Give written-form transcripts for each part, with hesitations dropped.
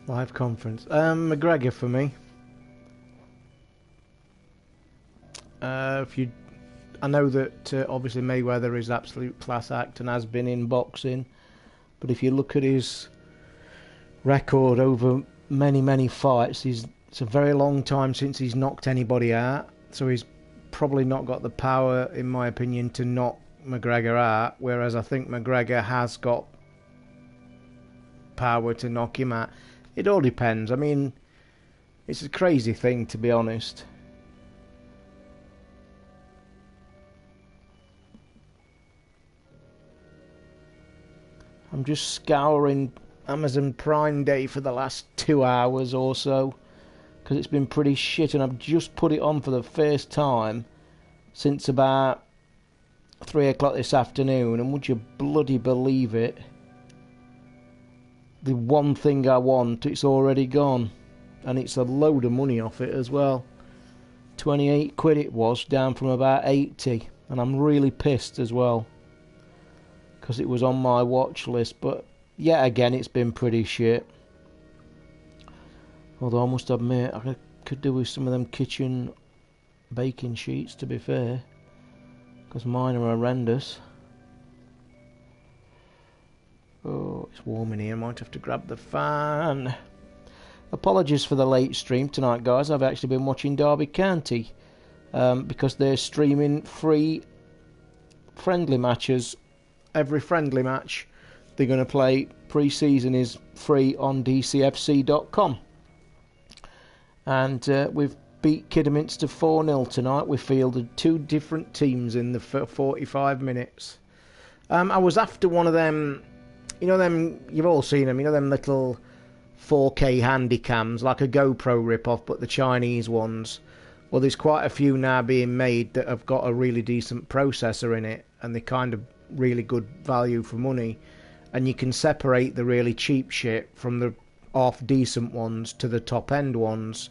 Live conference. McGregor for me. I know that obviously Mayweather is absolute class act and has been in boxing, but if you look at his record over many fights, it's a very long time since he's knocked anybody out, so he's probably not got the power, in my opinion, to knock McGregor out, whereas I think McGregor has got power to knock him out. It all depends. I mean, it's a crazy thing, to be honest. I'm just scouring Amazon Prime Day for the last 2 hours or so, because it's been pretty shit, and I've just put it on for the first time since about 3 o'clock this afternoon, and would you bloody believe it? The one thing I want, it's already gone, and it's a load of money off it as well. 28 quid it was, down from about 80, and I'm really pissed as well, because it was on my watch list. But yet again, it's been pretty shit. Although I must admit, I could do with some of them kitchen baking sheets, to be fair, because mine are horrendous. Oh, it's warm in here. I might have to grab the fan. Apologies for the late stream tonight, guys. I've actually been watching Derby County because they're streaming free friendly matches. Every friendly match they're going to play pre-season is free on dcfc.com. And we've beat Kidderminster 4-0 tonight. We fielded 2 different teams in the 45 minutes. I was after one of them, you know them, you've all seen them, you know them little 4K handy cams, like a GoPro rip-off, but the Chinese ones. Well, there's quite a few now being made that have got a really decent processor in it, and they're kind of really good value for money. And you can separate the really cheap shit from the half-decent ones to the top-end ones.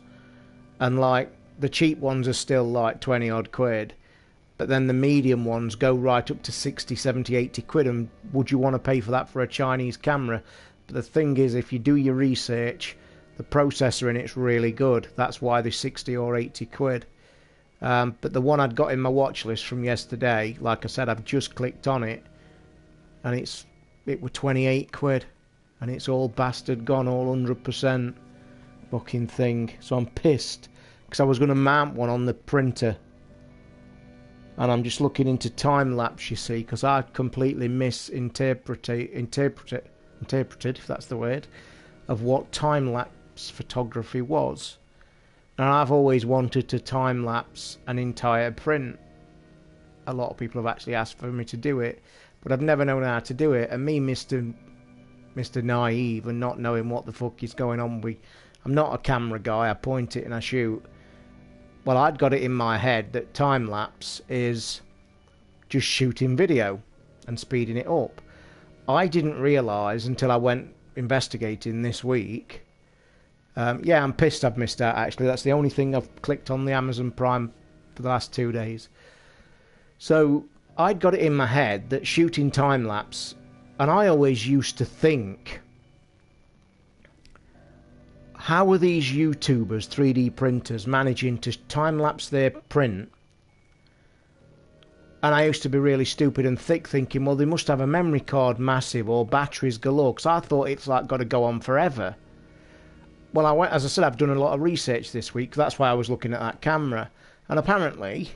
And, like, the cheap ones are still, like, 20-odd quid. But then the medium ones go right up to 60, 70, 80 quid. And would you want to pay for that for a Chinese camera? But the thing is, if you do your research, the processor in it's really good. That's why they're 60 or 80 quid. But the one I'd got in my watch list from yesterday, like I said, I've just clicked on it. And it were 28 quid. And it's all bastard gone, all 100% fucking thing. So I'm pissed. Because I was going to mount one on the printer. And I'm just looking into time-lapse, you see, because I completely interpreted, if that's the word, of what time-lapse photography was. And I've always wanted to time-lapse an entire print. A lot of people have actually asked for me to do it, but I've never known how to do it. And me, Mr. Naive, and not knowing what the fuck is going on with... I'm not a camera guy, I point it and I shoot. Well, I'd got it in my head that time-lapse is just shooting video and speeding it up. I didn't realise until I went investigating this week. Yeah, I'm pissed I've missed out, actually. That's the only thing I've clicked on the Amazon Prime for the last 2 days. So, I'd got it in my head that shooting time-lapse, and I always used to think, how are these YouTubers, 3D printers, managing to time-lapse their print? And I used to be really stupid and thick, thinking, well, they must have a memory card massive or batteries galore, because I thought it's like got to go on forever. Well, as I said, I've done a lot of research this week. That's why I was looking at that camera. And apparently,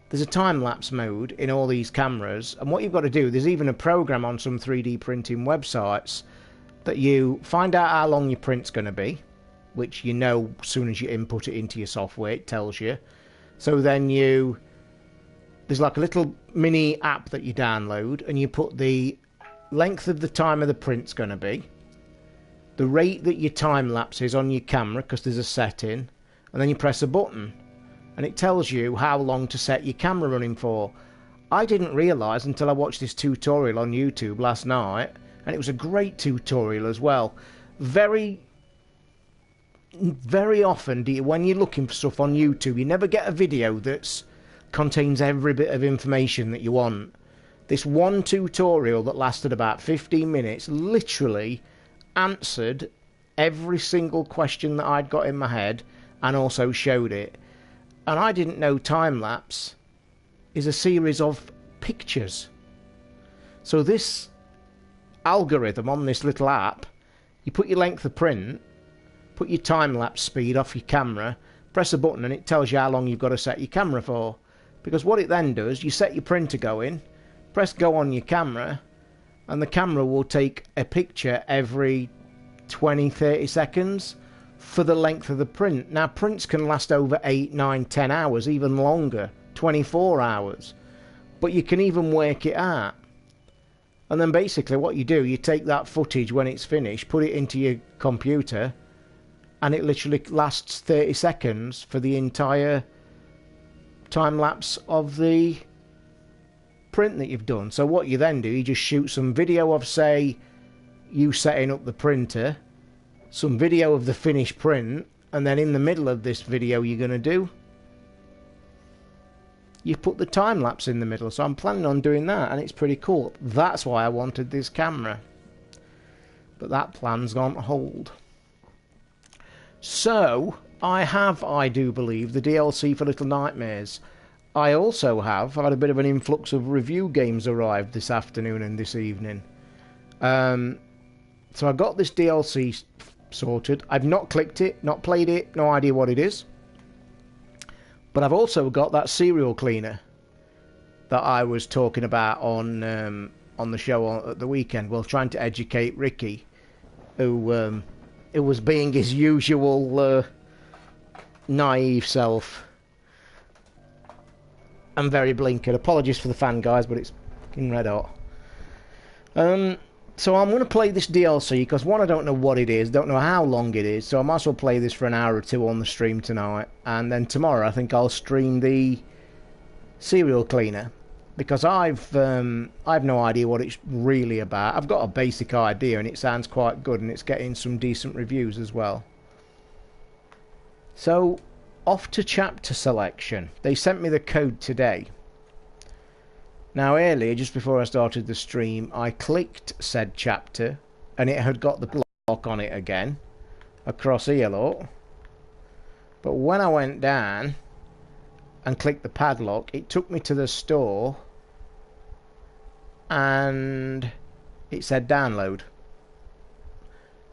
there's a time-lapse mode in all these cameras. And what you've got to do, there's even a program on some 3D printing websites that you find out how long your print's going to be, which you know as soon as you input it into your software, it tells you. So then there's like a little mini app that you download, and you put the length of the time of the print's going to be, the rate that your time lapse is on your camera, because there's a setting, and then you press a button, and it tells you how long to set your camera running for. I didn't realise until I watched this tutorial on YouTube last night, and it was a great tutorial as well. Very often, when you're looking for stuff on YouTube, you never get a video that contains every bit of information that you want. This one tutorial that lasted about 15 minutes literally answered every single question that I'd got in my head and also showed it. And I didn't know time-lapse is a series of pictures. So this algorithm on this little app, you put your length of print, put your time-lapse speed off your camera, press a button and it tells you how long you've got to set your camera for. Because what it then does, you set your printer going, press go on your camera, and the camera will take a picture every 20-30 seconds for the length of the print. Now prints can last over 8, 9, 10 hours, even longer, 24 hours. But you can even work it out. And then basically what you do, you take that footage when it's finished, put it into your computer, and it literally lasts 30 seconds for the entire time lapse of the print that you've done. So what you then do, you just shoot some video of, say, you setting up the printer, some video of the finished print, and then in the middle of this video you're going to do, you put the time lapse in the middle. So I'm planning on doing that, and it's pretty cool. That's why I wanted this camera. But that plan's gone hold. So, I do believe, the DLC for Little Nightmares. I also have had a bit of an influx of review games arrived this afternoon and this evening. So I got this DLC sorted. I've not clicked it, not played it, no idea what it is. But I've also got that serial cleaner that I was talking about on the show at the weekend. Well, trying to educate Ricky, who was being his usual naive self. I'm very blinkered. Apologies for the fan, guys, but it's fucking red hot. So I'm going to play this DLC because, one, I don't know what it is, don't know how long it is, so I might as well play this for an hour or two on the stream tonight, and then tomorrow I think I'll stream the serial cleaner, because I've no idea what it's really about. I've got a basic idea and it sounds quite good, and it's getting some decent reviews as well. So, off to chapter selection. They sent me the code today. Now earlier, just before I started the stream, I clicked said chapter and it had got the block on it again, across here, look. But when I went down and clicked the padlock, it took me to the store and it said download.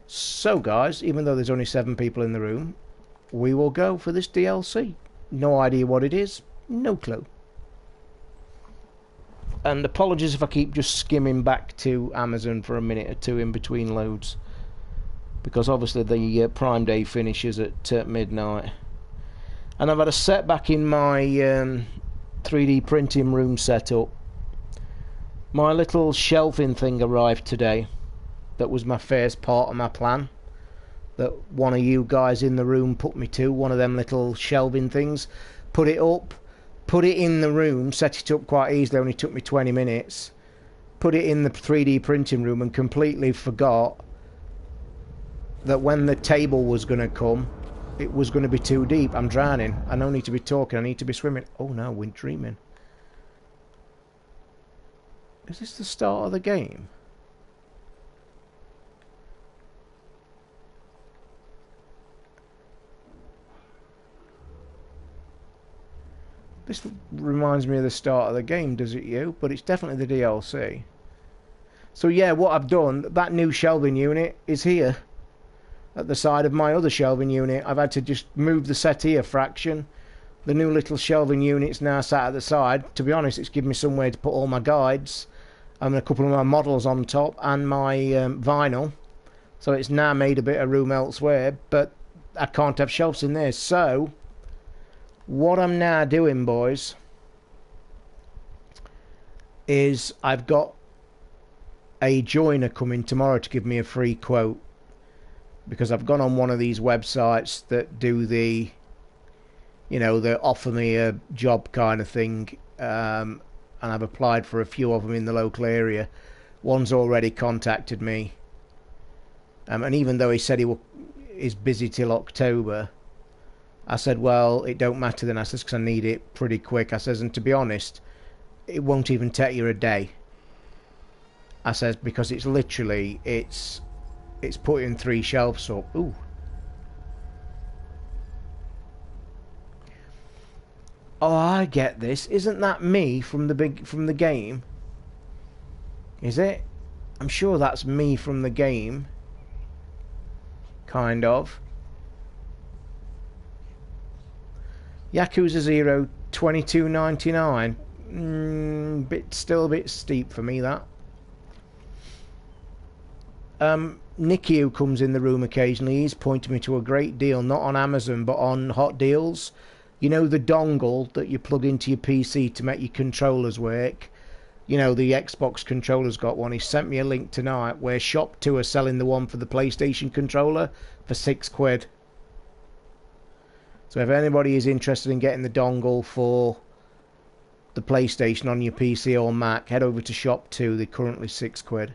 So guys, even though there's only 7 people in the room, we will go for this DLC. No idea what it is, no clue. And apologies if I keep just skimming back to Amazon for a minute or two in between loads, because obviously the Prime Day finishes at midnight. And I've had a setback in my 3D printing room setup. My little shelving thing arrived today. That was my first part of my plan, that one of you guys in the room put me to, one of them little shelving things. Put it up, put it in the room, set it up quite easily, only took me 20 minutes. Put it in the 3D printing room and completely forgot that when the table was going to come, it was going to be too deep. I'm drowning. I don't need to be talking, I need to be swimming. Oh no, we're dreaming. Is this the start of the game? This reminds me of the start of the game, does it you? But it's definitely the DLC. So yeah, what I've done, that new shelving unit is here, at the side of my other shelving unit. I've had to just move the settee a fraction. The new little shelving unit's now sat at the side. To be honest, it's given me somewhere to put all my guides and a couple of my models on top and my vinyl. So it's now made a bit of room elsewhere, but I can't have shelves in there. So what I'm now doing, boys, is I've got a joiner coming tomorrow to give me a free quote, because I've gone on one of these websites that do the, you know, they offer me a job kind of thing, and I've applied for a few of them in the local area. One's already contacted me, and even though he said is busy till October, I said, well, it don't matter then. I says, because I need it pretty quick. I says, and to be honest, it won't even take you a day. I says, because it's literally, it's it's putting 3 shelves up. Ooh. Oh, I get this. Isn't that me from the game? Is it? I'm sure that's me from the game. Kind of. Yakuza 0, 22.99. Still a bit steep for me, that. Nicky, who comes in the room occasionally, he's pointing me to a great deal, not on Amazon, but on Hot Deals. You know, the dongle that you plug into your PC to make your controllers work. You know, the Xbox controller's got one. He sent me a link tonight where Shop2 are selling the one for the PlayStation controller for £6. So if anybody is interested in getting the dongle for the PlayStation on your PC or Mac, head over to Shop2. They're currently £6.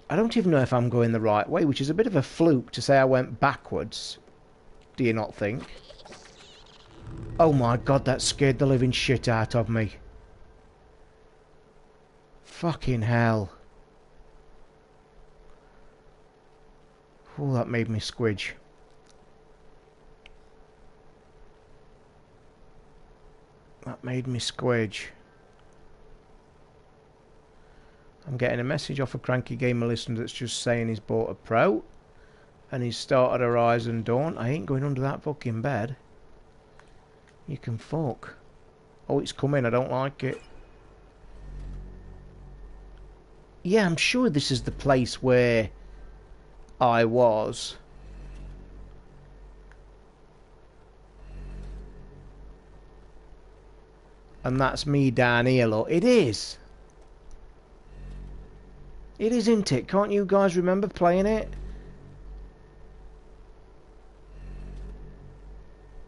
I don't even know if I'm going the right way, which is a bit of a fluke to say I went backwards. Do you not think? Oh my god, that scared the living shit out of me. Fucking hell. Oh, that made me squidge. That made me squidge. I'm getting a message off a Cranky Gamer listener that's just saying he's bought a Pro and he's started Horizon Dawn. I ain't going under that fucking bed. You can fuck. Oh, it's come in. I don't like it. Yeah, I'm sure this is the place where I was. And that's me down here, look. It is. It is, isn't it? Can't you guys remember playing it?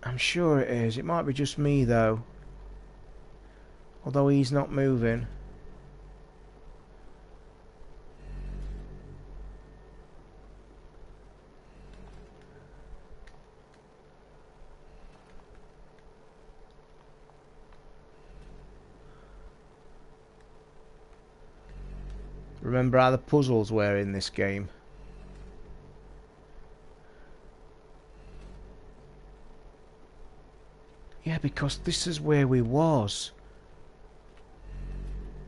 I'm sure it is. It might be just me, though. Although he's not moving. Remember how the puzzles were in this game? Yeah, because this is where we was.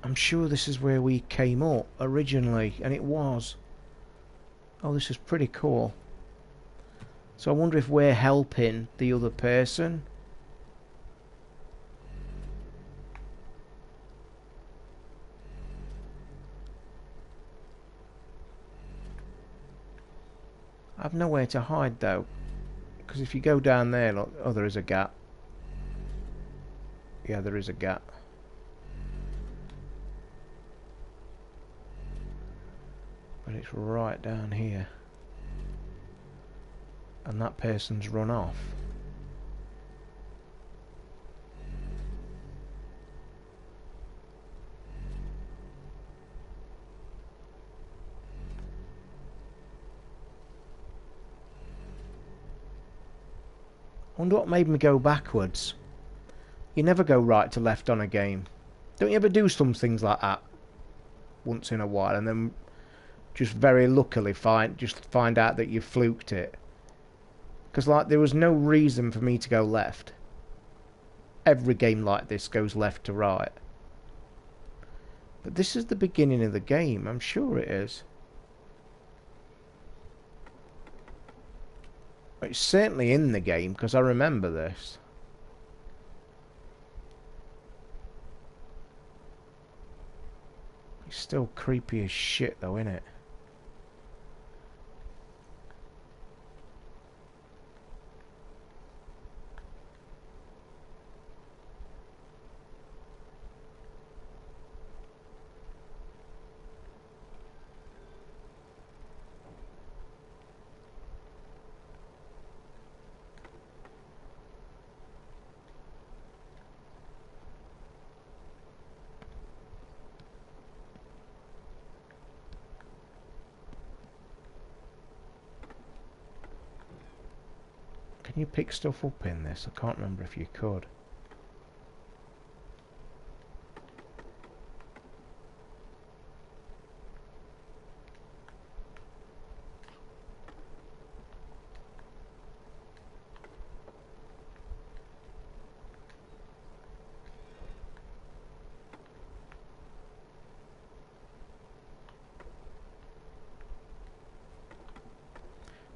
I'm sure this is where we came up originally, and it was. Oh, this is pretty cool. So I wonder if we're helping the other person. I've nowhere to hide though, because if you go down there, look, oh, there is a gap. Yeah, there is a gap. But it's right down here. And that person's run off. I wonder what made me go backwards. You never go right to left on a game. Don't you ever do some things like that once in a while and then just very luckily find out that you fluked it? Because like there was no reason for me to go left. Every game like this goes left to right. But this is the beginning of the game, I'm sure it is. It's certainly in the game because I remember this. It's still creepy as shit though, isn't it? Can you pick stuff up in this? I can't remember if you could.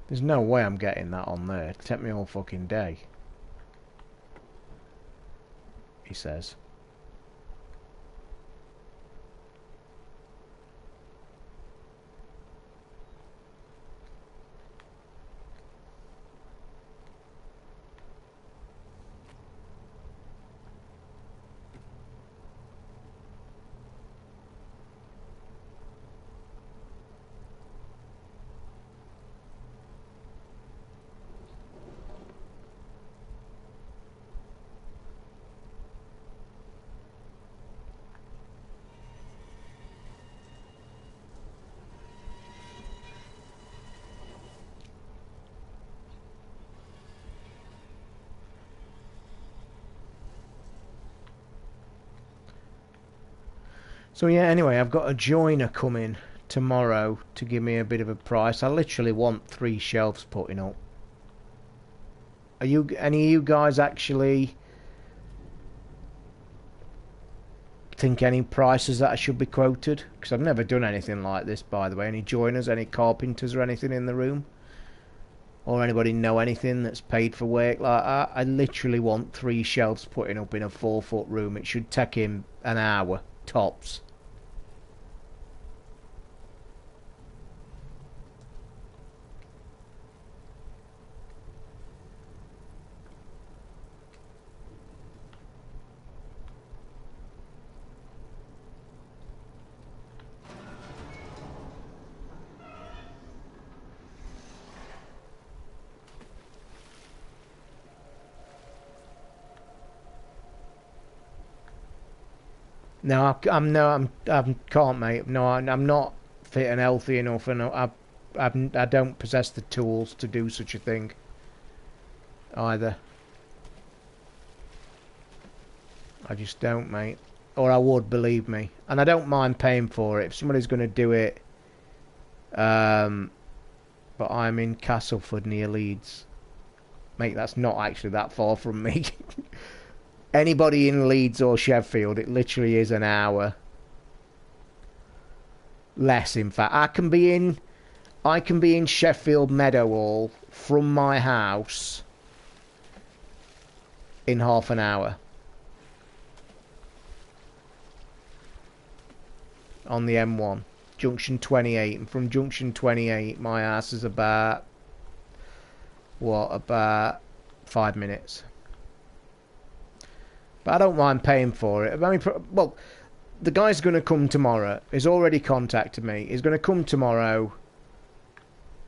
There's no way I'm getting that on there. It'll take me all fucking day. He says. So yeah, anyway, I've got a joiner coming tomorrow to give me a bit of a price. I literally want 3 shelves putting up. Are you, any of you guys actually think any prices that I should be quoted? Because I've never done anything like this, by the way. Any joiners, any carpenters or anything in the room? Or anybody know anything that's paid for work like that? I literally want 3 shelves putting up in a 4-foot room. It should take him an hour, tops. No, I can't, mate. No, I'm not fit and healthy enough, and I don't possess the tools to do such a thing either. I just don't, mate. Or I would, believe me. And I don't mind paying for it if somebody's going to do it. But I'm in Castleford near Leeds, mate. That's not actually that far from me. Anybody in Leeds or Sheffield, it literally is an hour. Less, in fact. I can be in Sheffield Meadowhall from my house in half an hour. On the M1. Junction 28. And from Junction 28, my house is about... what? About 5 minutes. But I don't mind paying for it. I mean, well, the guy's going to come tomorrow. He's already contacted me. He's going to come tomorrow,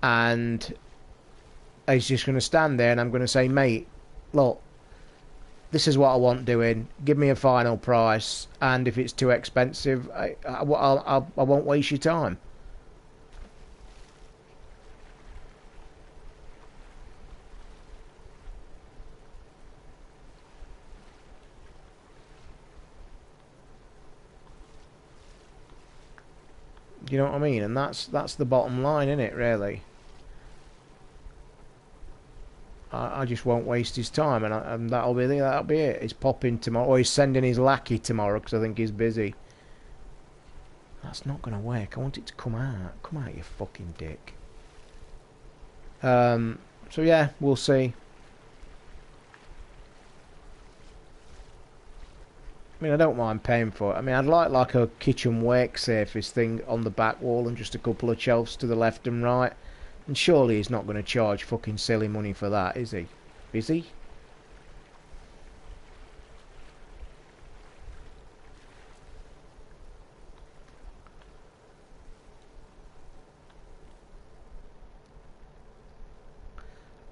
and he's just going to stand there, and I'm going to say, mate, look, this is what I want doing. Give me a final price, and if it's too expensive, I won't waste your time. You know what I mean? And that's the bottom line, isn't it, really? I just won't waste his time, and that'll be it. He's popping tomorrow, or he's sending his lackey tomorrow because I think he's busy. That's not going to work. I want it to come out. Come out, you fucking dick. So yeah, we'll see. I mean, I don't mind paying for it. I mean, I'd like a kitchen work surface thing on the back wall and just a couple of shelves to the left and right. And surely he's not going to charge fucking silly money for that, is he? Is he?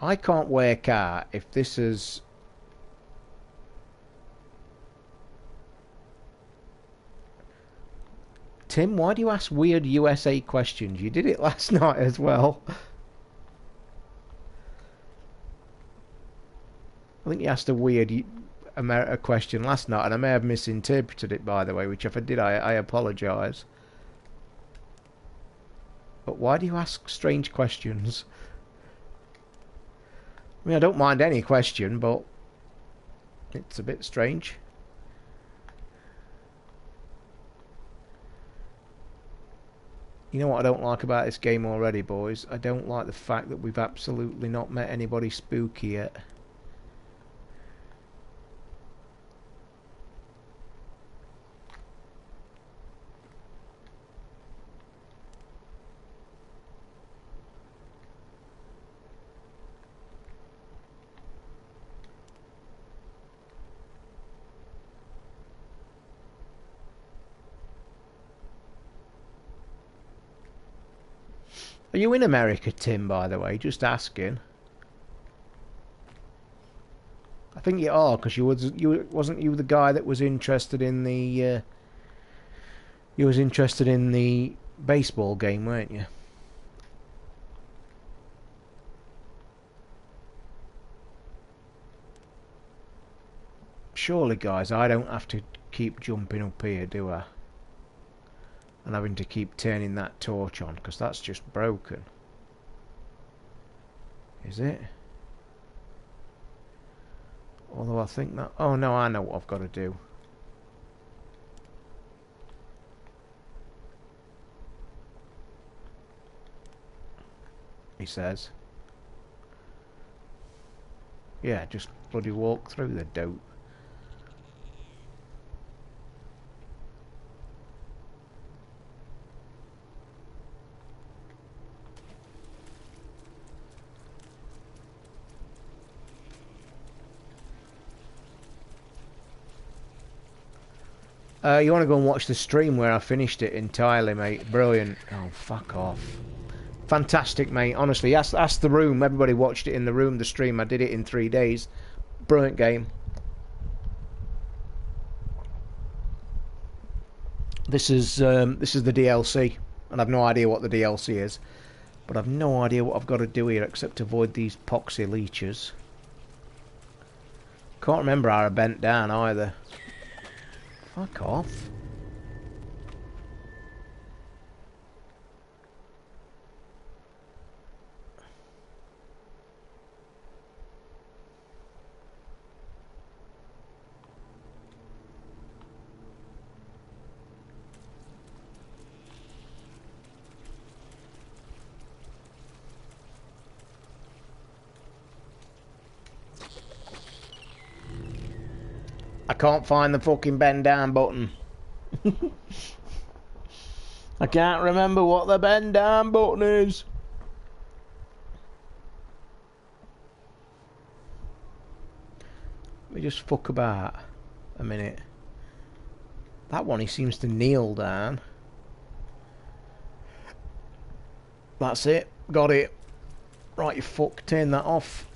I can't work out if this is... Tim, why do you ask weird USA questions? You did it last night as well. I think you asked a weird America question last night, and I may have misinterpreted it, by the way, which if I did, I apologise. But why do you ask strange questions? I mean, I don't mind any question, but it's a bit strange. You know what I don't like about this game already, boys? I don't like the fact that we've absolutely not met anybody spooky yet. Are you in America, Tim, by the way? Just asking. I think you are, because wasn't you the guy that was interested in the you was interested in the baseball game, weren't you? Surely, guys, I don't have to keep jumping up here, do I? And having to keep turning that torch on, because that's just broken. Is it? Although I think that... Oh no, I know what I've got to do. He says. Yeah, just bloody walk through the dope. You want to go and watch the stream where I finished it entirely, mate? Brilliant. Oh, fuck off. Fantastic, mate. Honestly, ask the room. Everybody watched it in the room, the stream. I did it in 3 days. Brilliant game. This is the DLC, and I've no idea what the DLC is. But I've no idea what I've got to do here except avoid these poxy leeches. Can't remember how I bent down either. Fuck off. I can't find the fucking bend down button. I can't remember what the bend down button is. Let me just fuck about a minute. That one, he seems to kneel down. That's it. Got it. Right, you fuck. Turn that off.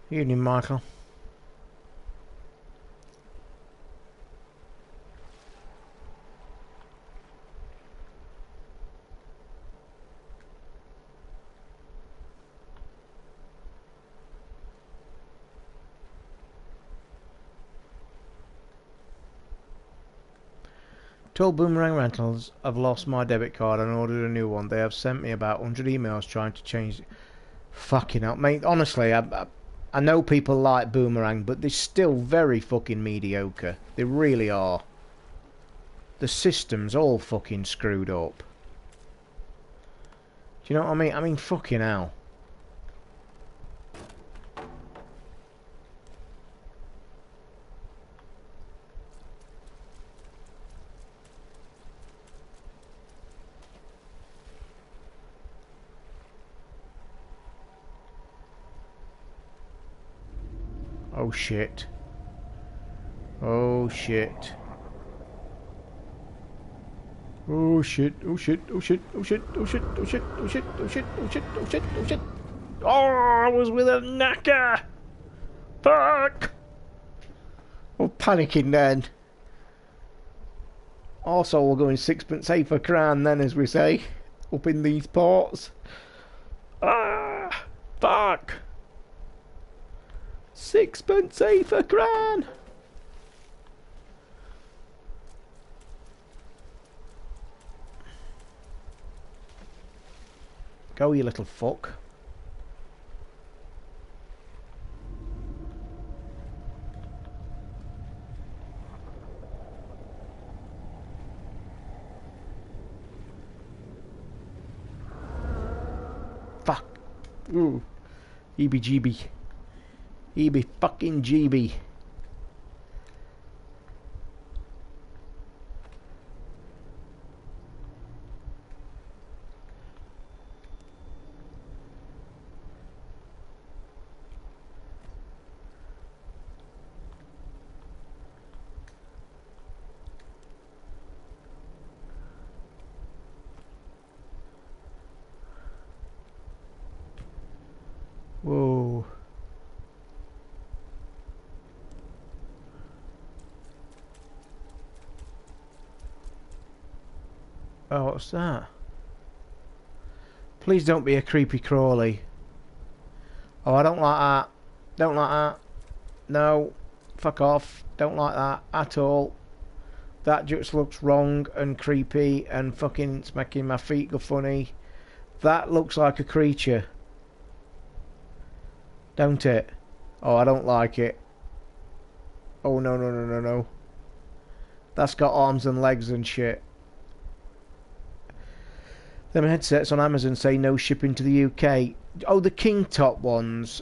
Evening, Michael. Told Boomerang Rentals I've lost my debit card and ordered a new one. They have sent me about 100 emails trying to change it. Fucking hell, mate. Honestly, I know people like Boomerang, but they're still very fucking mediocre. They really are. The system's all fucking screwed up. Do you know what I mean? I mean, fucking hell. Oh shit. Oh shit. Oh shit, oh shit, oh shit, oh shit, oh shit, oh shit, oh shit, oh shit, oh shit, oh shit, oh shit. Oh, I was with a knacker! Fuck! I'm panicking then. Also, we're going sixpence a for cran then, as we say, up in these ports. Ah! Fuck! Sixpence a for cran! Go, you little fuck. Fuck. Ooh. EBGB. EB fucking GB. Whoa. Oh, what's that? Please don't be a creepy crawly. Oh, I don't like that. Don't like that. No. Fuck off. Don't like that at all. That just looks wrong and creepy and fucking it's making my feet go funny. That looks like a creature. Don't it? Oh, I don't like it. Oh, no, no, no, no, no. That's got arms and legs and shit. Them headsets on Amazon say no shipping to the UK. Oh, the King Top ones.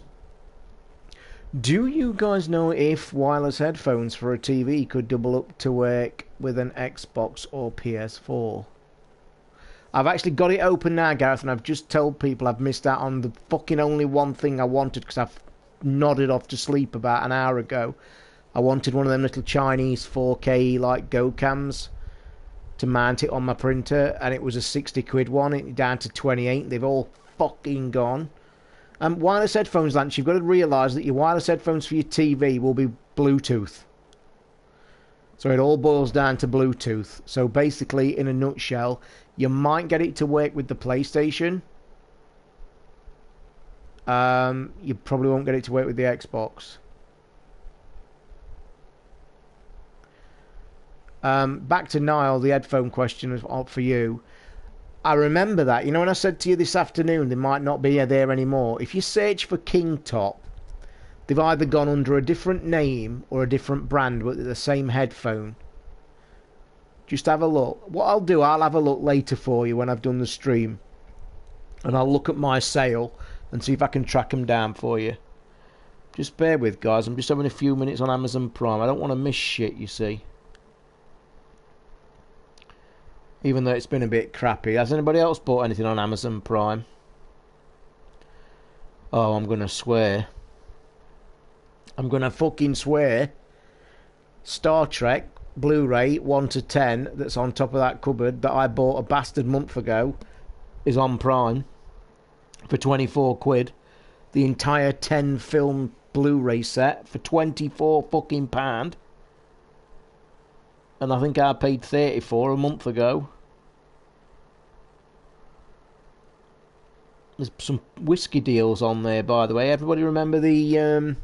Do you guys know if wireless headphones for a TV could double up to work with an Xbox or PS4? I've actually got it open now, Gareth, and I've just told people I've missed out on the fucking only one thing I wanted because I've nodded off to sleep about an hour ago. I wanted one of them little Chinese 4K like Go cams to mount it on my printer, and it was a 60 quid one. It down to 28. They've all fucking gone. Wireless headphones, Lance, you've got to realise that your wireless headphones for your TV will be Bluetooth. So it all boils down to Bluetooth. So basically, in a nutshell, you might get it to work with the PlayStation. You probably won't get it to work with the Xbox. Back to Niall, the headphone question was for you. I remember that. You know when I said to you this afternoon they might not be there anymore? If you search for King Top, they've either gone under a different name or a different brand, but they're the same headphone. Just have a look. What I'll do, I'll have a look later for you when I've done the stream. And I'll look at my sale and see if I can track them down for you. Just bear with, guys. I'm just having a few minutes on Amazon Prime. I don't want to miss shit, you see. Even though it's been a bit crappy. Has anybody else bought anything on Amazon Prime? Oh, I'm going to swear. I'm going to fucking swear. Star Trek Blu-ray 1 to 10 that's on top of that cupboard that I bought a bastard month ago is on Prime for 24 quid. The entire 10 film Blu-ray set for 24 fucking pound. And I think I paid 34 a month ago. There's some whiskey deals on there, by the way. Everybody remember the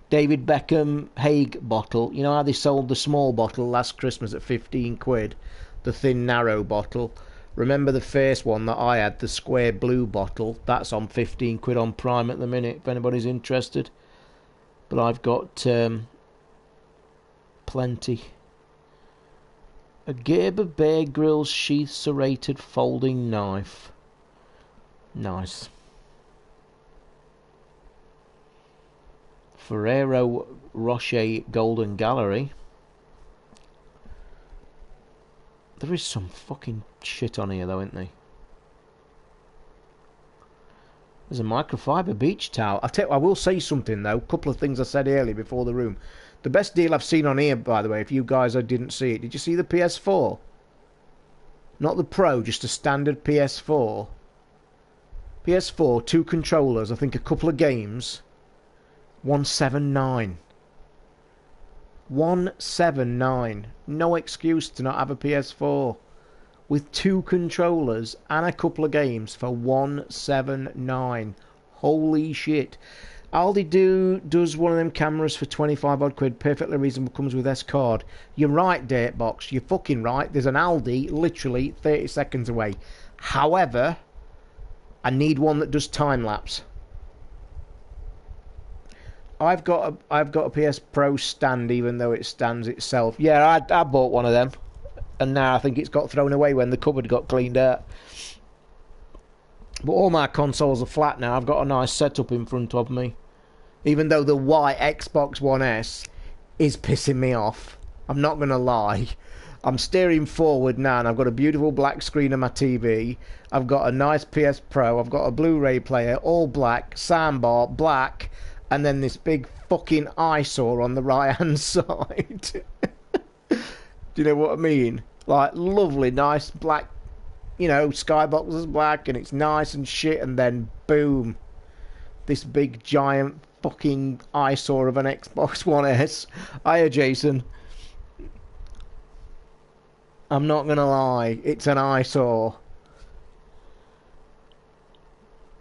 David Beckham Hague bottle? You know how they sold the small bottle last Christmas at 15 quid? The thin, narrow bottle. Remember the first one that I had, the square blue bottle? That's on 15 quid on Prime at the minute, if anybody's interested. But I've got plenty. A Gerber Bear Grylls sheath serrated folding knife. Nice. Ferrero Rocher Golden Gallery. There is some fucking shit on here though, isn't there? There's a microfiber beach towel. I will say something though. A couple of things I said earlier before the room. The best deal I've seen on here, by the way, if you guys didn't see it, did you see the PS4? Not the Pro, just a standard PS4. PS4, 2 controllers, I think a couple of games. 179. 179. No excuse to not have a PS4. With 2 controllers and a couple of games for 179. Holy shit. Aldi does one of them cameras for 25 odd quid, perfectly reasonable, comes with S card. You're right, Datebox, you're fucking right. There's an Aldi literally 30 seconds away. However, I need one that does time lapse. I've got a PS Pro stand, even though it stands itself. Yeah, I bought one of them, and now I think it's got thrown away when the cupboard got cleaned out. But all my consoles are flat now. I've got a nice setup in front of me. Even though the white Xbox One S is pissing me off. I'm not going to lie. I'm steering forward now, and I've got a beautiful black screen on my TV. I've got a nice PS Pro. I've got a Blu-ray player, all black, soundbar, black, and then this big fucking eyesore on the right-hand side. Do you know what I mean? Like, lovely, nice black, you know, skybox is black, and it's nice and shit, and then boom. This big, giant, fucking eyesore of an Xbox One S. Hiya, Jason. I'm not gonna lie, it's an eyesore.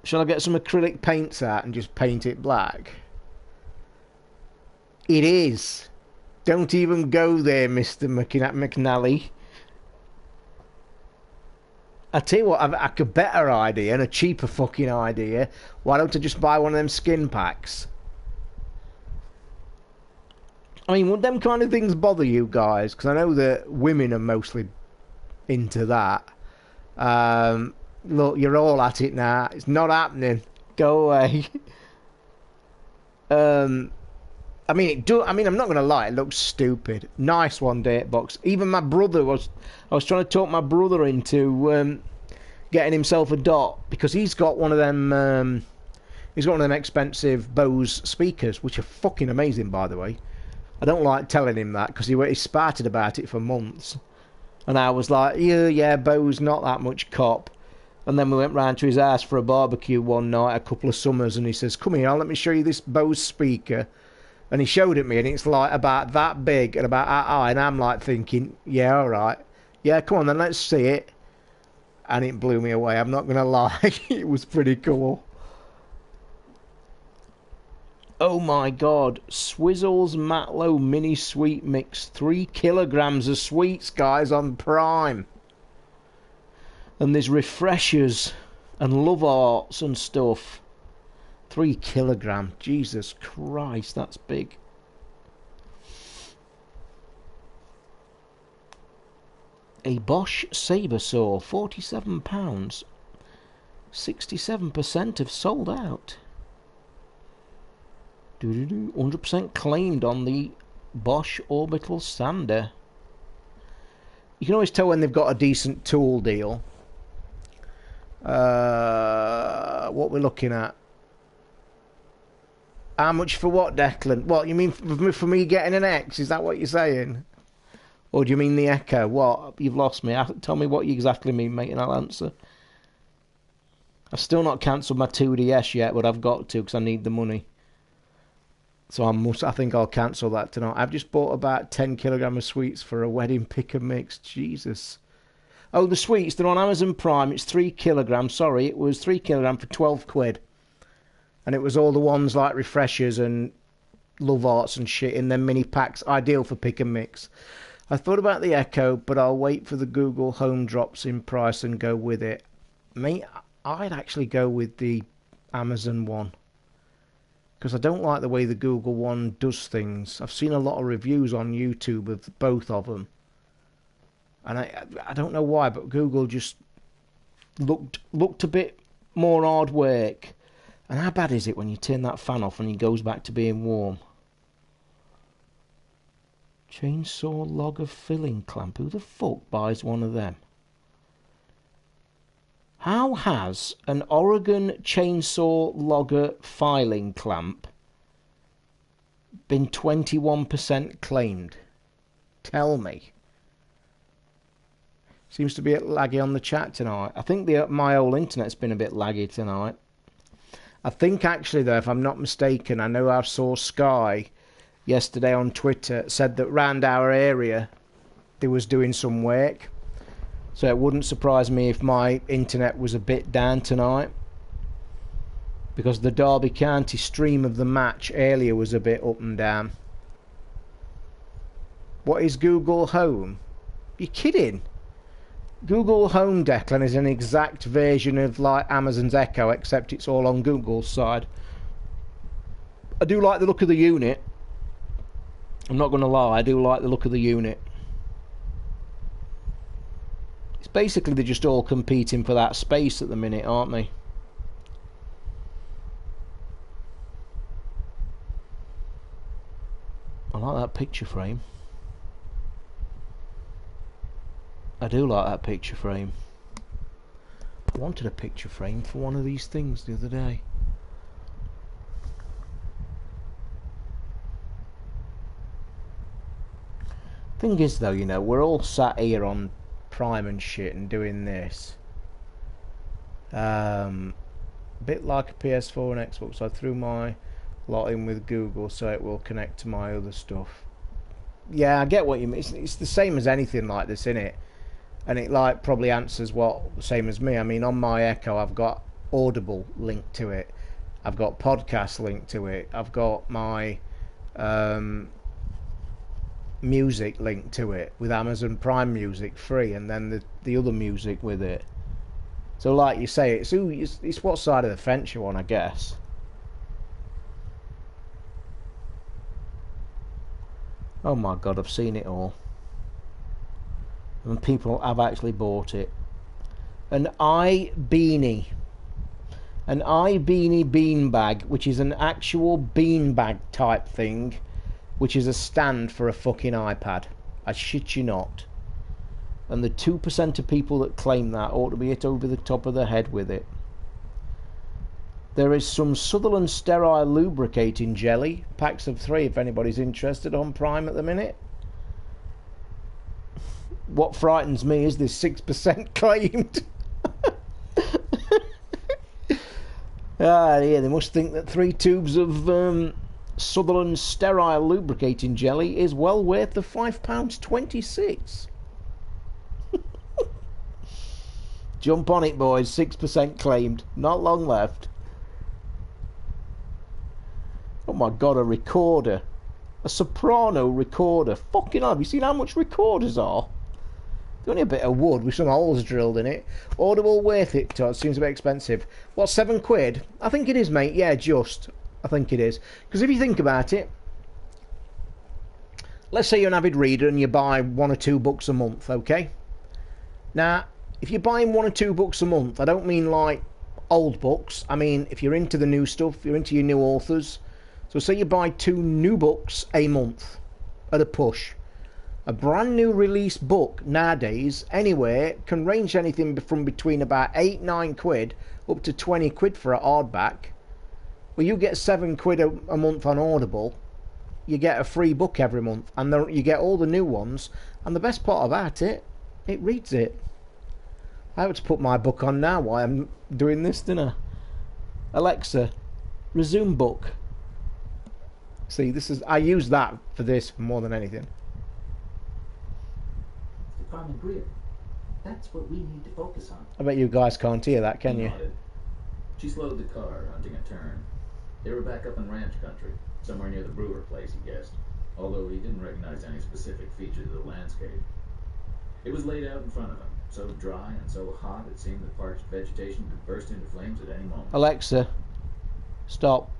Shall I get some acrylic paints out and just paint it black? It is. Don't even go there, Mr. McNally. I tell you what, I've a better idea and a cheaper fucking idea. Why don't I just buy one of them skin packs? I mean, would them kind of things bother you guys? Because I know that women are mostly into that. Look, you're all at it now. It's not happening. Go away. I mean, I'm not going to lie. It looks stupid. Nice one, Datebox. Even my brother I was trying to talk my brother into getting himself a dot, because he's got one of them. He's got one of them expensive Bose speakers, which are fucking amazing, by the way. I don't like telling him that because he sparted about it for months, and I was like, yeah, Bose, not that much cop. And then we went round to his house for a barbecue one night, a couple of summers, and he says, "Come here, let me show you this Bose speaker." And he showed it me, and it's like about that big and about that high, and I'm like thinking, yeah, all right, yeah, come on then, let's see it. And it blew me away. I'm not gonna lie, it was pretty cool. Oh my god, Swizzle's Matlow Mini Sweet Mix, 3 kilograms of sweets, guys, on Prime. And there's refreshers and love arts and stuff. 3 kilograms, Jesus Christ, that's big. A Bosch Sabre Saw, £47. 67% have sold out. 100% claimed on the Bosch Orbital Sander. You can always tell when they've got a decent tool deal. What we're looking at. How much for what, Declan? What, you mean for me getting an X? Is that what you're saying? Or do you mean the Echo? What? You've lost me. Tell me what you exactly mean, mate, and I'll answer. I've still not cancelled my 2DS yet, but I've got to because I need the money. So I think I'll cancel that tonight. I've just bought about 10 kilograms of sweets for a wedding pick and mix. Jesus. Oh, the sweets, they're on Amazon Prime. It's 3 kilograms. Sorry, it was 3 kilograms for 12 quid. And it was all the ones like refreshers and love arts and shit in them mini packs. Ideal for pick and mix. I thought about the Echo, but I'll wait for the Google Home drops in price and go with it. Mate, I'd actually go with the Amazon one. Because I don't like the way the Google one does things. I've seen a lot of reviews on YouTube of both of them. And I don't know why, but Google just looked a bit more hard work. And how bad is it when you turn that fan off and it goes back to being warm? Chainsaw logger filling clamp. Who the fuck buys one of them? How has an Oregon chainsaw logger filing clamp been 21% claimed. Tell me. Seems to be a bit laggy on the chat tonight. I think my whole internet's been a bit laggy tonight. I think actually though, if I'm not mistaken, I know I saw Sky yesterday on Twitter said that round our area they was doing some work. So it wouldn't surprise me if my internet was a bit down tonight. Because the Derby County stream of the match earlier was a bit up and down. What is Google Home? You're kidding? Google Home, Declan, is an exact version of like Amazon's Echo, except it's all on Google's side. I do like the look of the unit. I'm not going to lie, I do like the look of the unit. It's basically they're just all competing for that space at the minute, aren't they? I like that picture frame. I do like that picture frame. I wanted a picture frame for one of these things the other day. Thing is though, you know, we're all sat here on Prime and shit and doing this. A bit like a PS4 and Xbox. I threw my lot in with Google so it will connect to my other stuff. Yeah, I get what you mean. It's the same as anything like this, innit? And it like probably answers what same as me. I mean, on my Echo I've got Audible linked to it, I've got podcast linked to it, I've got my music linked to it with Amazon Prime Music free, and then the other music with it. So like you say, it's what side of the fence you're on, I guess. Oh my god, I've seen it all. And people have actually bought it. An iBeanie. An iBeanie beanbag, which is an actual beanbag type thing, which is a stand for a fucking iPad. I shit you not. And the 2% of people that claim that ought to be hit over the top of the head with it. There is some Sutherland sterile lubricating jelly, packs of 3 if anybody's interested, on Prime at the minute. What frightens me is this 6% claimed. Ah, yeah, they must think that 3 tubes of Sutherland sterile lubricating jelly is well worth the £5.26. Jump on it, boys. 6% claimed. Not long left. Oh my god, a recorder. A soprano recorder. Fucking hell, have you seen how much recorders are? They're only a bit of wood with some holes drilled in it. Audible worth it, Todd. Seems a bit expensive. What, £7? I think it is, mate. Yeah, just. I think it is. Because if you think about it, let's say you're an avid reader and you buy 1 or 2 books a month, okay? Now, if you're buying 1 or 2 books a month, I don't mean like old books. I mean, if you're into the new stuff, you're into your new authors. So say you buy 2 new books a month at a push. A brand new release book nowadays, anywhere, can range anything from between about £8-9 up to £20 for a hardback. Well, you get £7 a month on Audible. You get a free book every month, and you get all the new ones. And the best part about it, it reads it. I have to put my book on now while I'm doing this, don't I? Alexa, resume book. See, I use that for this more than anything. Carmen Greer. That's what we need to focus on. I bet you guys can't hear that, can you? Nodded. She slowed the car, hunting a turn. They were back up in ranch country, somewhere near the Brewer place, he guessed, although he didn't recognize any specific features of the landscape. It was laid out in front of him, so dry and so hot it seemed the parched vegetation could burst into flames at any moment. Alexa, stop.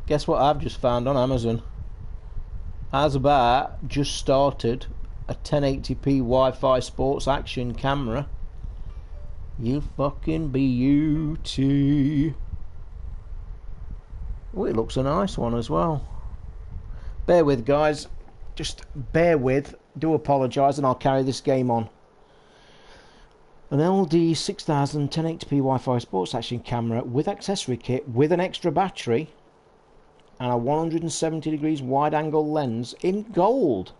Guess what I've just found on Amazon? Asbar just started a 1080p Wi-Fi sports action camera. You fucking beauty. Oh, it looks a nice one as well. Bear with, guys. Just bear with. Do apologise, and I'll carry this game on. An LD 6000 1080p Wi-Fi sports action camera with accessory kit with an extra battery and a 170 degrees wide angle lens in gold.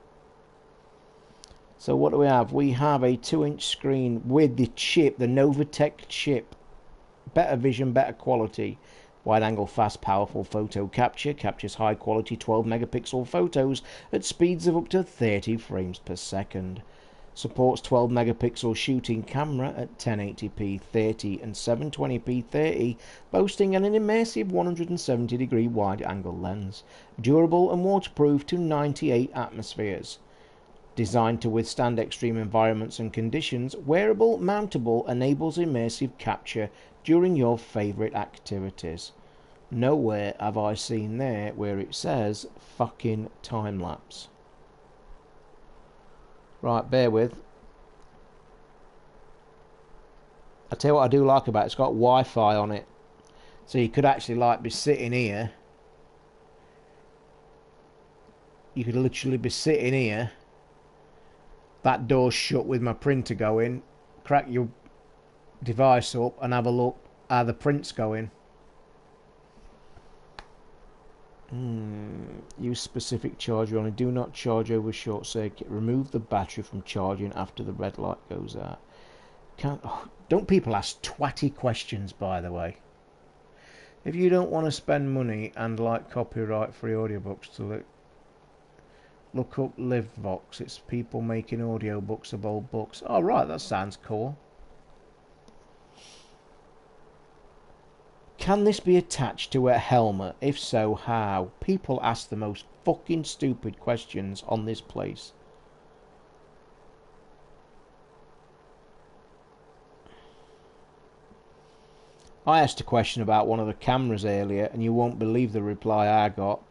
So what do we have? We have a 2-inch screen with the chip, the Novatech chip. Better vision, better quality. Wide angle, fast, powerful photo capture. Captures high quality 12 megapixel photos at speeds of up to 30 frames per second. Supports 12 megapixel shooting camera at 1080p 30 and 720p 30, boasting an immersive 170 degree wide angle lens. Durable and waterproof to 98 atmospheres. Designed to withstand extreme environments and conditions, wearable, mountable, enables immersive capture during your favourite activities. Nowhere have I seen there where it says fucking time-lapse. Right, bear with. I tell you what I do like about it, it's got Wi-Fi on it. So you could actually like be sitting here. You could literally be sitting here. That door's shut with my printer going. Crack your device up and have a look how the print's going. Use specific charger only. Do not charge over short circuit. Remove the battery from charging after the red light goes out. Don't people ask twatty questions, by the way? If you don't want to spend money and like copyright free audiobooks to look up LiveVox. It's people making audiobooks of old books. Oh right, that sounds cool. Can this be attached to a helmet? If so, how? People ask the most fucking stupid questions on this place. I asked a question about one of the cameras earlier, and you won't believe the reply I got.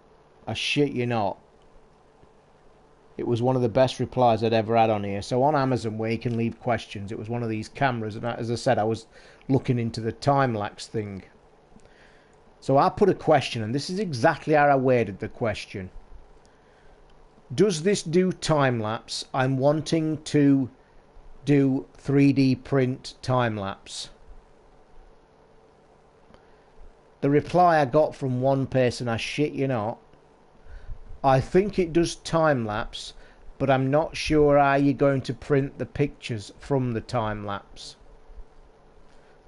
I shit you not. It was one of the best replies I'd ever had on here. So on Amazon, where you can leave questions, it was one of these cameras, and as I said, I was looking into the time-lapse thing. So I put a question, and this is exactly how I worded the question. Does this do time-lapse? I'm wanting to do 3D print time-lapse. The reply I got from one person, I shit you not, I think it does time-lapse, but I'm not sure how you're going to print the pictures from the time-lapse.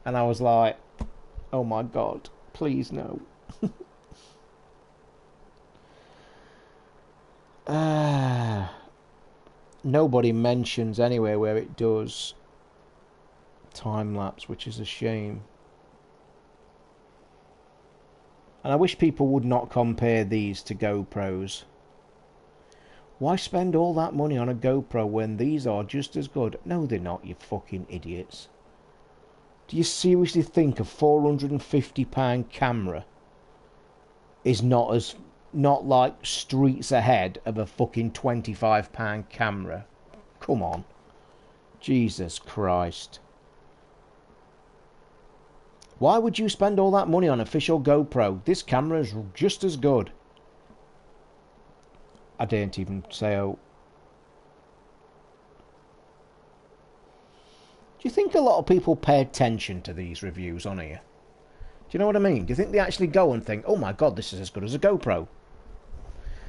And I was like, oh my god, please no. Nobody mentions anywhere where it does time-lapse, which is a shame. And I wish people would not compare these to GoPros. Why spend all that money on a GoPro when these are just as good? No, they're not, you fucking idiots. Do you seriously think a £450 camera is not like streets ahead of a fucking £25 camera? Come on. Jesus Christ. Why would you spend all that money on official GoPro? This camera is just as good. I didn't even say oh. Do you think a lot of people pay attention to these reviews on here? Do you know what I mean? Do you think they actually go and think, oh my god, this is as good as a GoPro?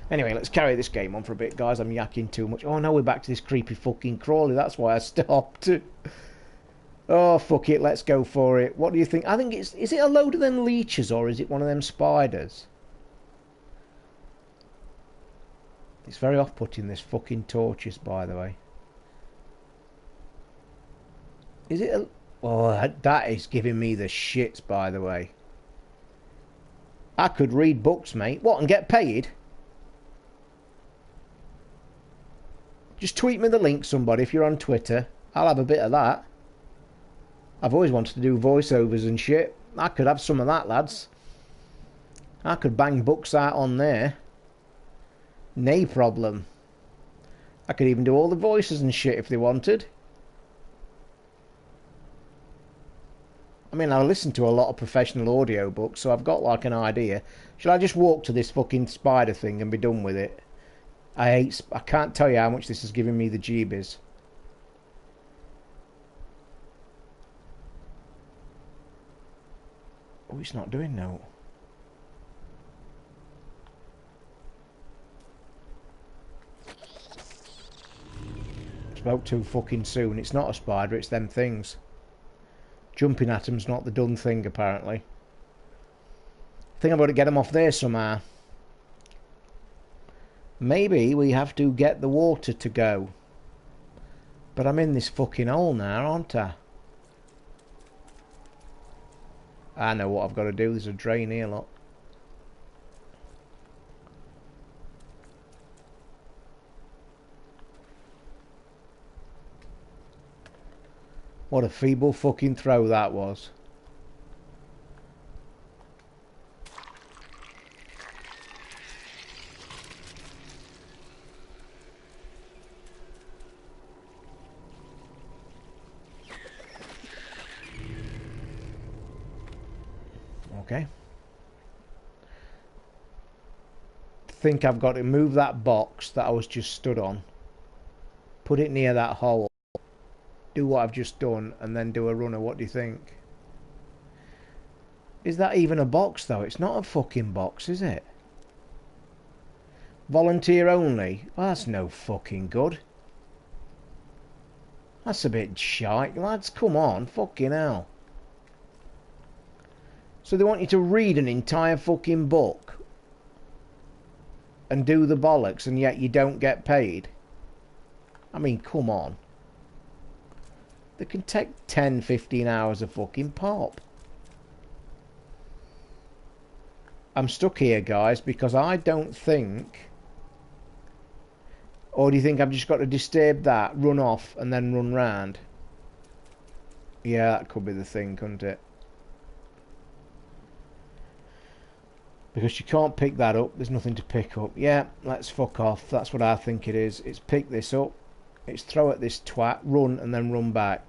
Anyway, let's carry this game on for a bit, guys. I'm yakking too much. Oh no, we're back to this creepy fucking crawly. That's why I stopped. Oh, fuck it, let's go for it. What do you think? I think is it a load of them leeches or is it one of them spiders? It's very off-putting, this fucking torches, by the way. Is it a... Oh, that is giving me the shits, by the way. I could read books, mate. What, and get paid? Just tweet me the link, somebody, if you're on Twitter. I'll have a bit of that. I've always wanted to do voiceovers and shit. I could have some of that, lads. I could bang books out on there. No problem. I could even do all the voices and shit if they wanted. I mean, I listen to a lot of professional audio books, so I've got like an idea. Should I just walk to this fucking spider thing and be done with it? I can't tell you how much this is giving me the jeebies. Oh, it's not doing no. Spoke too fucking soon. It's not a spider, it's them things. Jumping at them's not the done thing, apparently. I think I'm going to get them off there somehow. Maybe we have to get the water to go. But I'm in this fucking hole now, aren't I? I know what I've got to do. There's a drain here, look. What a feeble fucking throw that was. Okay. Think I've got to move that box that I was just stood on. Put it near that hole. Do what I've just done and then do a runner. What do you think? Is that even a box though? It's not a fucking box, is it? Volunteer only? Well, that's no fucking good. That's a bit shite, lads. Come on, fucking hell. So they want you to read an entire fucking book and do the bollocks, and yet you don't get paid? I mean, come on. They can take 10, 15 hours of fucking pop. I'm stuck here, guys, because I don't think... Or do you think I've just got to disturb that, run off, and then run round? Yeah, that could be the thing, couldn't it? Because you can't pick that up. There's nothing to pick up. Yeah, let's fuck off. That's what I think it is. It's pick this up. It's throw at this twat, run, and then run back.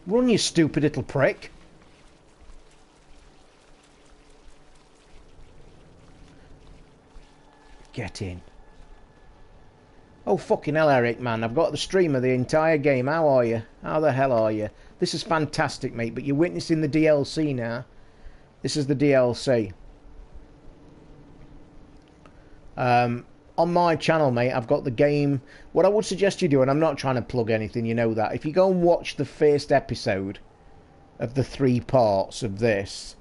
Run, you stupid little prick. Get in. Oh, fucking hell, Eric, man. I've got the stream of the entire game. How are you? How the hell are you? This is fantastic, mate, but you're witnessing the DLC now. This is the DLC. On my channel, mate, I've got the game. What I would suggest you do, and I'm not trying to plug anything, you know that. If you go and watch the first episode of the 3 parts of this,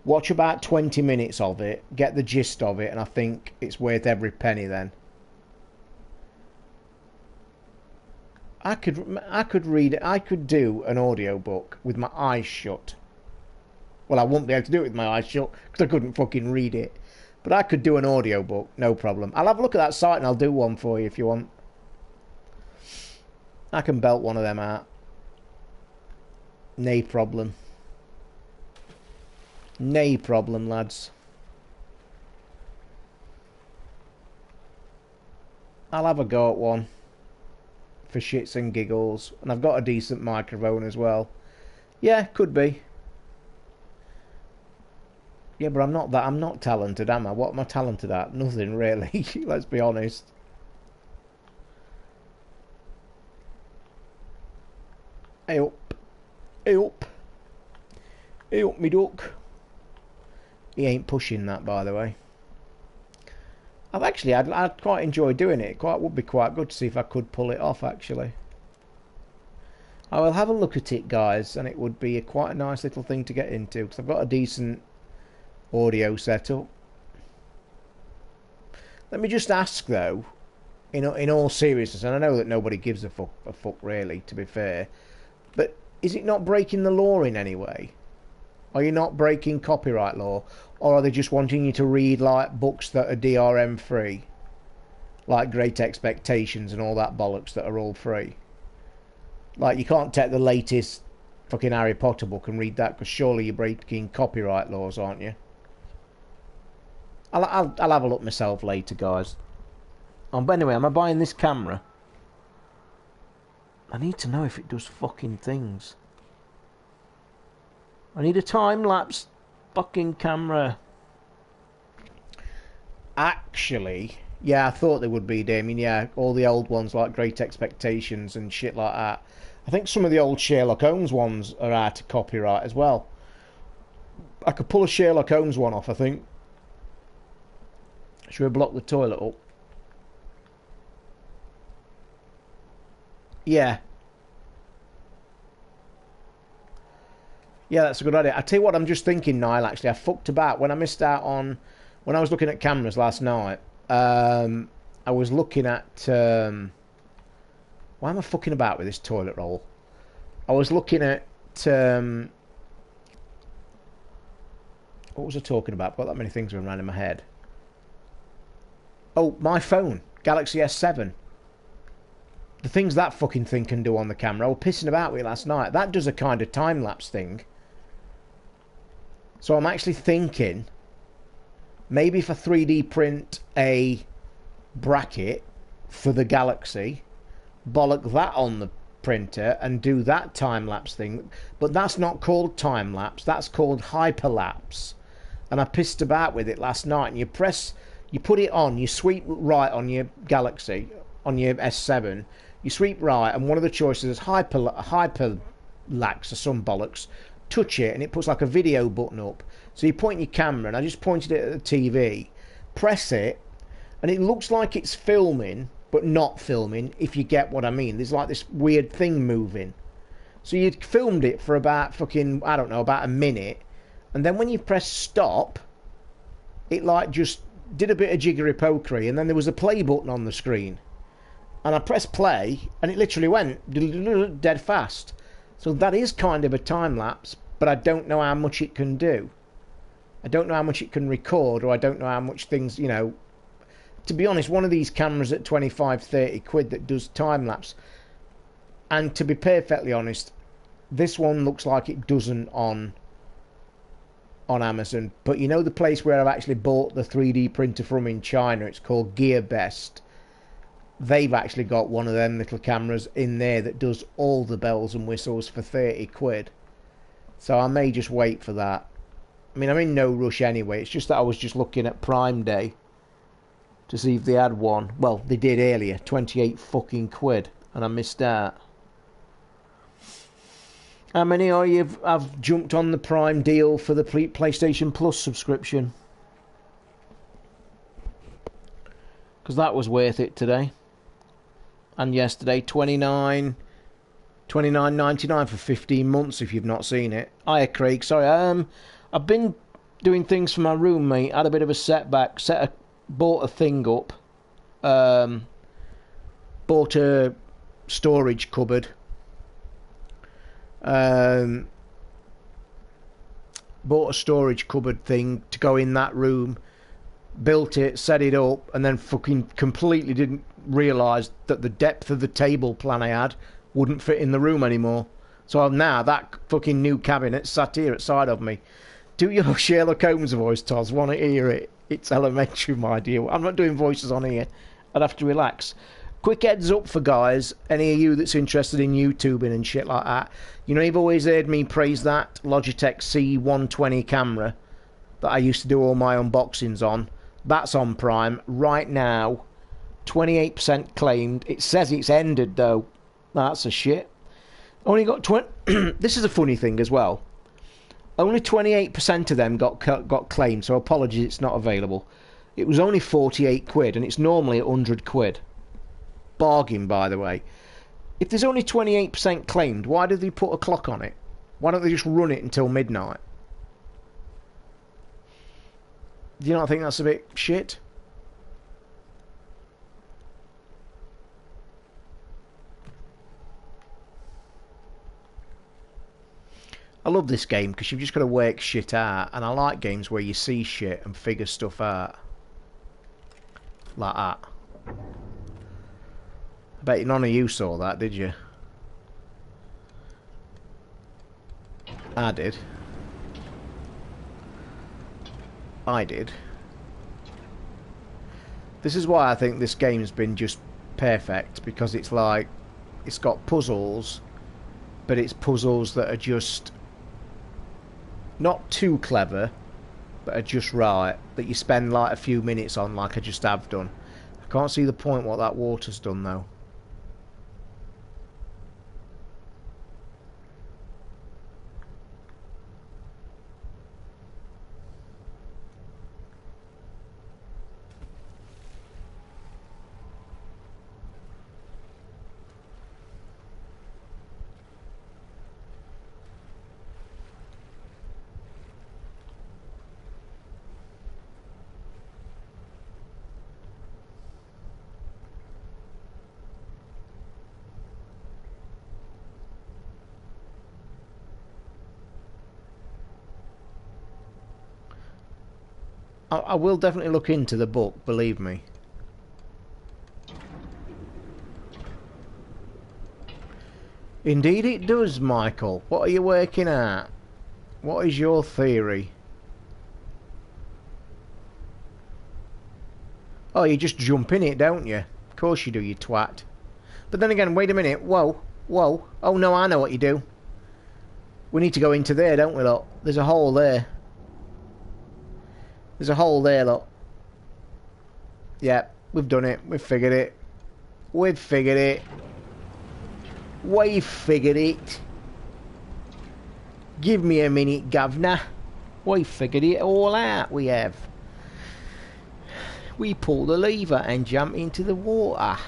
watch about 20 minutes of it, get the gist of it, and I think it's worth every penny then. I could read it. I could do an audiobook with my eyes shut. Well, I wouldn't be able to do it with my eyes shut because I couldn't fucking read it. But I could do an audiobook, no problem. I'll have a look at that site and I'll do one for you if you want. I can belt one of them out. No problem. No problem, lads. I'll have a go at one. For shits and giggles. And I've got a decent microphone as well. Yeah, could be. Yeah, but I'm not talented, am I? What am I talented at? Nothing, really. Let's be honest. Hey up. Hey up. Hey up, me duck. He ain't pushing that, by the way. I'd quite enjoy doing it. Would be quite good to see if I could pull it off, actually. I will have a look at it, guys, and it would be quite a nice little thing to get into, because I've got a decent audio setup. Let me just ask, though, in all seriousness, and I know that nobody gives a fuck really, to be fair, but is it not breaking the law in any way? Are you not breaking copyright law? Or are they just wanting you to read, like, books that are DRM free? Like Great Expectations and all that bollocks that are all free? Like, you can't take the latest fucking Harry Potter book and read that, because surely you're breaking copyright laws, aren't you? I'll have a look myself later, guys. But anyway, am I buying this camera? I need to know if it does fucking things. I need a time-lapse fucking camera. Actually, yeah, I thought there would be, Damien. Yeah, all the old ones like Great Expectations and shit like that. I think some of the old Sherlock Holmes ones are out of copyright as well. I could pull a Sherlock Holmes one off, I think. Should we block the toilet up? Yeah. Yeah, that's a good idea. I tell you what, I'm just thinking, Niall, actually. I fucked about when I missed out on... When I was looking at cameras last night, I was looking at... why am I fucking about with this toilet roll? I was looking at... what was I talking about? I've got that many things going around in my head. Oh, my phone. Galaxy S7. The things that fucking thing can do on the camera. I was pissing about with it last night. That does a kind of time-lapse thing. So I'm actually thinking, maybe if I 3D print a bracket for the Galaxy, bollock that on the printer and do that time-lapse thing. But that's not called time-lapse, that's called hyperlapse. And I pissed about with it last night. And you put it on, you sweep right on your Galaxy, on your S7, you sweep right, and one of the choices is hyperlapse or some bollocks. Touch it, and it puts like a video button up. So you point your camera, and I just pointed it at the TV, press it, and it looks like it's filming, but not filming, if you get what I mean. There's like this weird thing moving. So you filmed it for about fucking, I don't know, about a minute, and then when you press stop, it like just did a bit of jiggery pokery, and then there was a play button on the screen. And I pressed play, and it literally went dead fast. So that is kind of a time-lapse, but I don't know how much it can do. I don't know how much it can record, or I don't know how much things, you know... To be honest, one of these cameras at 25, 30 quid that does time-lapse, and to be perfectly honest, this one looks like it doesn't on Amazon. But you know the place where I've actually bought the 3D printer from in China, it's called GearBest. They've actually got one of them little cameras in there that does all the bells and whistles for 30 quid. So I may just wait for that. I mean, I'm in no rush anyway. It's just that I was just looking at Prime Day to see if they had one. Well, they did earlier. 28 fucking quid. And I missed out. How many are you have jumped on the Prime deal for the PlayStation Plus subscription? Because that was worth it today. And yesterday, $29.99 for 15 months if you've not seen it. Hiya, Craig. Sorry, I've been doing things for my room, mate. Had a bit of a setback. Bought a thing up. Bought a storage cupboard. Bought a storage cupboard thing to go in that room. Built it, set it up, and then fucking completely didn't realise that the depth of the table plan I had wouldn't fit in the room anymore. So now that fucking new cabinet sat here at side of me. Do your Sherlock Holmes voice, Toz? Want to hear it? It's elementary, my dear. I'm not doing voices on here. I'd have to relax. Quick heads up for guys, any of you that's interested in YouTubing and shit like that. You know, you've always heard me praise that Logitech C120 camera that I used to do all my unboxings on. That's on Prime right now. 28% claimed. It says it's ended though. That's a shit. Only got 20. This is a funny thing as well. Only 28% of them got claimed. So apologies, it's not available. It was only 48 quid, and it's normally 100 quid. Bargain, by the way. If there's only 28% claimed, why do they put a clock on it? Why don't they just run it until midnight? Do you not think that's a bit shit? I love this game because you've just got to work shit out, and I like games where you see shit and figure stuff out. Like that. I bet none of you saw that, did you? I did. I did. This is why I think this game's been just perfect, because it's like, it's got puzzles, but it's puzzles that are just not too clever, but are just right, that you spend like a few minutes on, like I just have done. I can't see the point what that water's done though. I will definitely look into the book, believe me. Indeed it does, Michael. What are you working at? What is your theory? Oh, you just jump in it, don't you? Of course you do, you twat. But then again, wait a minute. Whoa, whoa. Oh no, I know what you do. We need to go into there, don't we, look? There's a hole there. There's a hole there, look. Yeah, we've done it. We've figured it. We've figured it. We've figured it. Give me a minute, governor. We've figured it all out, we have. We pull the lever and jump into the water.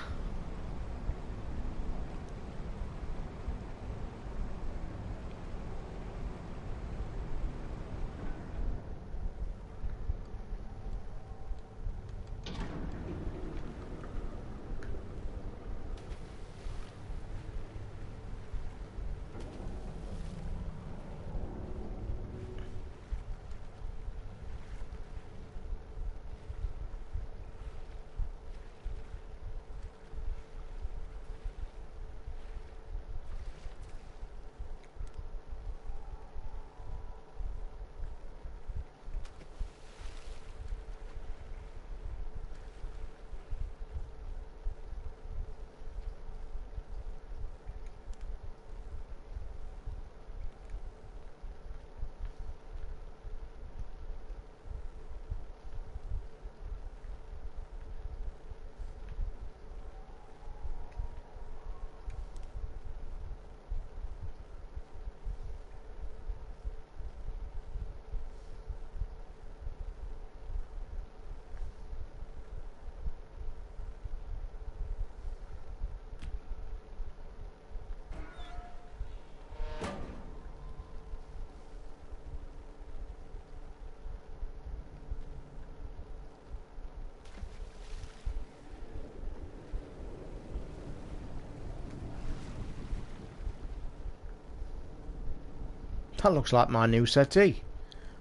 That looks like my new settee.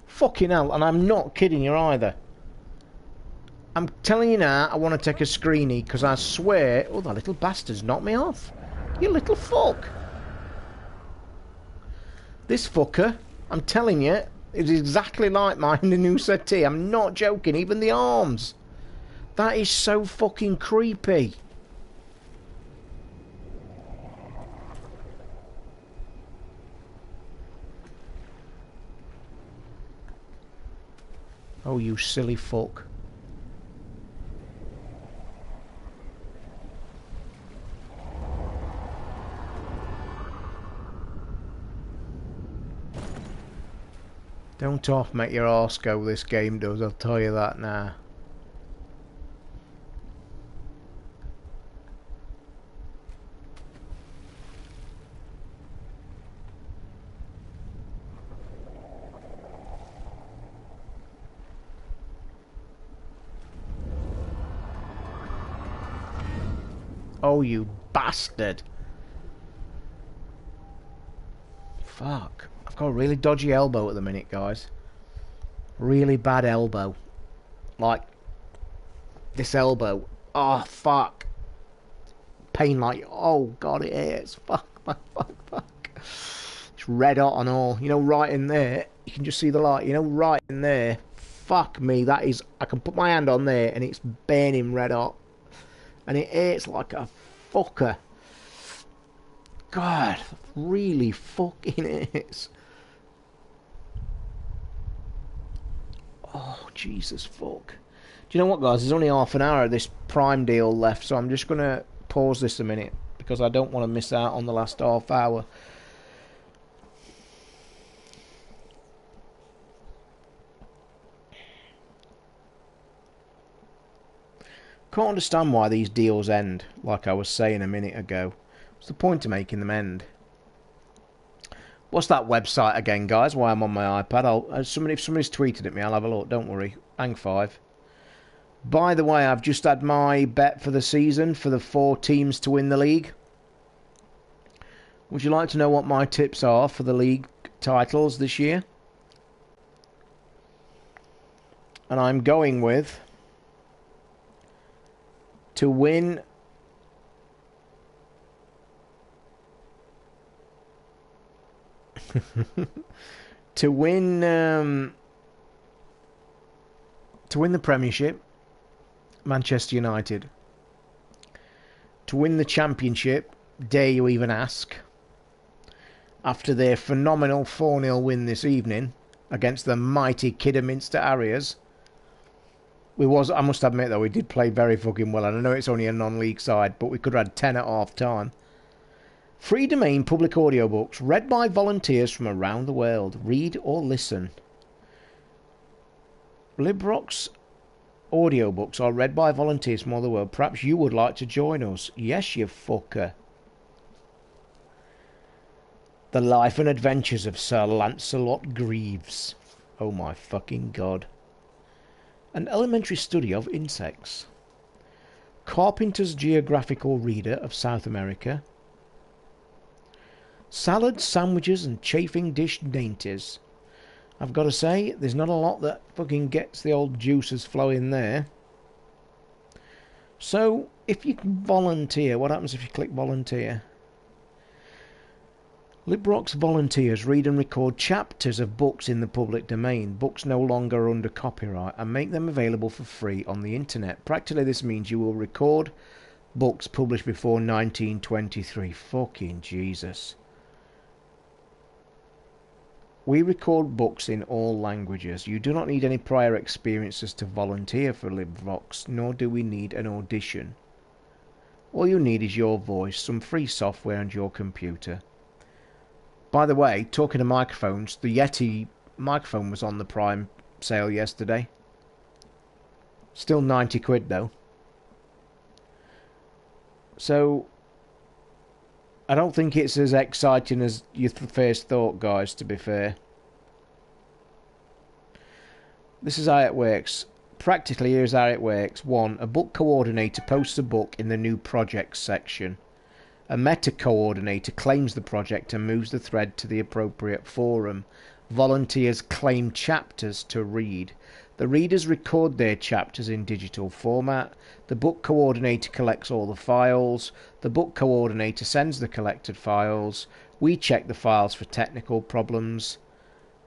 Fucking hell, and I'm not kidding you either. I'm telling you now, I want to take a screenie, because I swear... Oh, that little bastard's knocked me off. You little fuck. This fucker, I'm telling you, is exactly like mine in the new settee. I'm not joking, even the arms. That is so fucking creepy. Oh, you silly fuck. Don't half make your arse go, this game does, I'll tell you that now. Oh, you bastard. Fuck. I've got a really dodgy elbow at the minute, guys. Really bad elbow. Like, this elbow. Oh, fuck. Pain like, oh, God, it hurts. Fuck, fuck, fuck, fuck. It's red hot and all. You know, right in there. You can just see the light. You know, right in there. Fuck me, that is... I can put my hand on there and it's burning red hot. And it hurts like a fucker. God, really fucking hurts. Oh, Jesus fuck. Do you know what, guys? There's only half an hour of this Prime deal left, so I'm just going to pause this a minute because I don't want to miss out on the last half hour. Can't understand why these deals end, like I was saying a minute ago. What's the point of making them end? What's that website again, guys? Why I'm on my iPad? If somebody's tweeted at me, I'll have a look. Don't worry. Hang 5. By the way, I've just had my bet for the season for the 4 teams to win the league. Would you like to know what my tips are for the league titles this year? And I'm going with to win to win the Premiership, Manchester United. To win the Championship, dare you even ask, after their phenomenal 4-0 win this evening against the mighty Kidderminster Harriers. I must admit though, we did play very fucking well, and I know it's only a non-league side, but we could have had 10 at half time. Free domain public audiobooks read by volunteers from around the world. Read or listen. Librox audiobooks are read by volunteers from all the world. Perhaps you would like to join us. Yes, you fucker. The Life and Adventures of Sir Lancelot Greaves. Oh my fucking god. An elementary study of insects. Carpenter's Geographical Reader of South America. Salads, sandwiches and chafing dish dainties. I've got to say, there's not a lot that fucking gets the old juices flowing there. So, if you can volunteer, what happens if you click volunteer? Librox volunteers read and record chapters of books in the public domain, books no longer under copyright, and make them available for free on the internet. Practically, this means you will record books published before 1923. Fucking Jesus. We record books in all languages. You do not need any prior experiences to volunteer for Librox, nor do we need an audition. All you need is your voice, some free software and your computer. By the way, talking to microphones, the Yeti microphone was on the Prime sale yesterday. Still 90 quid though. So, I don't think it's as exciting as you first thought, guys, to be fair. This is how it works. Practically, here's how it works. 1. A book coordinator posts a book in the new projects section. A meta coordinator claims the project and moves the thread to the appropriate forum. Volunteers claim chapters to read. The readers record their chapters in digital format. The book coordinator collects all the files. The book coordinator sends the collected files. We check the files for technical problems.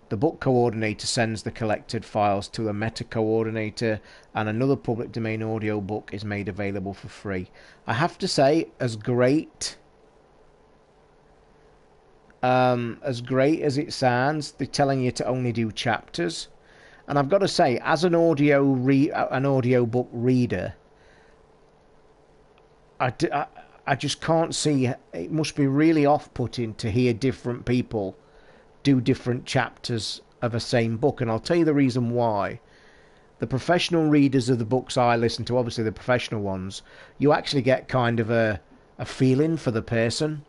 The book coordinator sends the collected files to a meta coordinator, and another public domain audio book is made available for free. I have to say, as great as it sounds, they're telling you to only do chapters. And I've got to say, as an audiobook reader, I just can't see. It must be really off-putting to hear different people do different chapters of a same book. And I'll tell you the reason why. The professional readers of the books I listen to, obviously the professional ones, you actually get kind of a feeling for the person.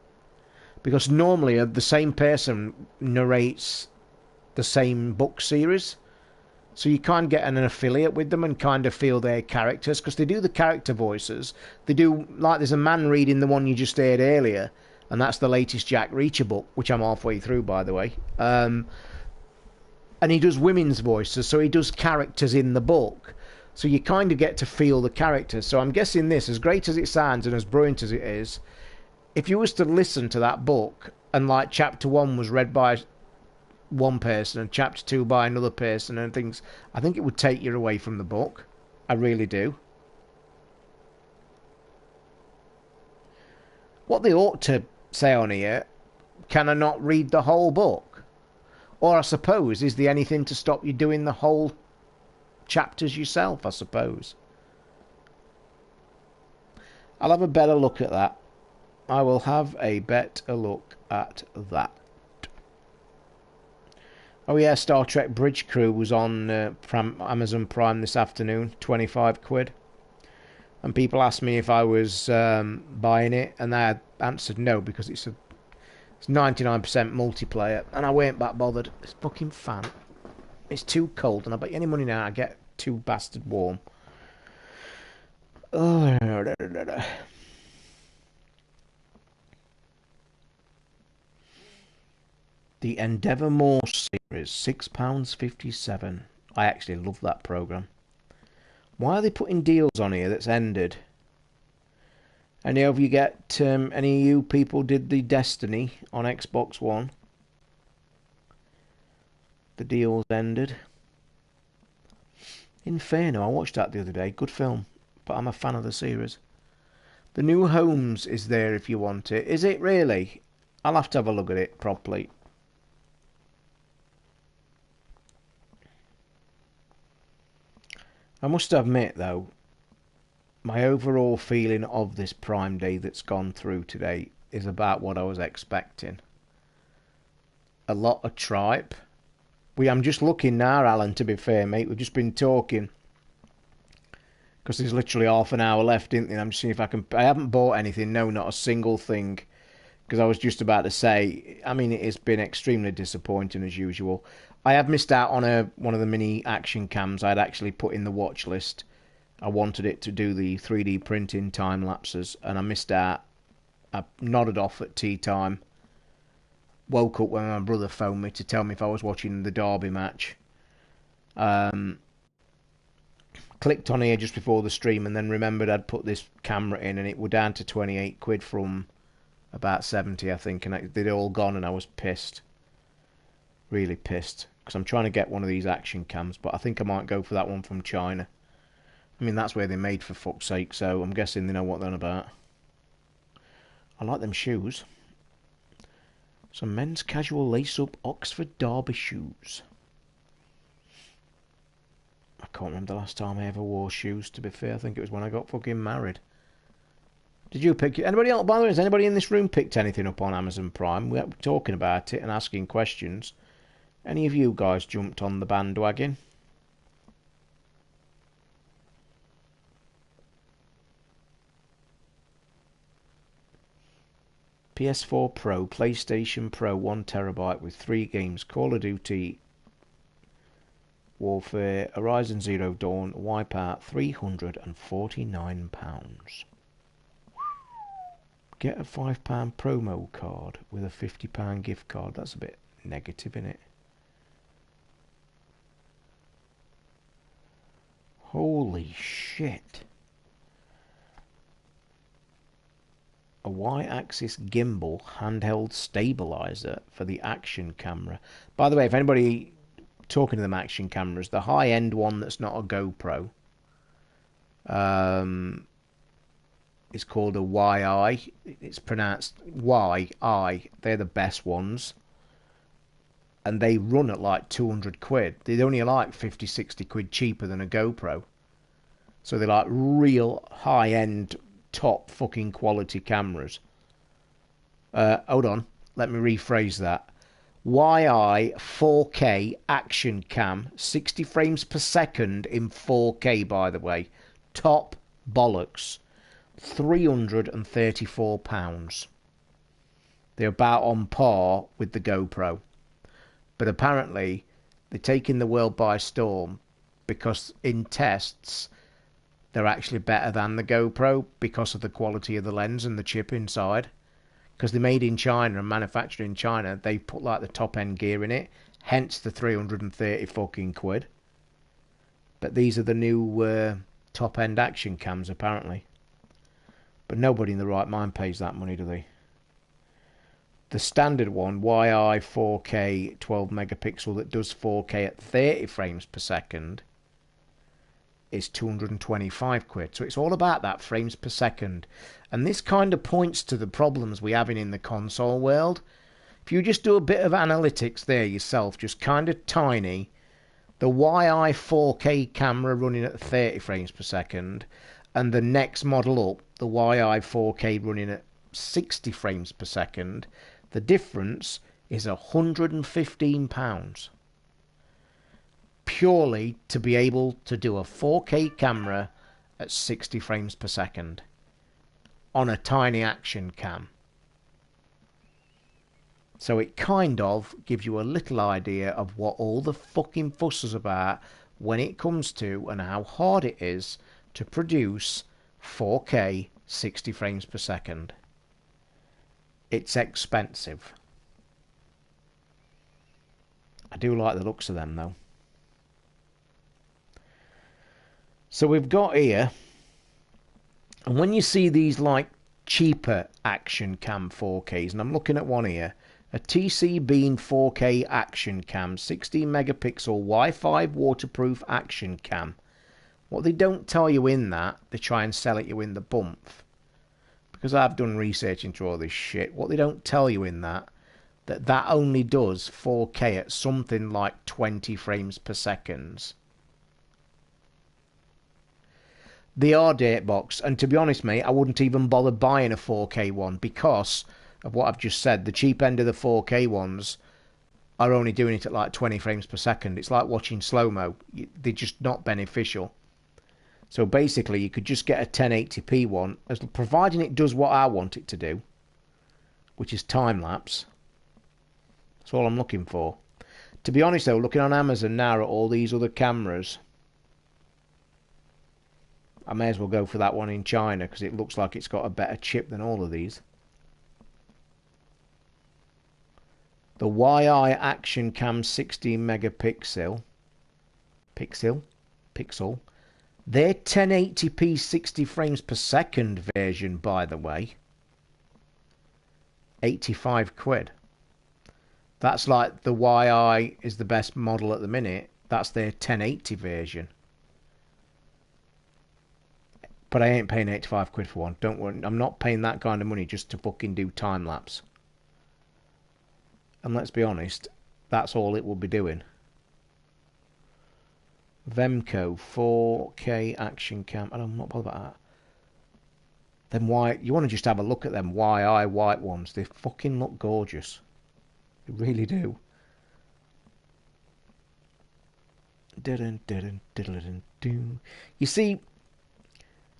Because normally the same person narrates the same book series. So you kind of get an affiliate with them and kind of feel their characters, because they do the character voices. They do, like there's a man reading the one you just heard earlier, and that's the latest Jack Reacher book, which I'm halfway through, by the way. And he does women's voices, so he does characters in the book. So you kind of get to feel the characters. So I'm guessing this, as great as it sounds and as brilliant as it is, if you was to listen to that book, and like chapter 1 was read by one person and chapter 2 by another person and things, I think it would take you away from the book. I really do. What they ought to say on here, can I not read the whole book? Or I suppose, is there anything to stop you doing the whole chapters yourself, I suppose? I'll have a better look at that. I will have a better look at that. Oh yeah, Star Trek Bridge Crew was on Amazon Prime this afternoon, 25 quid. And people asked me if I was buying it, and I answered no, because it's 99% multiplayer, and I weren't that bothered. This fucking fan, it's too cold, and I bet you any money now I get too bastard warm. Oh, the Endeavour More series, £6.57. I actually love that program. Why are they putting deals on here that's ended? Any of you any of you people did the Destiny on Xbox One? The deals ended. Inferno, I watched that the other day. Good film, but I'm a fan of the series. The New Homes is there if you want it. Is it really? I'll have to have a look at it properly. I must admit, though, my overall feeling of this Prime Day that's gone through today is about what I was expecting. A lot of tripe. I'm just looking now, Alan, to be fair, mate. We've just been talking. Because there's literally half an hour left, isn't there? I'm just seeing if I can... I haven't bought anything. No, not a single thing. Because I was just about to say... I mean, it has been extremely disappointing, as usual. I have missed out on one of the mini action cams I'd actually put in the watch list. I wanted it to do the 3D printing time lapses, and I missed out. I nodded off at tea time. Woke up when my brother phoned me to tell me if I was watching the Derby match. Clicked on here just before the stream and then remembered I'd put this camera in, and it were down to 28 quid from about 70, I think, and they'd all gone, and I was pissed. Really pissed. Because I'm trying to get one of these action cams, but I think I might go for that one from China. I mean, that's where they're made, for fuck's sake, so I'm guessing they know what they're about. I like them shoes. Some men's casual lace-up Oxford Derby shoes. I can't remember the last time I ever wore shoes, to be fair. I think it was when I got fucking married. Did you pick... Anybody else, by the way, has anybody in this room picked anything up on Amazon Prime? We were talking about it and asking questions. Any of you guys jumped on the bandwagon? PS4 Pro, PlayStation Pro 1TB with 3 games: Call of Duty, Warfare, Horizon Zero Dawn, Wipeout, £349. Get a £5 promo card with a £50 gift card. That's a bit negative, isn't it? Holy shit. A Y-axis gimbal handheld stabilizer for the action camera. By the way, if anybody talking to them action cameras, the high-end one that's not a GoPro is called a YI. It's pronounced YI. They're the best ones. And they run at like 200 quid. They're only like 50, 60 quid cheaper than a GoPro. So they're like real high-end, top fucking quality cameras. Hold on. Let me rephrase that. YI 4K action cam, 60 frames per second in 4K, by the way. Top bollocks. £334. They're about on par with the GoPro. But apparently, they're taking the world by storm because in tests, they're actually better than the GoPro because of the quality of the lens and the chip inside. Because they're made in China and manufactured in China, they put like the top end gear in it, hence the 330 fucking quid. But these are the new top end action cams apparently. But nobody in the right mind pays that money, do they? The standard one, YI 4K 12 megapixel that does 4K at 30 frames per second, is 225 quid. So it's all about that frames per second. And this kind of points to the problems we're having in the console world. If you just do a bit of analytics there yourself, just kind of tiny, the YI 4K camera running at 30 frames per second, and the next model up, the YI 4K running at 60 frames per second, the difference is £115. Purely to be able to do a 4K camera at 60 frames per second on a tiny action cam. So it kind of gives you a little idea of what all the fucking fuss is about when it comes to and how hard it is to produce 4K 60 frames per second. It's expensive. I do like the looks of them though. So we've got here, and when you see these like cheaper action cam 4Ks, and I'm looking at one here, a TC Beam 4K action cam, 16 megapixel Wi-Fi waterproof action cam. What they don't tell you in that, they try and sell it you in the bump. Because I've done research into all this shit, what they don't tell you in that only does 4K at something like 20 frames per second. They are dirtbox, and to be honest, mate, I wouldn't even bother buying a 4K one because of what I've just said. The cheap end of the 4K ones are only doing it at like 20 frames per second. It's like watching slow-mo. They're just not beneficial. So basically, you could just get a 1080p one, providing it does what I want it to do, which is time-lapse. That's all I'm looking for. To be honest, though, looking on Amazon now at all these other cameras, I may as well go for that one in China because it looks like it's got a better chip than all of these. The YI Action Cam 16 megapixel pixel. Their 1080p 60 frames per second version, by the way, 85 quid. That's like the YI is the best model at the minute. That's their 1080 version. But I ain't paying 85 quid for one. Don't worry. I'm not paying that kind of money just to fucking do time lapse. And let's be honest, that's all it will be doing. Vemco 4K action cam. I'm not bothered about that. Then why you want to just have a look at them YI white ones? They fucking look gorgeous. They really do. You see,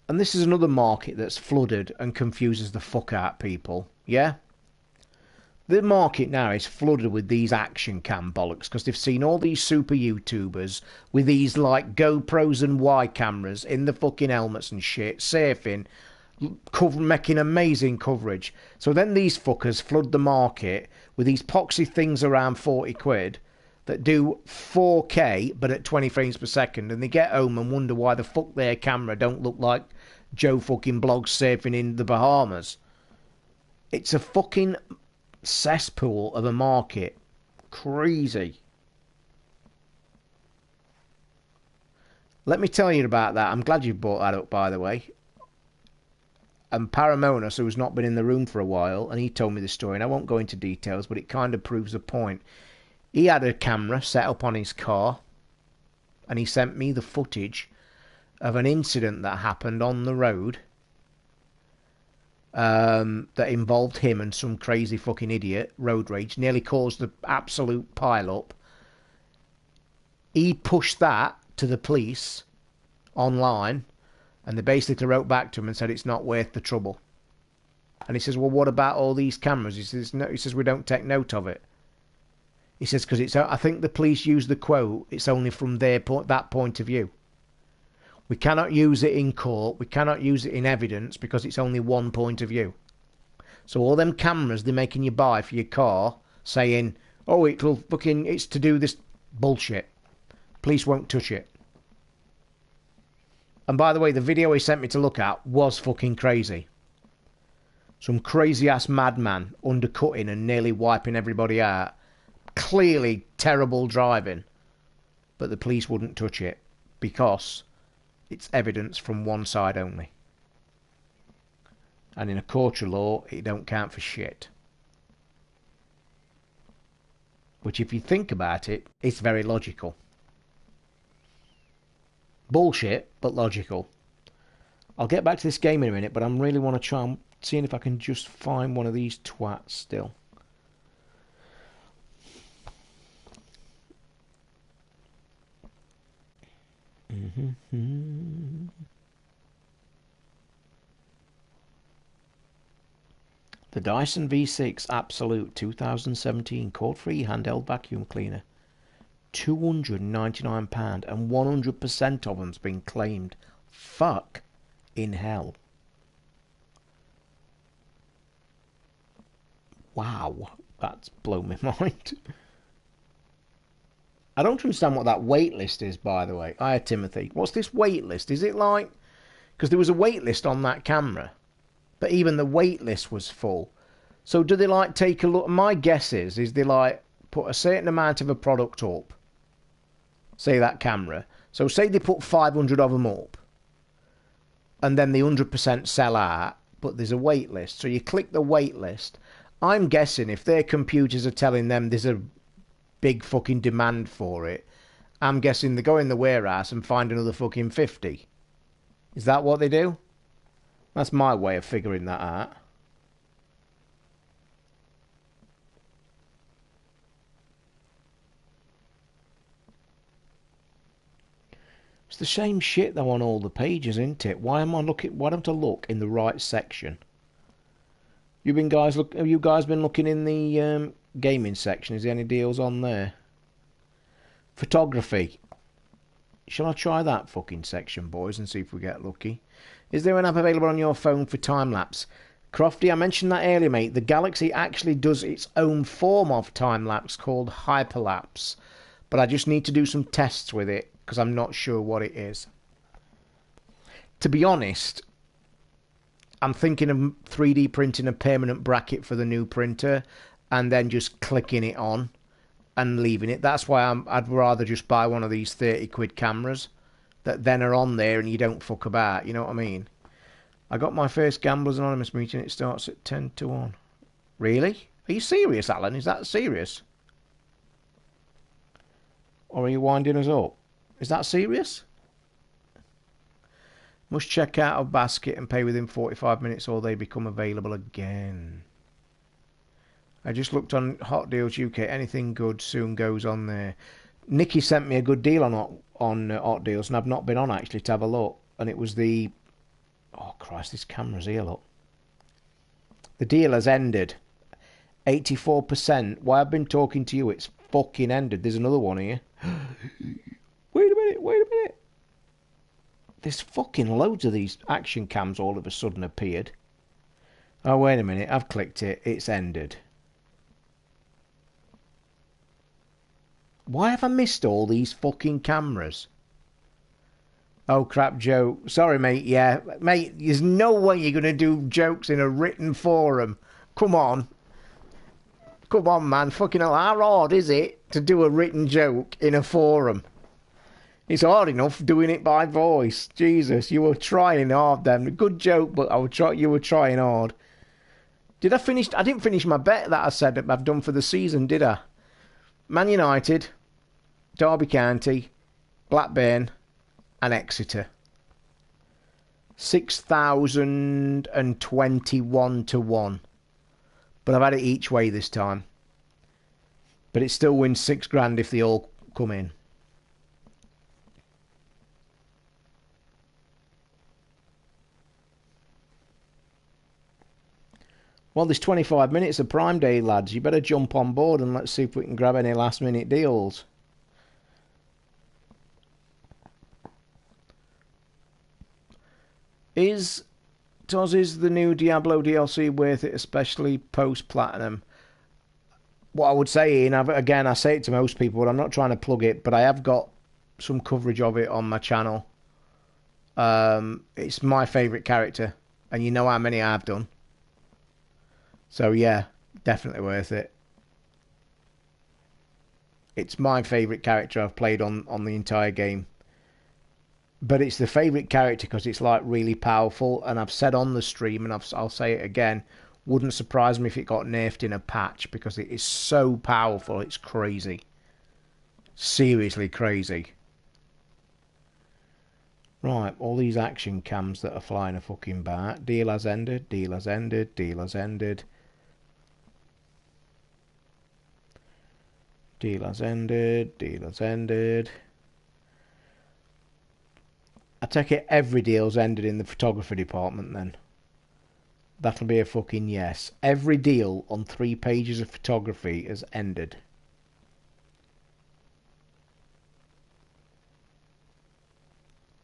and this is another market that's flooded and confuses the fuck out people. Yeah? The market now is flooded with these action cam bollocks because they've seen all these super YouTubers with these like GoPros and Y cameras in the fucking helmets and shit, surfing, making amazing coverage. So then these fuckers flood the market with these poxy things around 40 quid that do 4K but at 20 frames per second, and they get home and wonder why the fuck their camera don't look like Joe fucking Blogs surfing in the Bahamas. It's a fucking cesspool of a market. Crazy. Let me tell you about that. I'm glad you brought that up, by the way. And Paramonas, who's not been in the room for a while, and he told me the story, and I won't go into details, but it kind of proves the point. He had a camera set up on his car, and he sent me the footage of an incident that happened on the road that involved him and some crazy fucking idiot, road rage, nearly caused the absolute pile-up. He pushed that to the police online, and they basically wrote back to him and said it's not worth the trouble. And he says, well, what about all these cameras? He says, no. He says, we don't take note of it. He says, because it's, I think the police use the quote, it's only from their point, that point of view. We cannot use it in court. We cannot use it in evidence because it's only one point of view. So all them cameras they're making you buy for your car, saying, oh, it's to do this bullshit. Police won't touch it. And by the way, the video he sent me to look at was fucking crazy. Some crazy ass madman undercutting and nearly wiping everybody out. Clearly terrible driving. But the police wouldn't touch it because it's evidence from one side only. And in a court of law, it don't count for shit. Which, if you think about it, it's very logical. Bullshit, but logical. I'll get back to this game in a minute, but I really want to try and seeing if I can just find one of these twats still. The Dyson V6 Absolute 2017 cord-free handheld vacuum cleaner. £299 and 100% of them's been claimed. Fuck in hell. Wow, that's blown my mind. I don't understand what that wait list is, by the way. Hi, Timothy. What's this wait list? Is it like... Because there was a wait list on that camera, but even the wait list was full. So do they like take a look? My guess is they like put a certain amount of a product up, say that camera. So say they put 500 of them up, and then the 100% sell out, but there's a wait list. So you click the wait list. I'm guessing if their computers are telling them there's a big fucking demand for it, I'm guessing they go in the warehouse and find another fucking 50. Is that what they do? That's my way of figuring that out. It's the same shit though on all the pages, isn't it? Why don't I look in the right section? Have you guys been looking in the gaming section? Is there any deals on there? Photography. Shall I try that fucking section, boys, and see if we get lucky? Is there an app available on your phone for time-lapse? Crofty, I mentioned that earlier, mate. The Galaxy actually does its own form of time-lapse called hyperlapse. But I just need to do some tests with it, because I'm not sure what it is. To be honest, I'm thinking of 3D printing a permanent bracket for the new printer, and then just clicking it on and leaving it. That's why I'd rather just buy one of these 30 quid cameras that then are on there and you don't fuck about, you know what I mean? I got my first Gamblers Anonymous meeting. It starts at 10 to 1. Really? Are you serious, Alan? Is that serious? Or are you winding us up? Is that serious? Must check out a basket and pay within 45 minutes or they become available again. I just looked on Hot Deals UK. Anything good soon goes on there. Nikki sent me a good deal on Hot Deals, and I've not been on actually to have a look. And it was the... Oh, Christ, this camera's here, look. The deal has ended. 84%. Why I've been talking to you, it's fucking ended. There's another one here. Wait a minute. There's fucking loads of these action cams all of a sudden appeared. Oh, wait a minute. I've clicked it. It's ended. Why have I missed all these fucking cameras? Oh, crap, Joe. Sorry, mate. Yeah, mate, there's no way you're going to do jokes in a written forum. Come on. Come on, man. Fucking hell. How hard is it to do a written joke in a forum? It's hard enough doing it by voice. Jesus, you were trying hard then. Good joke, but you were trying hard. Did I finish? I didn't finish my bet that I said that I've done for the season, did I? Man United, Derby County, Blackburn, and Exeter. 6,021 to 1. But I've had it each way this time. But it still wins £6,000 if they all come in. Well, there's 25 minutes of Prime Day, lads. You better jump on board and let's see if we can grab any last-minute deals. Is the new Diablo DLC worth it, especially post-Platinum? What I would say, and again, I say it to most people, but I'm not trying to plug it, but I have got some coverage of it on my channel. It's my favourite character, and you know how many I've done. So yeah, definitely worth it. It's my favourite character I've played on the entire game. But it's the favourite character because it's like really powerful, and I've said on the stream, and I'll say it again, wouldn't surprise me if it got nerfed in a patch because it is so powerful, it's crazy. Seriously crazy. Right, all these action cams that are flying a fucking bat. Deal has ended, deal has ended, deal has ended. Deal has ended, deal has ended. I take it every deal's ended in the photography department then. That'll be a fucking yes. Every deal on 3 pages of photography has ended.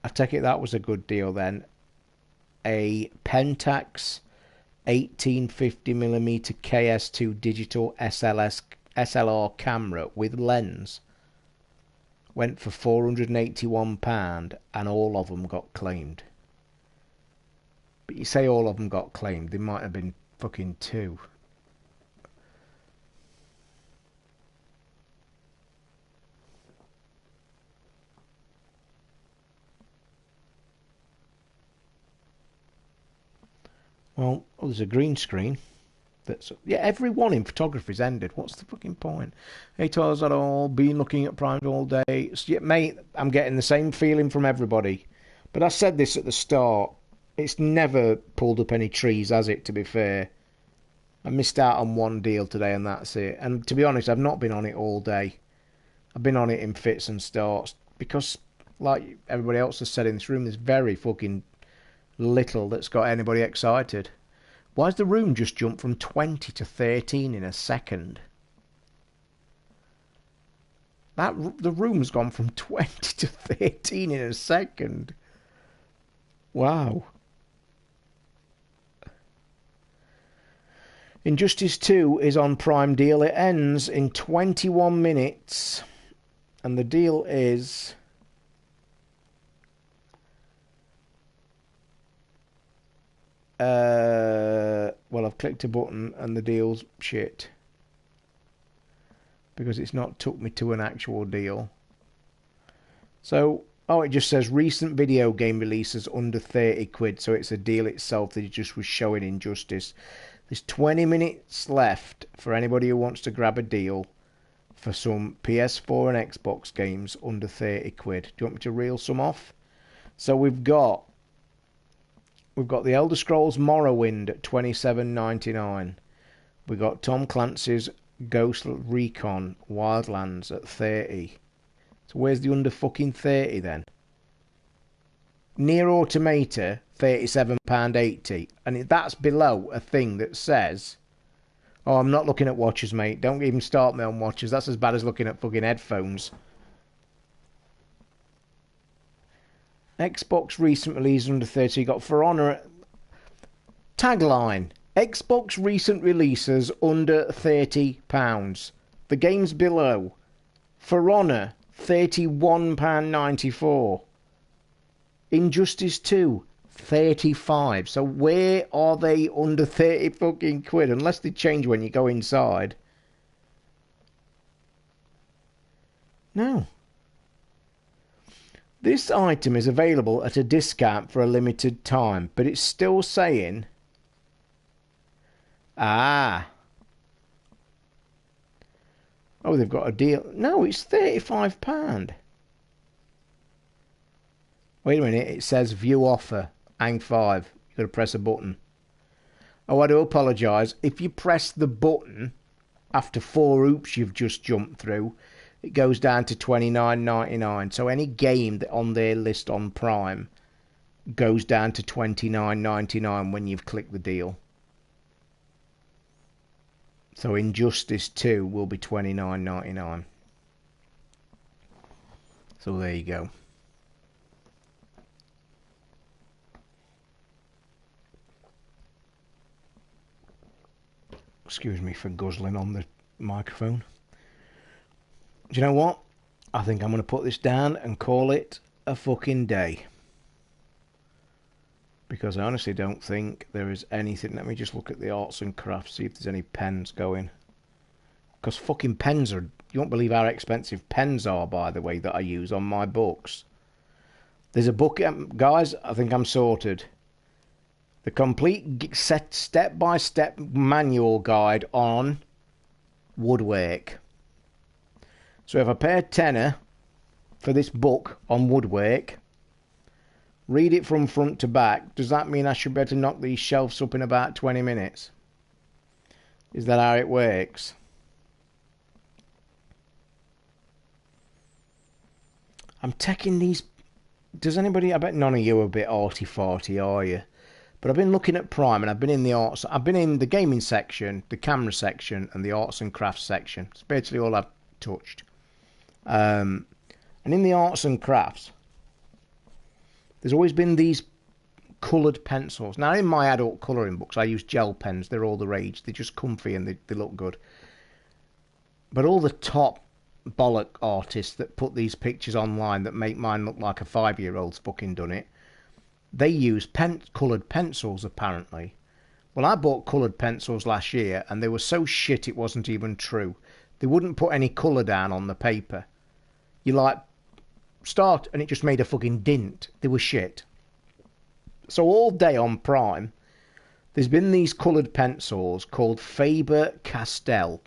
I take it that was a good deal then. A Pentax 1850mm KS2 digital SLR camera with lens went for £481 and all of them got claimed. But you say all of them got claimed, there might have been fucking 2. Well, oh, there's a green screen. That's, yeah, every one in photography's ended. What's the fucking point? Hey, Tars at all. Been looking at Prime all day. Yeah, mate, I'm getting the same feeling from everybody. But I said this at the start. It's never pulled up any trees, has it, to be fair? I missed out on one deal today and that's it. And to be honest, I've not been on it all day. I've been on it in fits and starts. Because, like everybody else has said in this room, there's very fucking little that's got anybody excited. Why's the room just jumped from 20 to 13 in a second? The room's gone from 20 to 13 in a second. Wow. Injustice 2 is on Prime deal. It ends in 21 minutes. And the deal is... well, I've clicked a button and the deal's shit. Because it's not took me to an actual deal. So, oh, it just says recent video game releases under 30 quid. So it's a deal itself that it just was showing Injustice. There's 20 minutes left for anybody who wants to grab a deal for some PS4 and Xbox games under 30 quid. Do you want me to reel some off? So we've got The Elder Scrolls Morrowind at $27.99. We've got Tom Clancy's Ghost Recon Wildlands at 30. So where's the under fucking 30 then? Nier Automata, £37.80. And that's below a thing that says... Oh, I'm not looking at watches, mate. Don't even start me on watches. That's as bad as looking at fucking headphones. Xbox recent release under 30. You got For Honor. Tagline. Xbox recent releases under £30. The games below. For Honor, £31.94. Injustice 2, 35. So where are they under 30 fucking quid? Unless they change when you go inside. No. This item is available at a discount for a limited time, but it's still saying... Ah. Oh, they've got a deal. No, it's £35. Wait a minute, it says view offer, hang 5. You've got to press a button. Oh, I do apologise. If you press the button after 4 hoops you've just jumped through, it goes down to $29.99. So any game that on their list on Prime goes down to $29.99 when you've clicked the deal. So Injustice 2 will be $29.99. So there you go. Excuse me for guzzling on the microphone. Do you know what? I think I'm going to put this down and call it a fucking day. Because I honestly don't think there is anything... Let me just look at the arts and crafts, see if there's any pens going. Because fucking pens are... You won't believe how expensive pens are, by the way, that I use on my books. There's a book... Guys, I think I'm sorted. The complete step-by-step manual guide on woodwork. So if I pay a tenner for this book on woodwork, read it from front to back, does that mean I should be able to knock these shelves up in about 20 minutes? Is that how it works? I'm taking these... Does anybody... I bet none of you are a bit arty-farty, are you? But I've been looking at Prime and I've been in the arts... I've been in the gaming section, the camera section and the arts and crafts section. It's basically all I've touched. And in the arts and crafts, there's always been these coloured pencils. Now, in my adult colouring books, I use gel pens. They're all the rage. They're just comfy and they look good. But all the top bollock artists that put these pictures online that make mine look like a 5-year-old's fucking done it. They use coloured pencils, apparently. Well, I bought coloured pencils last year, and they were so shit it wasn't even true. They wouldn't put any colour down on the paper. You like start, and it just made a fucking dint. They were shit. So all day on Prime, there's been these coloured pencils called Faber-Castell.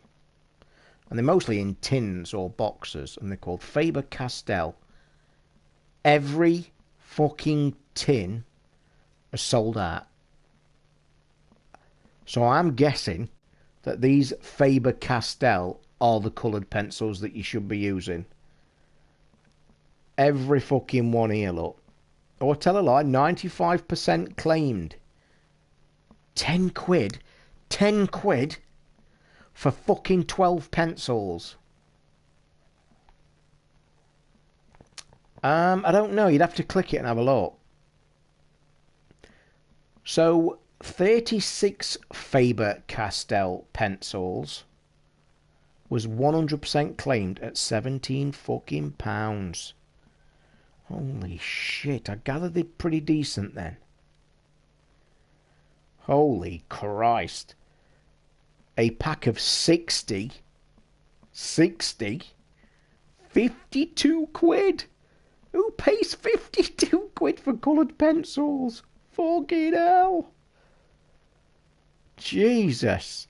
And they're mostly in tins or boxes, and they're called Faber-Castell. Every fucking tin is sold out. So I'm guessing that these Faber-Castell are the coloured pencils that you should be using. Every fucking one here, look. Oh, I tell a lie, 95% claimed. 10 quid? 10 quid for fucking 12 pencils? I don't know. You'd have to click it and have a look. So 36 Faber-Castell pencils was 100% claimed at 17 fucking pounds. Holy shit, I gather they're pretty decent then. Holy Christ. A pack of 60, 52 quid. Who pays 52 quid for coloured pencils? Fucking hell. Jesus.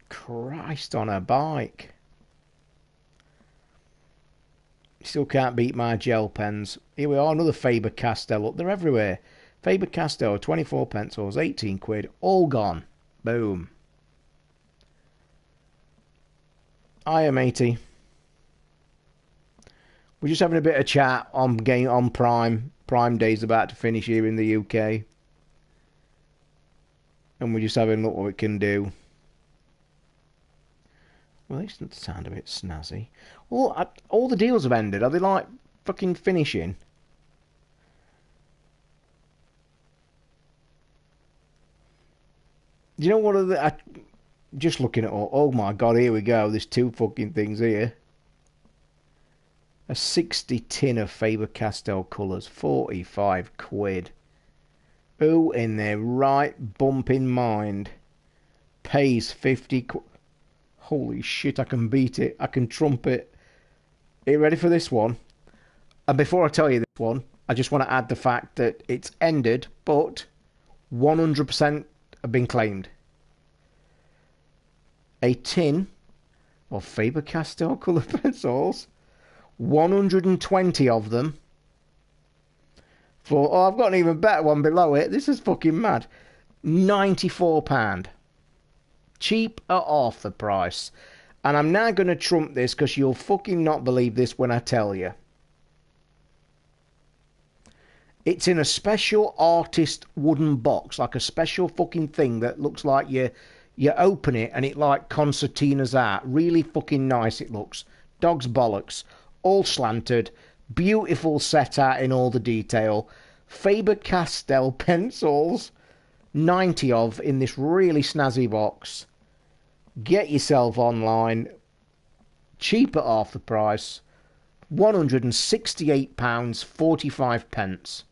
Christ on a bike. Still can't beat my gel pens. Here we are, another Faber-Castell. Look, they're everywhere. Faber-Castell, 24 pencils, 18 quid, all gone. Boom. Hiya, matey. We're just having a bit of chat on Prime. Prime Day's about to finish here in the UK. And we're just having a look what we can do. Well, they sound a bit snazzy. Well, all the deals have ended. Are they like fucking finishing? Do you know what are the... just looking at all... Oh my god, here we go. There's two fucking things here. A 60 tin of Faber-Castell colours. 45 quid. Who in their right bumping mind pays 50 quid? Holy shit, I can beat it. I can trump it. Are you ready for this one? And before I tell you this one, I just want to add the fact that it's ended, but 100% have been claimed. A tin of Faber-Castell colour pencils. 120 of them. For, oh, I've got an even better one below it. This is fucking mad. £94. Cheap at half the price. And I'm now going to trump this because you'll fucking not believe this when I tell you. It's in a special artist wooden box, like a special fucking thing that looks like you open it and it like concertina's art. Really fucking nice it looks. Dog's bollocks. All slanted. Beautiful set out in all the detail. Faber-Castell pencils. 90 of in this really snazzy box. Get yourself online. Cheap at half the price. £168.45.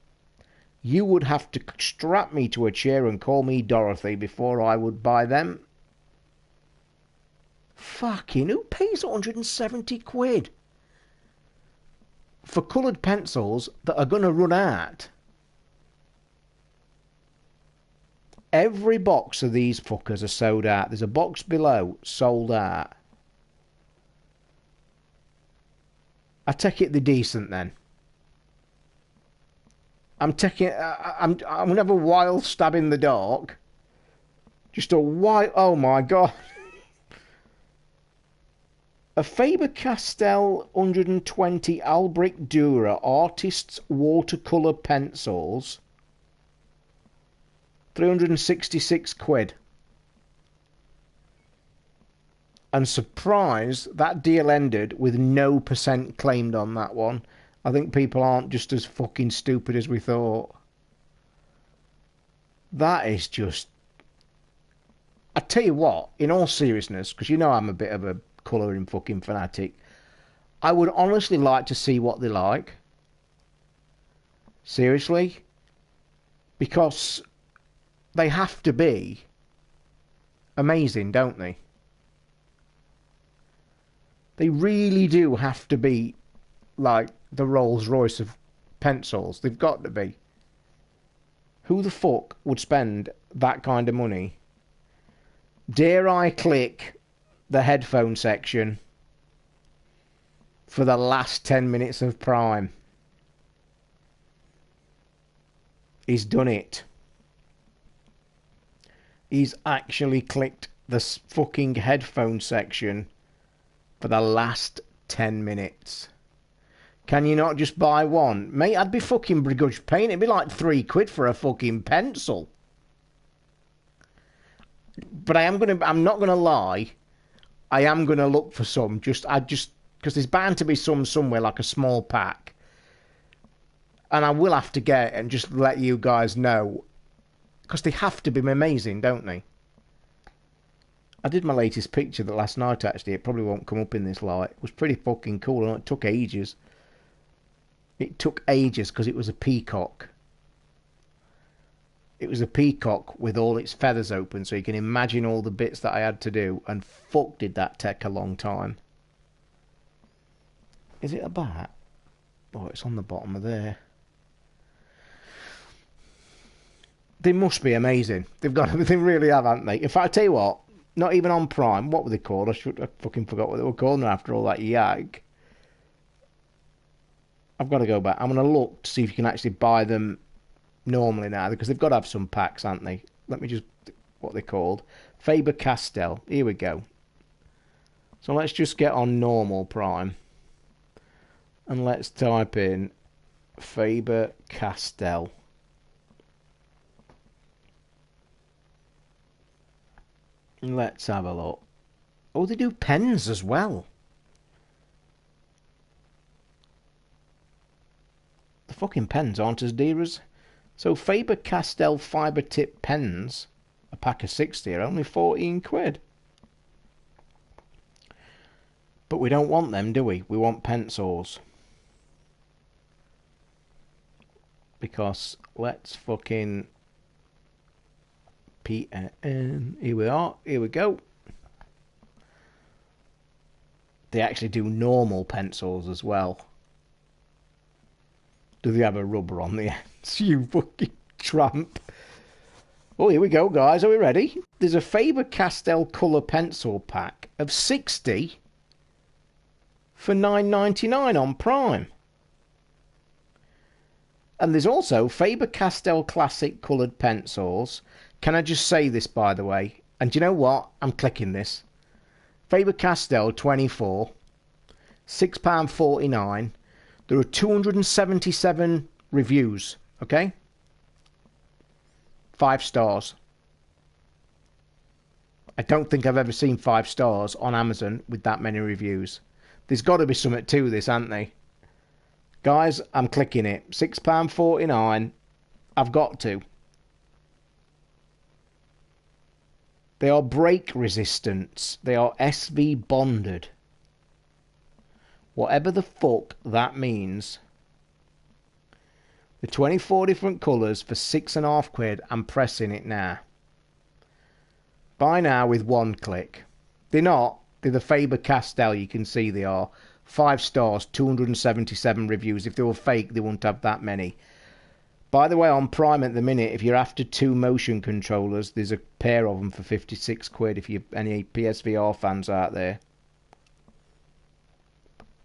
You would have to strap me to a chair and call me Dorothy before I would buy them. Fucking who pays 170 quid for coloured pencils that are going to run out? Every box of these fuckers are sold out. There's a box below, sold out. I take it they're decent then. I'm gonna have a wild stab in the dark. Just a wild... Oh my god. A Faber-Castell 120 Albric Dura Artists Watercolour Pencils. 366 quid. And surprised that deal ended with no percent claimed on that one. I think people aren't just as fucking stupid as we thought. That is just... I tell you what, in all seriousness, because you know I'm a bit of a colour in fucking Fnatic. I would honestly like to see what they like. Seriously. Because they have to be amazing, don't they? They really do have to be like the Rolls Royce of pencils. They've got to be. Who the fuck would spend that kind of money? Dare I click the headphone section for the last 10 minutes of Prime? He's done it. He's actually clicked the fucking headphone section for the last 10 minutes. Can you not just buy one? Mate, I'd be fucking begrudge paying. It'd be like £3 for a fucking pencil. But I'm not gonna lie. I am gonna look for some. Because there's bound to be some somewhere, like a small pack. And I will have to get it and just let you guys know. Because they have to be amazing, don't they? I did my latest picture last night, actually. It probably won't come up in this light. It was pretty fucking cool, and it took ages. It took ages because it was a peacock. It was a peacock with all its feathers open, so you can imagine all the bits that I had to do, and fuck did that take a long time. Is it a bat? Oh, it's on the bottom of there. They must be amazing. They really have, haven't they? If I tell you what, not even on Prime, what were they called? I fucking forgot what they were called now after all that yag. I've got to go back. I'm going to look to see if you can actually buy them normally now, because they've got to have some packs, haven't they? Let me just... what they're called. Faber-Castell. Here we go. So let's just get on normal Prime. And let's type in Faber-Castell. Let's have a look. Oh, they do pens as well. The fucking pens aren't as dear as... So Faber-Castell fibre tip pens, a pack of 60, are only £14. But we don't want them, do we? We want pencils. Because let's fucking... PN. Here we are. Here we go. They actually do normal pencils as well. Do they have a rubber on the ends? You fucking tramp. Oh, here we go, guys. Are we ready? There's a Faber-Castell colour pencil pack of 60 for £9.99 on Prime. And there's also Faber-Castell classic coloured pencils. Can I just say this, by the way? And do you know what? I'm clicking this. Faber-Castell 24, £6.49. There are 277 reviews, okay? 5 stars. I don't think I've ever seen 5 stars on Amazon with that many reviews. There's got to be something to this, hasn't there? Guys, I'm clicking it. £6.49. I've got to. They are break resistant. They are SV bonded. Whatever the fuck that means. The 24 different colours for £6.50. I'm pressing it now. Buy now with one click. They're not. They're the Faber-Castell. You can see they are. 5 stars, 277 reviews. If they were fake, they wouldn't have that many. By the way, on Prime at the minute, if you're after 2 motion controllers, there's a pair of them for £56 if you're any PSVR fans out there.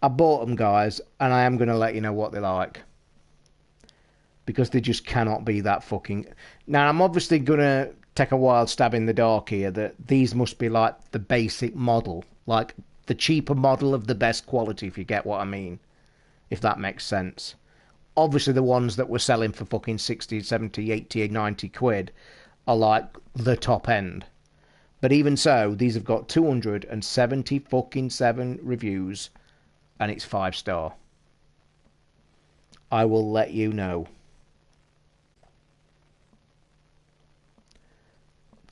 I bought them, guys, and I am going to let you know what they're like. Because they just cannot be that fucking... Now, I'm obviously going to take a wild stab in the dark here that these must be like the basic model. Like the cheaper model of the best quality, if you get what I mean. If that makes sense. Obviously, the ones that we're selling for fucking 60, 70, 80, 90 quid are like the top end. But even so, these have got 270 fucking 7 reviews, and it's 5 star. I will let you know.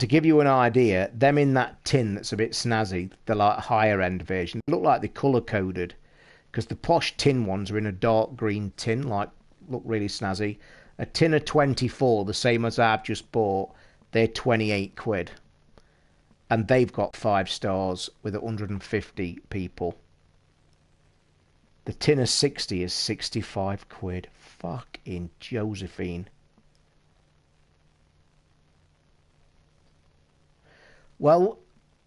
to give you an idea, them in that tin that's a bit snazzy, the like higher end version, look like they're colour coded, because the posh tin ones are in a dark green tin, like look really snazzy. A tin of 24, the same as I've just bought, they're 28 quid, and they've got 5 stars with 150 people. The tin of 60 is 65 quid. Fucking Josephine. Well,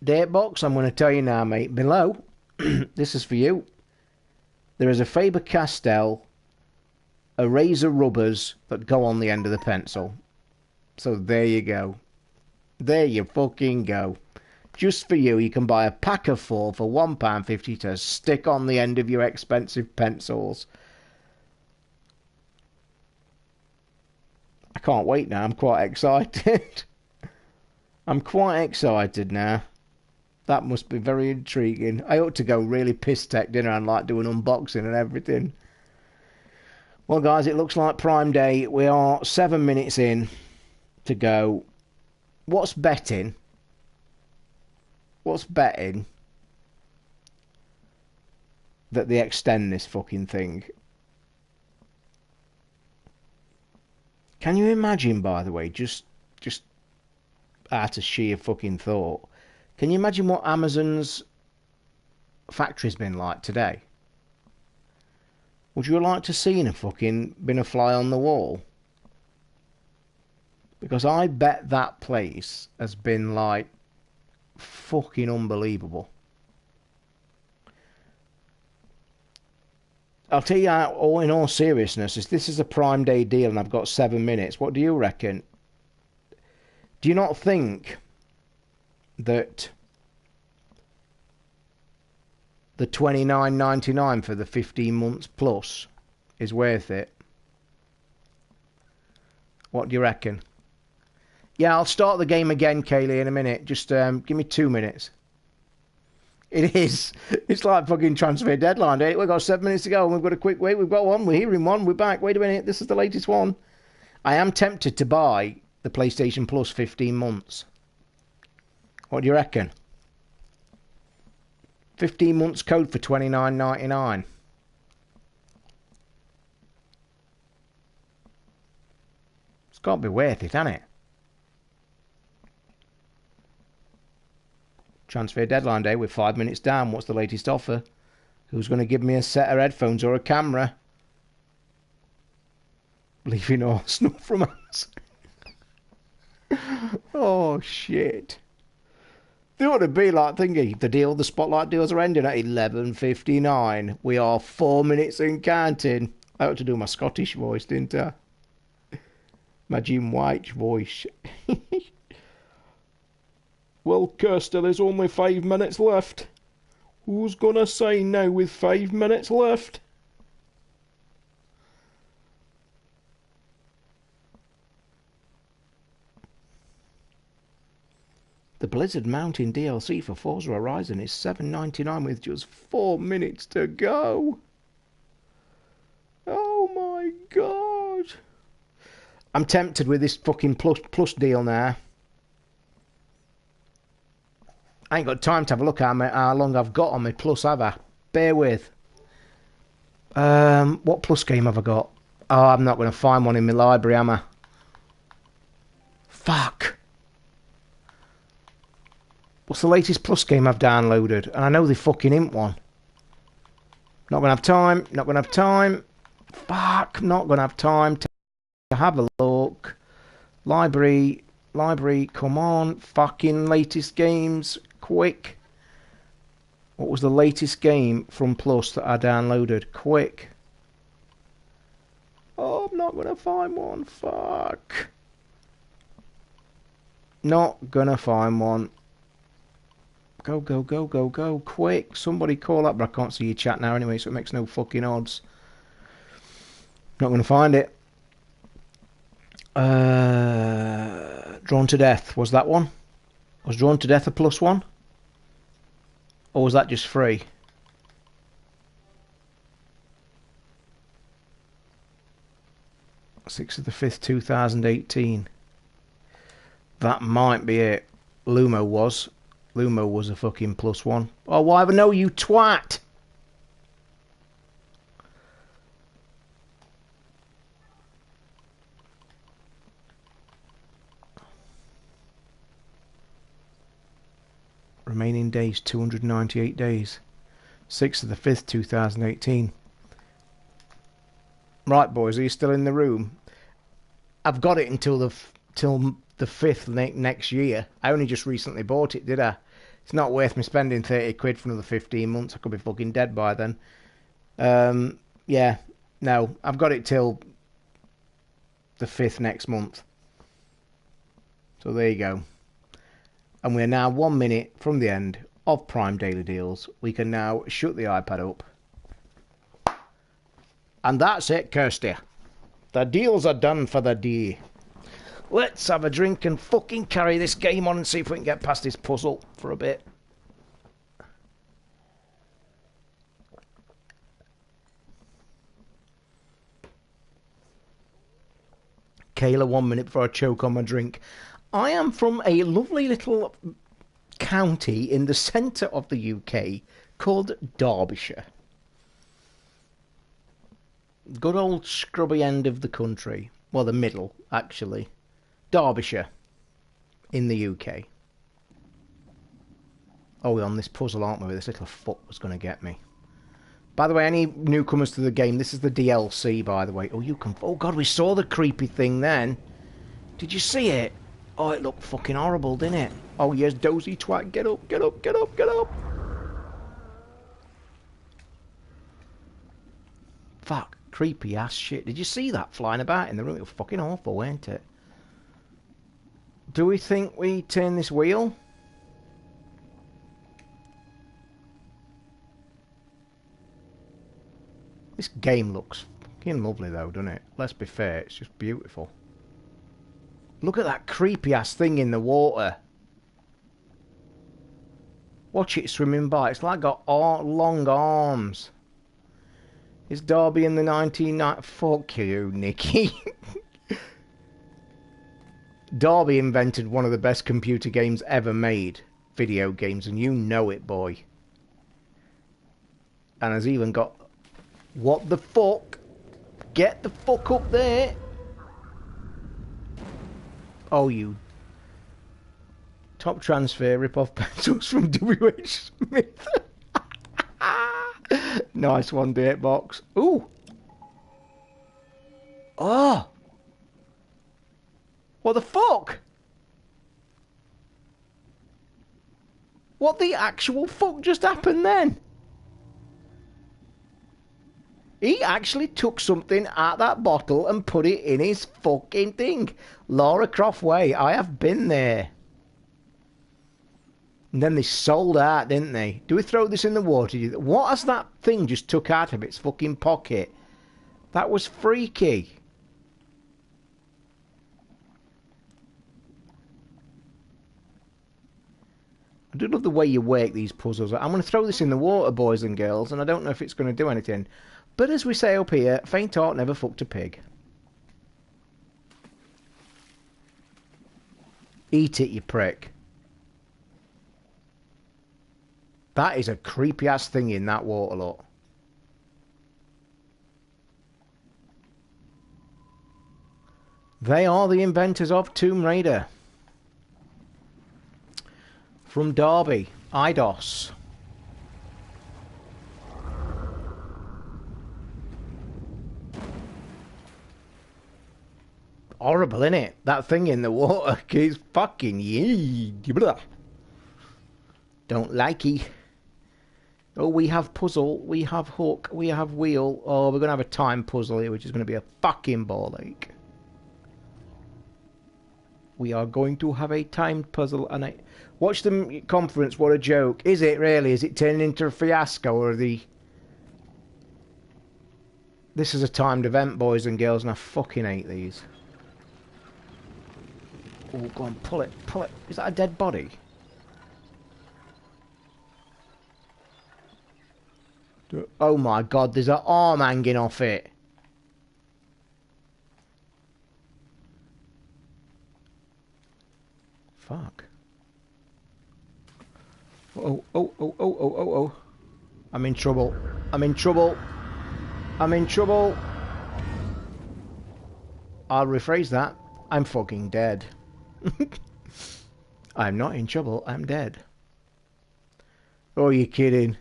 Datebox, I'm going to tell you now, mate. Below, this is for you. There is a Faber-Castell eraser rubbers that go on the end of the pencil. So there you go. There you fucking go. Just for you, you can buy a pack of 4 for £1.50 to stick on the end of your expensive pencils. I can't wait now. I'm quite excited. I'm quite excited now. That must be very intriguing. I ought to go really piss-tech dinner and like do an unboxing and everything. Well, guys, it looks like Prime Day. We are 7 minutes in to go. What's betting? What's betting that they extend this fucking thing? Can you imagine, by the way, just out of sheer fucking thought, can you imagine what Amazon's factory's been like today? Would you like to see been a fly on the wall? Because I bet that place has been like fucking unbelievable. I'll tell you how, in all seriousness, if this is a Prime Day deal and I've got 7 minutes, what do you reckon? Do you not think that the $29.99 for the 15 months plus is worth it? What do you reckon? Yeah, I'll start the game again, Kaylee, in a minute. Just give me 2 minutes. It is. It's like fucking transfer deadline, ain't it? We've got 7 minutes to go and we've got a quick wait. We've got one. We're hearing one. We're back. Wait a minute. This is the latest one. I am tempted to buy the PlayStation Plus 15 months. What do you reckon? 15 months code for $29.99. It's got to be worth it, hasn't it? Transfer deadline day. We're 5 minutes down. What's the latest offer? Who's going to give me a set of headphones or a camera? Leaving all snuff from us. Oh, shit. They ought to be like thingy. The spotlight deals are ending at 11:59. We are 4 minutes and counting. I ought to do my Scottish voice, didn't I? My Jim White voice. Well, Kirsta, there's only 5 minutes left. Who's gonna say no with 5 minutes left? The Blizzard Mountain DLC for Forza Horizon is $7.99 with just 4 minutes to go. Oh my god. I'm tempted with this fucking plus deal now. I ain't got time to have a look at how long I've got on my plus, have I? Bear with. What plus game have I got? Oh, I'm not going to find one in my library, am I? Fuck. What's the latest plus game I've downloaded? And I know they fucking ain't one. Not going to have time. Not going to have time. Fuck. Not going to have time to have a look. Library. Come on. Fucking latest games. Quick. What was the latest game from Plus that I downloaded? Quick. Oh, I'm not going to find one. Fuck. Not going to find one. Go, go, go, go, go. Quick. Somebody call up. But I can't see your chat now anyway, so it makes no fucking odds. Not going to find it. Drawn to Death. Was that one? Was Drawn to Death a plus one? Or was that just free? /5/2018. That might be it. Lumo was. Lumo was a fucking +1. Oh, why ever know, you twat? Remaining days, 298 days. 6th of the 5th, 2018. Right, boys, are you still in the room? I've got it until the 5th next year. I only just recently bought it, did I? It's not worth me spending 30 quid for another 15 months. I could be fucking dead by then. Yeah, no, I've got it till the 5th next month. So there you go. And we're now 1 minute from the end of Prime Daily Deals. We can now shut the iPad up. And that's it, Kirsty. The deals are done for the day. Let's have a drink and fucking carry this game on and see if we can get past this puzzle for a bit. Kayla, 1 minute before I choke on my drink. I am from a lovely little county in the centre of the UK called Derbyshire. Good old scrubby end of the country. Well, the middle, actually. Derbyshire in the UK. Oh, we're on this puzzle, aren't we? This little fuck was going to get me. By the way, any newcomers to the game, this is the DLC, by the way. Oh, you can... Oh, God, we saw the creepy thing then. Did you see it? Oh, it looked fucking horrible, didn't it? Oh, yes, dozy twat. Get up, get up, get up, get up. Fuck, creepy ass shit. Did you see that flying about in the room? It was fucking awful, weren't it? Do we think we turn this wheel? This game looks fucking lovely though, doesn't it? Let's be fair, it's just beautiful. Look at that creepy ass thing in the water. Watch it swimming by. It's like got long arms. It's Derby in the 1990s. Fuck you, Nicky. Derby invented one of the best computer games ever made. Video games, and you know it, boy. And has even got... What the fuck? Get the fuck up there. Oh, you... Top transfer, rip-off pencils from W.H. Smith. Nice one, Datebox. Ooh. Oh. What the fuck? What the actual fuck just happened then? He actually took something out that bottle and put it in his fucking thing. Lara Croft way. I have been there. And then they sold out, didn't they? Do we throw this in the water? What has that thing just took out of its fucking pocket? That was freaky. I do love the way you work these puzzles. I'm going to throw this in the water, boys and girls, and I don't know if it's going to do anything. But as we say up here, faint heart never fucked a pig. Eat it, you prick. That is a creepy ass thing in that water, look. They are the inventors of Tomb Raider. From Derby, Eidos. Horrible, innit? That thing in the water is fucking yee. Don't like it. Oh, we have puzzle, we have hook, we have wheel. Oh, we're going to have a time puzzle here, which is going to be a fucking ball ache. We are going to have a timed puzzle, and I... Watch the conference, what a joke. Is it really? Is it turning into a fiasco, or the... This is a timed event, boys and girls, and I fucking hate these. Oh, go on, pull it, pull it. Is that a dead body? Oh my god, there's an arm hanging off it. fuck? Oh, oh, oh, oh, oh, oh, oh. I'm in trouble. I'm in trouble. I'm in trouble. I'll rephrase that. I'm fucking dead. I'm not in trouble. I'm dead. Oh, you're kidding.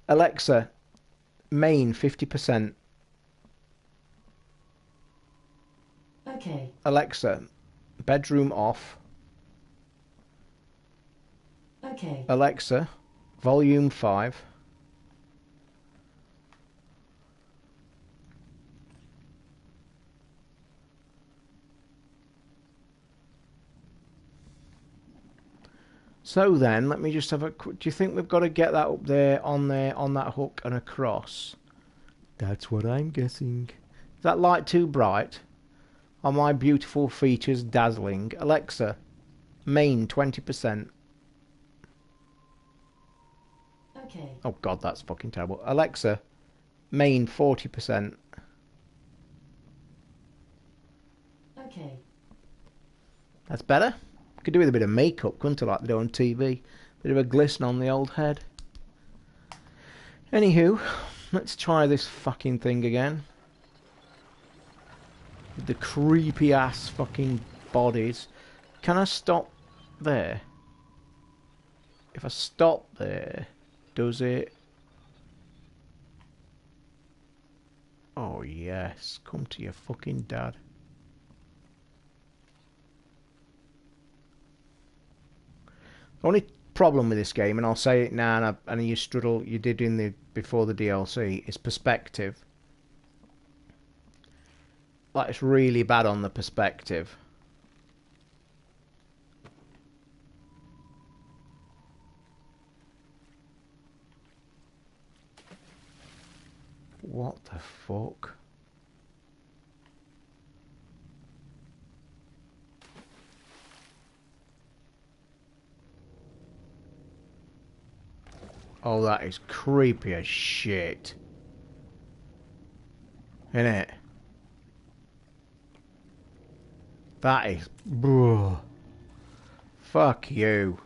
Alexa, main 50%. Okay. Alexa, bedroom off. Okay. Alexa, volume 5. So then, let me just have a quick... Do you think we've got to get that up there, on that hook and across? That's what I'm guessing. Is that light too bright? Are my beautiful features dazzling? Alexa, main 20%. Okay. Oh god, that's fucking terrible. Alexa, main 40%. Okay. That's better. Could do with a bit of makeup, couldn't I, like they do on TV? Bit of a glisten on the old head. Anywho, let's try this fucking thing again. With the creepy ass fucking bodies. Can I stop there? If I stop there, does it... Oh yes, come to your fucking dad. The only problem with this game, and I'll say it now, and you struggle, you did in the before the DLC, is perspective. Like, it's really bad on the perspective. What the fuck? Oh, that is creepy as shit. Innit? That is... Bruh. Fuck you.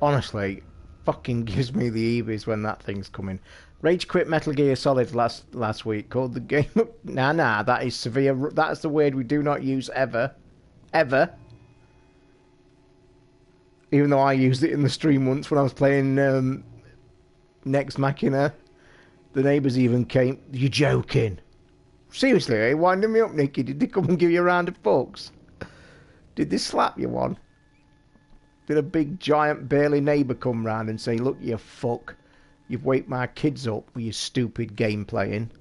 Honestly, fucking gives me the eebies when that thing's coming. Rage quit Metal Gear Solid last week. Called the game... Nah, that is severe. That's the word we do not use ever. Ever. Even though I used it in the stream once when I was playing Next Machina. The neighbours even came... You're joking. Seriously, are you winding me up, Nicky? Did they come and give you a round of fucks? Did they slap you one? Did a big, giant, burly neighbour come round and say, look, you fuck, you've waked my kids up with your stupid game playing?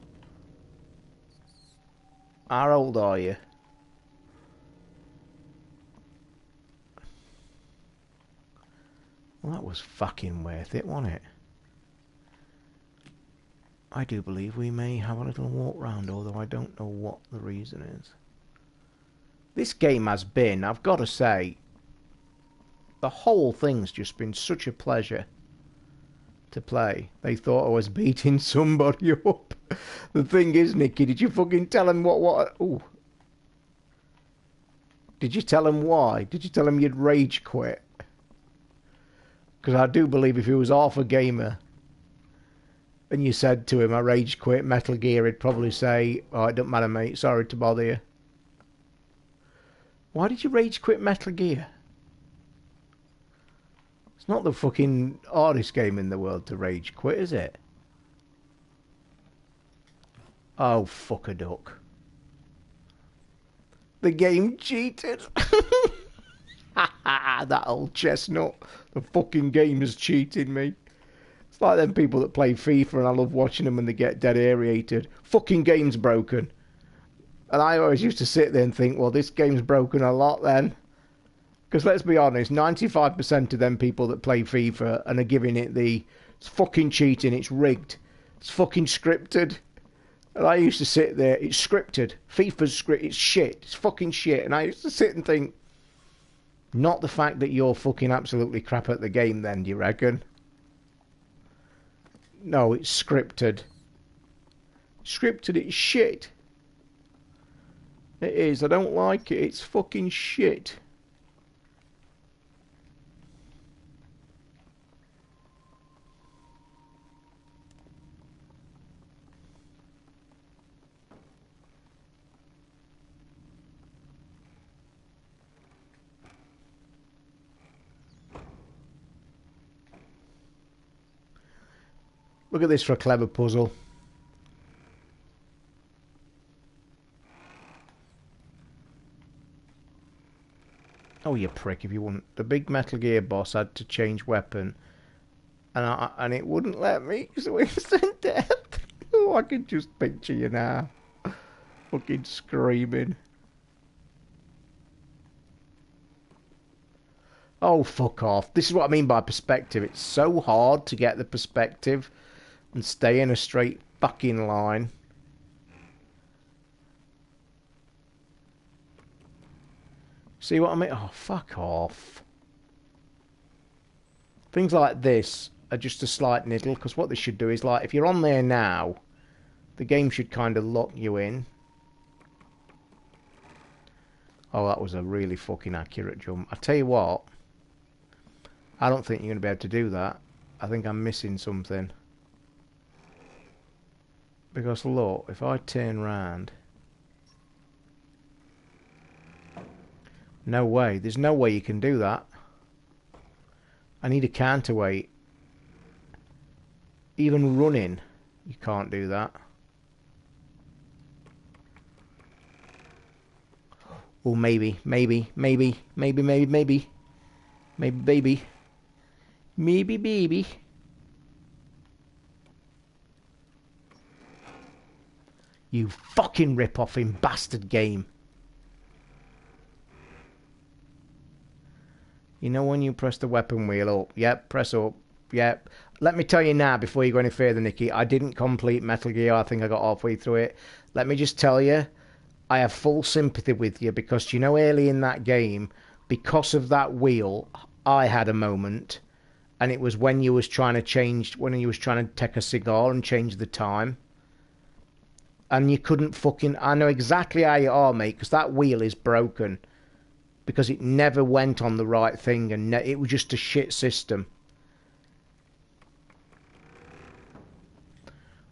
How old are you? Well, that was fucking worth it, wasn't it? I do believe we may have a little walk round, although I don't know what the reason is. This game has been, I've got to say, the whole thing's just been such a pleasure to play. They thought I was beating somebody up. The thing is, Nicky, did you fucking tell him what... Ooh. Did you tell him why? Did you tell him you'd rage quit? Because I do believe if he was half a gamer and you said to him, I rage quit Metal Gear, he'd probably say, oh, it don't matter, mate, sorry to bother you. Why did you rage quit Metal Gear? It's not the fucking hardest game in the world to rage quit, is it? Oh, fuck a duck. The game cheated. That old chestnut. The fucking game has cheated me. It's like them people that play FIFA and I love watching them when they get dead aerated. Fucking game's broken. And I always used to sit there and think, well, this game's broken a lot then. Because let's be honest, 95% of them people that play FIFA and are giving it the... It's fucking cheating, it's rigged. It's fucking scripted. And I used to sit there, it's scripted. FIFA's script, it's shit. It's fucking shit. And I used to sit and think, not the fact that you're fucking absolutely crap at the game then, do you reckon? No, it's scripted. Scripted, it's shit. It is, I don't like it. It's fucking shit. Look at this for a clever puzzle. Oh, you prick, if you wouldn't. The big Metal Gear boss had to change weapon. And it wouldn't let me. So instant death. Oh, I can just picture you now. Fucking screaming. Oh, fuck off. This is what I mean by perspective. It's so hard to get the perspective and stay in a straight fucking line. See what I mean? Oh, fuck off. Things like this are just a slight niddle, because what they should do is, like, if you're on there now, the game should kind of lock you in. Oh, that was a really fucking accurate jump. I tell you what, I don't think you're going to be able to do that. I think I'm missing something. Because look, if I turn round... No way. There's no way you can do that. I need a counterweight. Even running, you can't do that. Oh, maybe. Maybe, baby. You fucking rip-offing bastard game. You know when you press the weapon wheel up? Yep, press up. Yep. Let me tell you now, before you go any further, Nikki, I didn't complete Metal Gear. I think I got halfway through it. Let me just tell you, I have full sympathy with you, because you know early in that game, because of that wheel, I had a moment, and it was when you was trying to take a cigar and change the time. And you couldn't fucking... I know exactly how you are, mate, because that wheel is broken. Because it never went on the right thing, and it was just a shit system.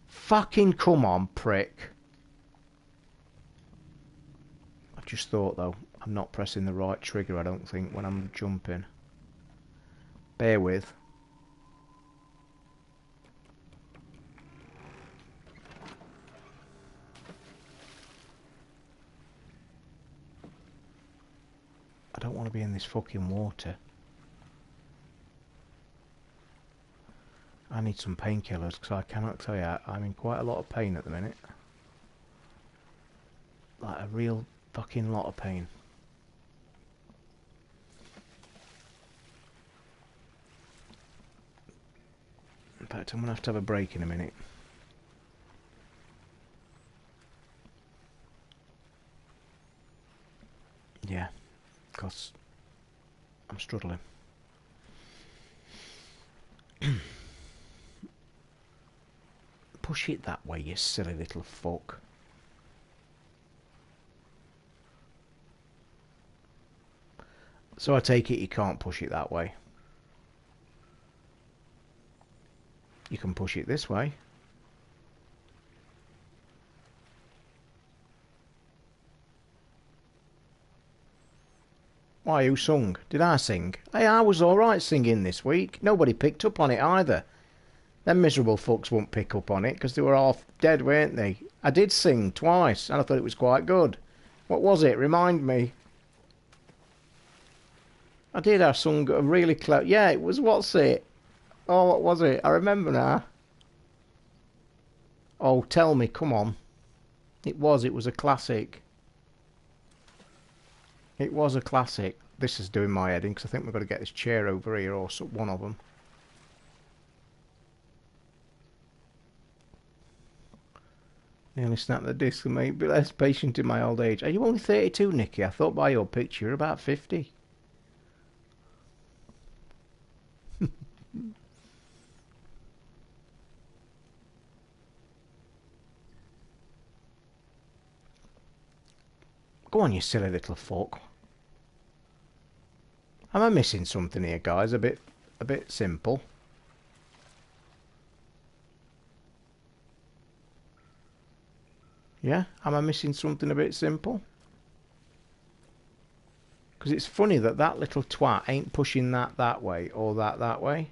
Fucking come on, prick. I've just thought, though, I'm not pressing the right trigger, I don't think, when I'm jumping. Bear with. I don't want to be in this fucking water. I need some painkillers, because I cannot tell you, I'm in quite a lot of pain at the minute. Like a real fucking lot of pain. In fact, I'm going to have a break in a minute. Yeah, because I'm struggling. Push it that way, you silly little fuck. So I take it you can't push it that way. You can push it this way. Why, who sung? Did I sing? Hey, I was alright singing this week. Nobody picked up on it either. Them miserable fucks won't pick up on it, because they were half dead, weren't they? I did sing twice, and I thought it was quite good. What was it? Remind me. I did, I sung a really clever... Yeah, it was, what's it? Oh, what was it? I remember now. Oh, tell me, come on. It was a classic. It was a classic. This is doing my head in, because I think we've got to get this chair over here, or one of them. Nearly snapped the disc and made me less patient in my old age. Are you only 32, Nicky? I thought by your picture you're about 50. Go on, you silly little fuck. Am I missing something here, guys? A bit simple. Yeah? Am I missing something a bit simple? Because it's funny that that little twat ain't pushing that way or that way.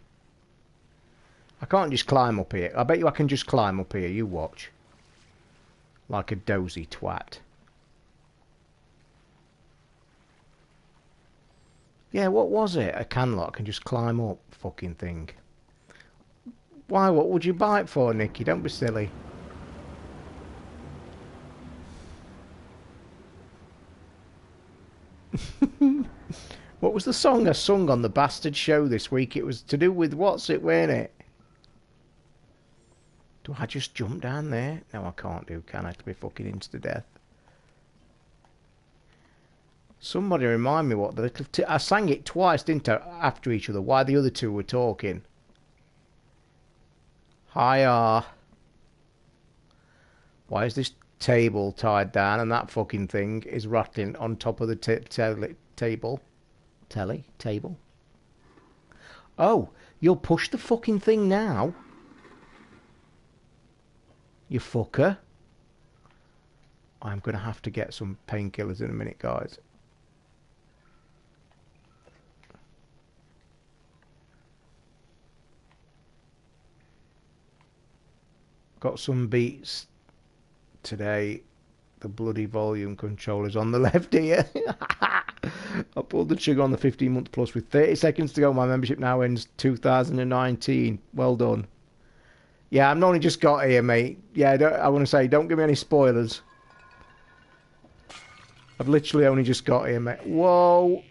I can't just climb up here. I bet you I can just climb up here. You watch. Like a dozy twat. Yeah, what was it? A can lock and just climb up fucking thing. Why? What would you buy it for, Nicky? Don't be silly. What was the song I sung on the bastard show this week? It was to do with what's it, weren't it? Do I just jump down there? No, I can't do, can I? To be fucking into death. Somebody remind me what the little... I sang it twice, didn't I? After each other. Why the other two were talking. Hiya. Why is this table tied down and that fucking thing is rattling on top of the table? Table? Oh, you'll push the fucking thing now? You fucker. I'm going to have to get some painkillers in a minute, guys. Got some beats today. The bloody volume controller's on the left here. I pulled the trigger on the 15-month plus with 30 seconds to go. My membership now ends 2019. Well done. Yeah, I've only just got here, mate. Yeah, I want to say, don't give me any spoilers. I've literally only just got here, mate. Whoa.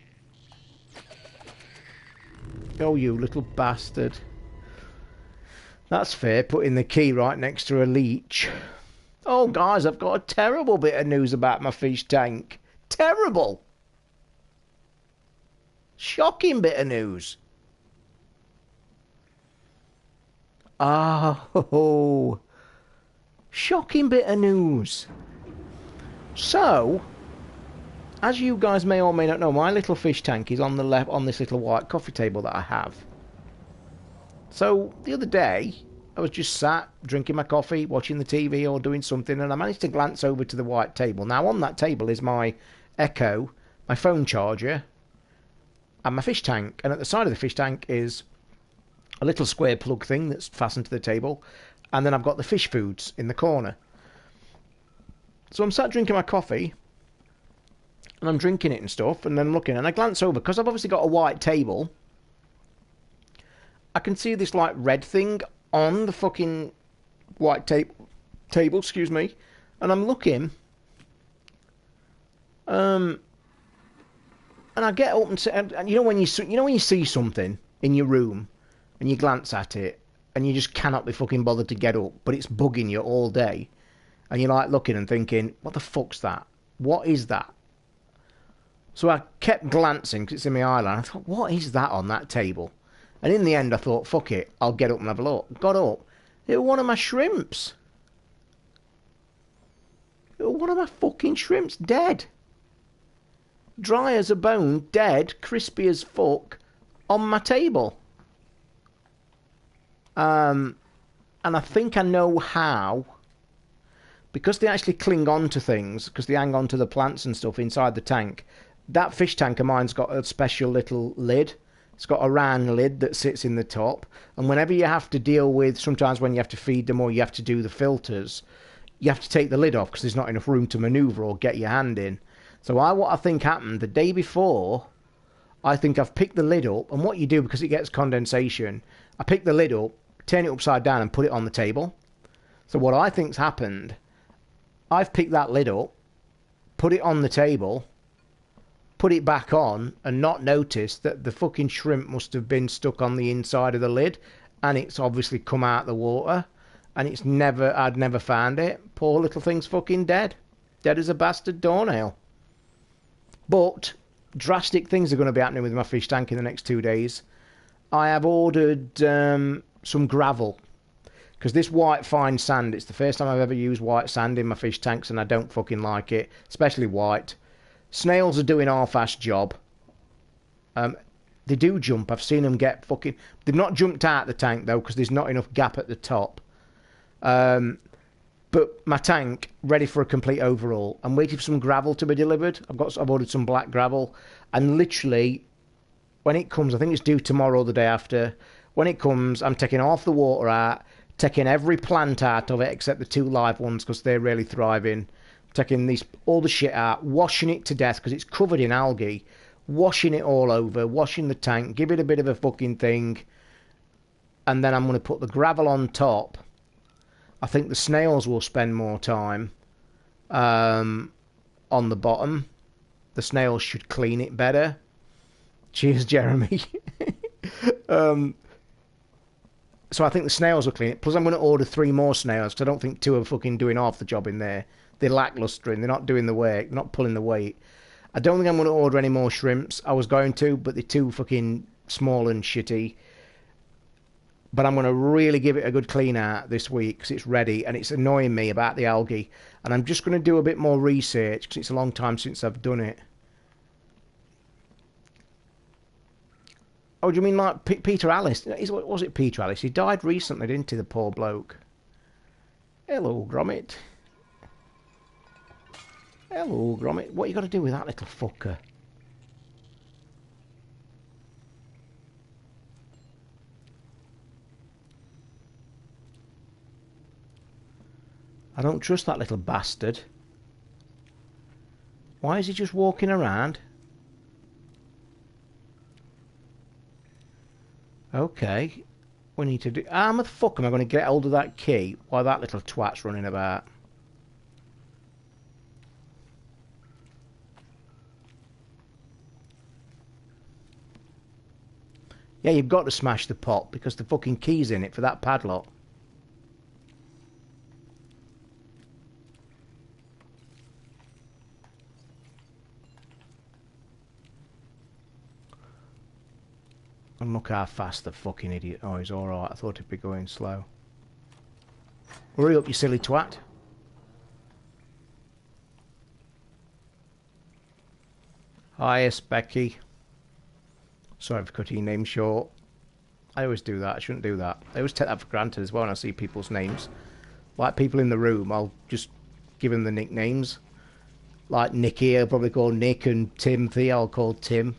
Oh, you little bastard. That's fair, putting the key right next to a leech. Oh, guys, I've got a terrible bit of news about my fish tank. Terrible. Shocking bit of news. Oh, shocking bit of news. So, as you guys may or may not know, my little fish tank is on the left on this little white coffee table that I have. So, the other day, I was just sat, drinking my coffee, watching the TV or doing something, and I managed to glance over to the white table. Now, on that table is my Echo, my phone charger, and my fish tank. And at the side of the fish tank is a little square plug thing that's fastened to the table. And then I've got the fish foods in the corner. So I'm sat drinking my coffee, and I'm drinking it and stuff, and then looking, and I glance over, because I've obviously got a white table. I can see this, like, red thing on the fucking white table, excuse me, and I'm looking, and I get up and say, and you know when you see something in your room, and you glance at it, and you just cannot be fucking bothered to get up, but it's bugging you all day, and you're like looking and thinking, what the fuck's that? What is that? So I kept glancing, because it's in my eye line. I thought, what is that on that table? And in the end, I thought, fuck it, I'll get up and have a look. Got up. It was one of my shrimps. It was one of my fucking shrimps, dead. Dry as a bone, dead, crispy as fuck, on my table. And I think I know how. Because they actually cling on to things, because they hang on to the plants and stuff inside the tank, that fish tank of mine's got a special little lid. It's got a round lid that sits in the top, and whenever you have to deal with, sometimes when you have to feed them or you have to do the filters, you have to take the lid off because there's not enough room to manoeuvre or get your hand in. So what I think happened the day before, I think I've picked the lid up, and what you do, because it gets condensation, I pick the lid up, turn it upside down and put it on the table. So what I think's happened, I've picked that lid up, put it on the table, put it back on, and not noticed that the fucking shrimp must have been stuck on the inside of the lid, and it's obviously come out the water, and I'd never found it. Poor little thing's fucking dead. Dead as a bastard doornail. But drastic things are going to be happening with my fish tank in the next 2 days. I have ordered some gravel. Because this white fine sand, it's the first time I've ever used white sand in my fish tanks, and I don't fucking like it. Especially white. Snails are doing half-assed job. They do jump. I've seen them get fucking... They've not jumped out the tank, though, because there's not enough gap at the top. But my tank, ready for a complete overhaul. I'm waiting for some gravel to be delivered. I've ordered some black gravel. And literally, when it comes, I think it's due tomorrow or the day after. When it comes, I'm taking half the water out, taking every plant out of it except the 2 live ones because they're really thriving. Taking all the shit out, washing it to death because it's covered in algae. Washing it all over, washing the tank, give it a bit of a fucking thing. And then I'm going to put the gravel on top. I think the snails will spend more time on the bottom. The snails should clean it better. Cheers, Jeremy. So I think the snails will clean it. Plus I'm going to order 3 more snails because I don't think 2 are fucking doing half the job in there. They're lackluster and they're not doing the work. They're not pulling the weight. I don't think I'm going to order any more shrimps. I was going to, but they're too fucking small and shitty. But I'm going to really give it a good clean out this week because it's ready and it's annoying me about the algae. And I'm just going to do a bit more research because it's a long time since I've done it. Oh, do you mean like Peter Alice? Was it Peter Alice? He died recently, didn't he, the poor bloke? Hello, Gromit. Hello, Gromit. What you got to do with that little fucker? I don't trust that little bastard. Why is he just walking around? Okay. We need to do... How the fuck am I going to get hold of that key while that little twat's running about? Yeah, you've got to smash the pot because the fucking key's in it for that padlock. And look how fast the fucking idiot... Oh, he's alright. I thought he'd be going slow. Hurry up, you silly twat. Hiya, Becky. Sorry for cutting your name short. I always do that. I shouldn't do that. I always take that for granted as well when I see people's names. Like people in the room, I'll just give them the nicknames. Like Nicky, I'll probably call Nick, and Timothy, I'll call Tim.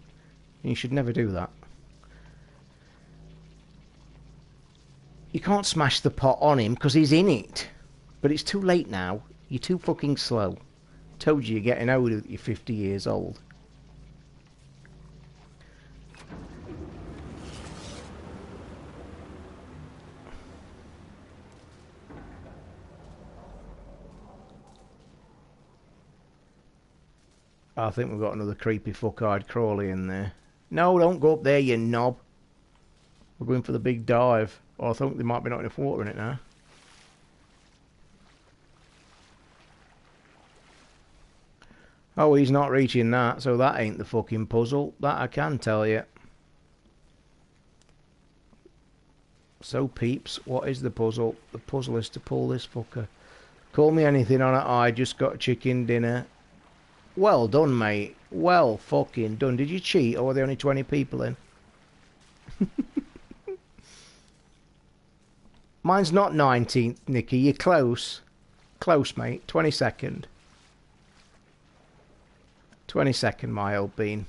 You should never do that. You can't smash the pot on him because he's in it. But it's too late now. You're too fucking slow. Told you you're getting older, you're 50 years old. I think we've got another creepy fuck-eyed crawly in there. No, don't go up there, you knob. We're going for the big dive. Oh, I think there might be not enough water in it now. Oh, he's not reaching that, so that ain't the fucking puzzle. That I can tell you. So, peeps, what is the puzzle? The puzzle is to pull this fucker. Call me anything on it, I just got chicken dinner. Well done, mate. Well fucking done. Did you cheat, or were there only 20 people in? Mine's not 19th, Nicky. You're close. Close, mate. 22nd. 22nd, my old bean.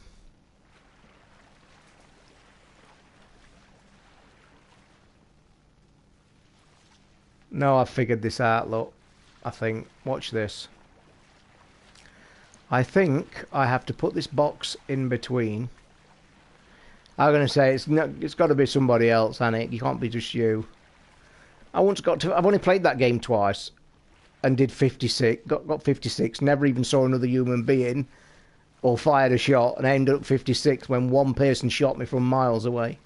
No, I've figured this out, look. I think. Watch this. I think I have to put this box in between. I'm going to say it's got to be somebody else, hasn't it? You can't be just you. I've only played that game twice and did 56, got 56, never even saw another human being or fired a shot, and I ended up 56 when one person shot me from miles away.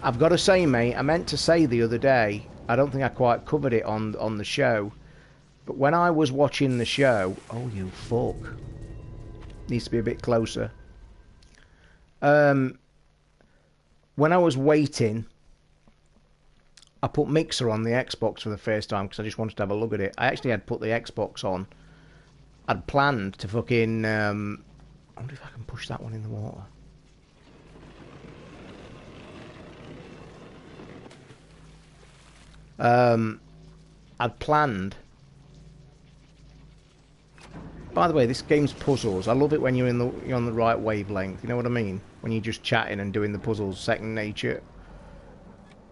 I've got to say, mate, I meant to say the other day, I don't think I quite covered it on the show, but when I was watching the show... Oh, you fuck. Needs to be a bit closer. When I was waiting, I put Mixer on the Xbox for the first time because I just wanted to have a look at it. I actually had put the Xbox on. I'd planned to fucking... I wonder if I can push that one in the water. I'd planned... By the way, this game's puzzles. I love it when you're on the right wavelength. You know what I mean? When you're just chatting and doing the puzzles, second nature.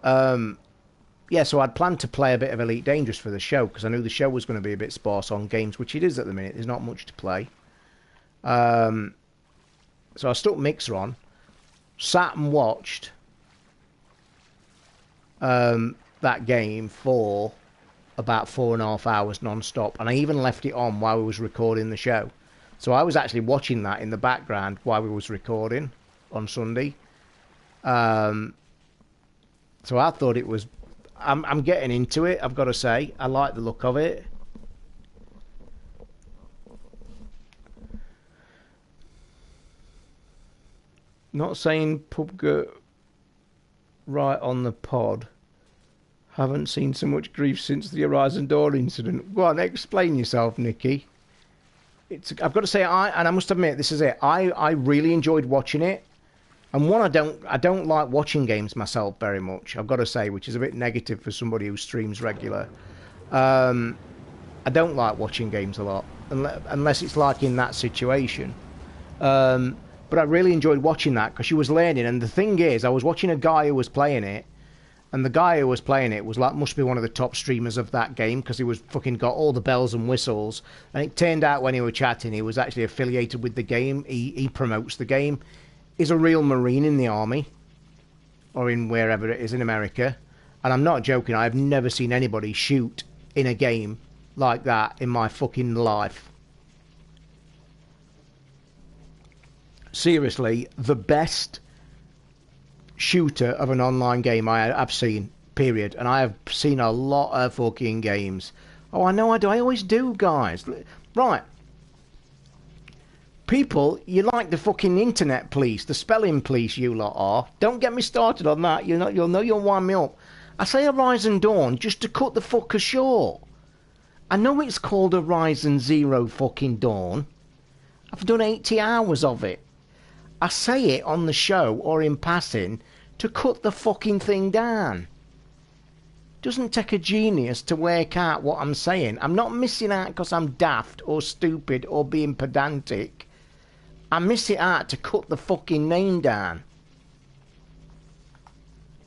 Yeah, so I'd planned to play a bit of Elite Dangerous for the show because I knew the show was going to be a bit sparse on games, which it is at the minute. There's not much to play. So I stuck Mixer on, sat and watched that game for about 4.5 hours non-stop, and I even left it on while we was recording the show. So I was actually watching that in the background while we was recording on Sunday. So I thought it was... I'm getting into it, I've got to say. I like the look of it. Not saying PUBG right on the pod. Haven't seen so much grief since the Horizon Dawn incident. Go on, explain yourself, Nikki. I've got to say, I must admit, this is it. I really enjoyed watching it. And one, I don't like watching games myself very much, I've got to say, which is a bit negative for somebody who streams regular. I don't like watching games a lot, unless it's like in that situation. But I really enjoyed watching that because she was learning. And the thing is, I was watching a guy who was playing it, and the guy who was playing it was like, must be one of the top streamers of that game because he was fucking got all the bells and whistles. And it turned out when he was chatting, he was actually affiliated with the game. He promotes the game. He's a real Marine in the army, or in wherever it is in America. And I'm not joking, I've never seen anybody shoot in a game like that in my fucking life. Seriously, the best shooter of an online game I've seen, period. And I have seen a lot of fucking games. Oh, I know I do. I always do, guys. Right. People, you like the fucking internet police, the spelling police you lot are. Don't get me started on that. You'll know you'll wind me up. I say Horizon Dawn just to cut the fucker short. I know it's called Horizon Zero fucking Dawn. I've done 80 hours of it. I say it on the show or in passing to cut the fucking thing down. Doesn't take a genius to work out what I'm saying. I'm not missing out because I'm daft or stupid or being pedantic. I miss it out to cut the fucking name down.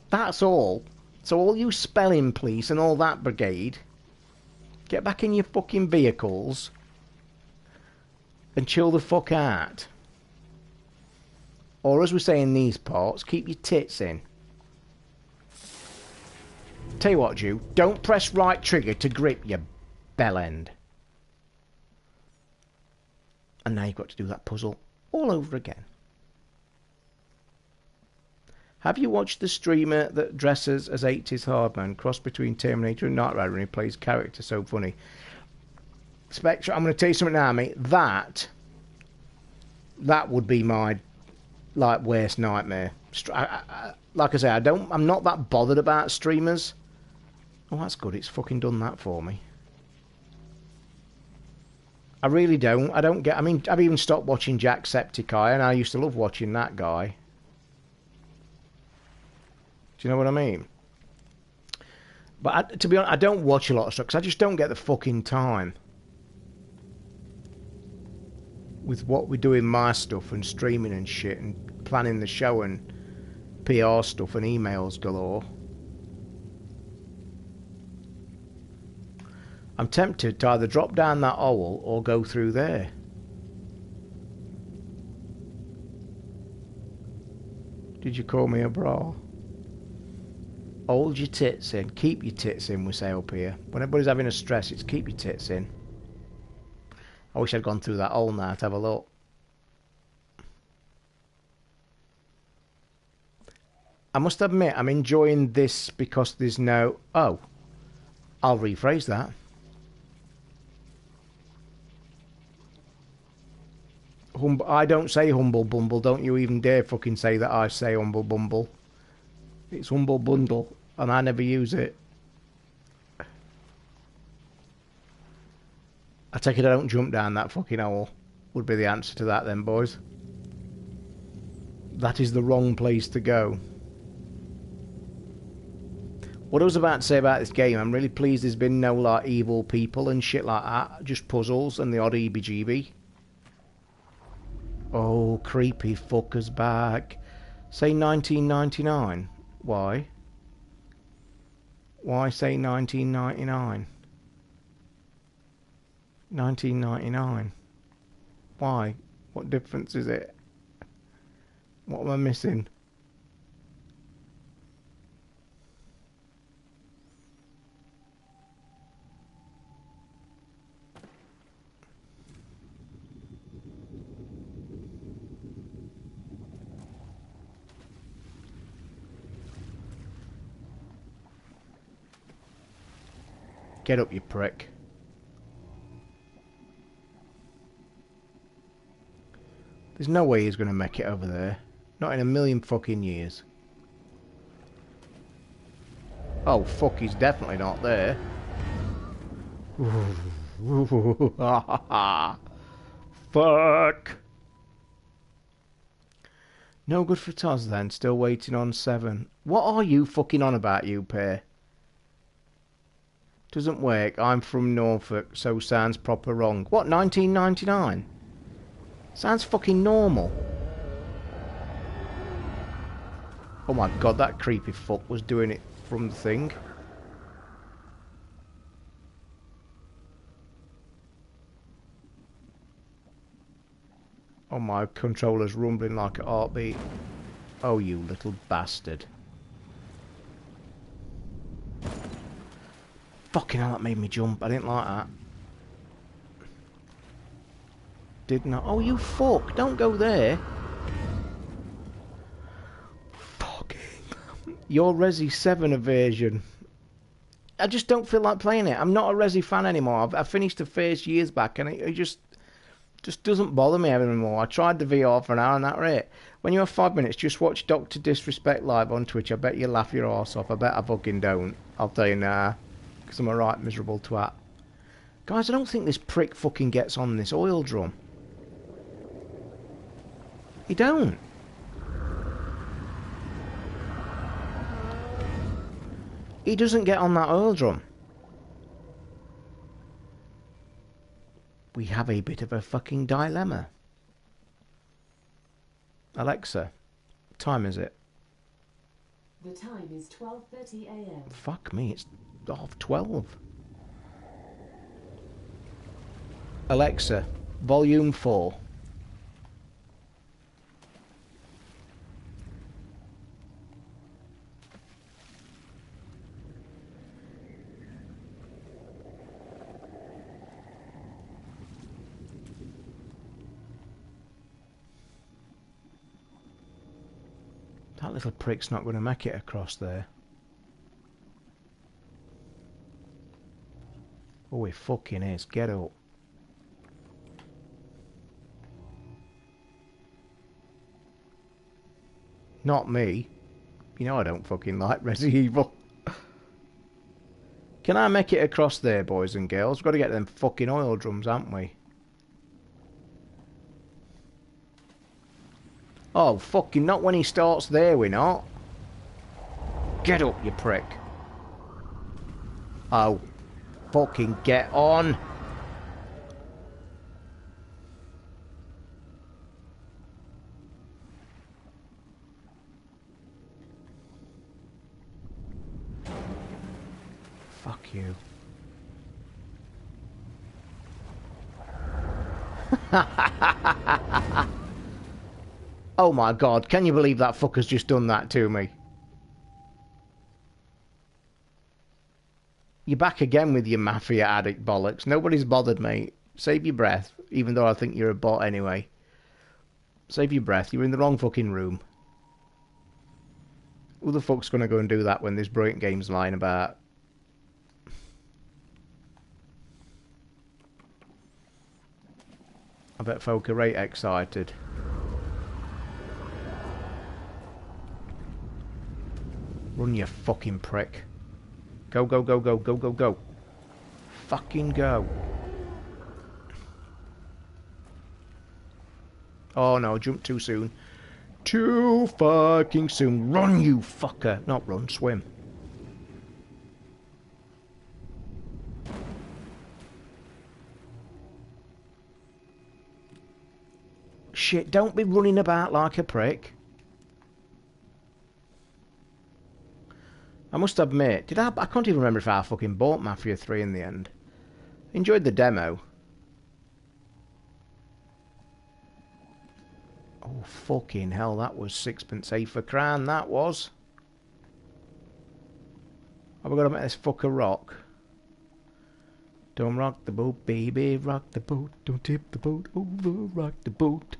That's all. So all you spelling police and all that brigade, get back in your fucking vehicles and chill the fuck out. Or as we say in these parts, keep your tits in. Tell you what, Jew, don't press right trigger to grip your bell end. And now you've got to do that puzzle all over again. Have you watched the streamer that dresses as 80s Hardman, cross between Terminator and Knight Rider, and he plays character so funny? Spectre, I'm going to tell you something now, mate. That would be my worst nightmare. Like I say, I'm not that bothered about streamers. Oh, that's good. It's fucking done that for me. I really don't. I mean, I've even stopped watching Jacksepticeye, and I used to love watching that guy. Do you know what I mean? But to be honest, I don't watch a lot of stuff because I just don't get the fucking time. With what we do in my stuff and streaming and shit and planning the show and PR stuff and emails galore. I'm tempted to either drop down that hole or go through there. Did you call me a bra? Hold your tits in. Keep your tits in, we say up here. When everybody's having a stress, it's keep your tits in. I wish I'd gone through that hole now to have a look. I must admit, I'm enjoying this because there's no... Oh, I'll rephrase that. I don't say humble bumble. Don't you even dare fucking say that I say humble bumble. It's humble bundle, and I never use it. I take it I don't jump down that fucking hole. Would be the answer to that then, boys. That is the wrong place to go. What I was about to say about this game, I'm really pleased there's been no like evil people and shit like that. Just puzzles and the odd EBGB. Oh, creepy fuckers back. Say 1999. Why? Why say 1999? 1999. Why? What difference is it? What am I missing? Get up, you prick. There's no way he's going to make it over there. Not in a million fucking years. Oh, fuck, he's definitely not there. Fuck. No good for Toz then, still waiting on 7. What are you fucking on about, you pair? Doesn't work, I'm from Norfolk, so sounds proper wrong. What, 1999? Sounds fucking normal. Oh my god, that creepy fuck was doing it from the thing. Oh, my controller's rumbling like a heartbeat. Oh, you little bastard. Fucking hell, that made me jump. I didn't like that. Did not. Oh, you fuck. Don't go there. Fucking. Your Resi 7 version. I just don't feel like playing it. I'm not a Resi fan anymore. I finished the first years back and it just doesn't bother me anymore. I tried the VR for an hour and that was it. When you have 5 minutes, just watch Dr. Disrespect live on Twitch. I bet you laugh your arse off. I bet I fucking don't. I'll tell you now. Because I'm a right miserable twat. Guys, I don't think this prick fucking gets on this oil drum. He don't. He doesn't get on that oil drum. We have a bit of a fucking dilemma. Alexa, what time is it? The time is 12:30 a.m. Fuck me, it's 12. Alexa, volume 4. That little prick's not going to make it across there. Oh, he fucking is. Get up. Not me. You know I don't fucking like Resident Evil. Can I make it across there, boys and girls? We've got to get them fucking oil drums, haven't we? Oh, fucking not when he starts there, we're not. Get up, you prick. Oh, fucking get on. Fuck you. Oh my god, can you believe that fucker's just done that to me? You're back again with your mafia addict bollocks. Nobody's bothered, mate. Save your breath, even though I think you're a bot anyway. Save your breath, you're in the wrong fucking room. Who the fuck's going to go and do that when there's brilliant games lying about? I bet folk are right excited. Run, you fucking prick. Go, go, go, go, go, go, go. Fucking go. Oh no, jump too soon. Too fucking soon. Run, you fucker. Not run, swim. Shit, don't be running about like a prick. I must admit, I can't even remember if I fucking bought Mafia 3 in the end. Enjoyed the demo. Oh, fucking hell, that was sixpence eighth a crown, that was. Have we got to make this fucker rock? Don't rock the boat, baby, rock the boat. Don't tip the boat over, rock the boat.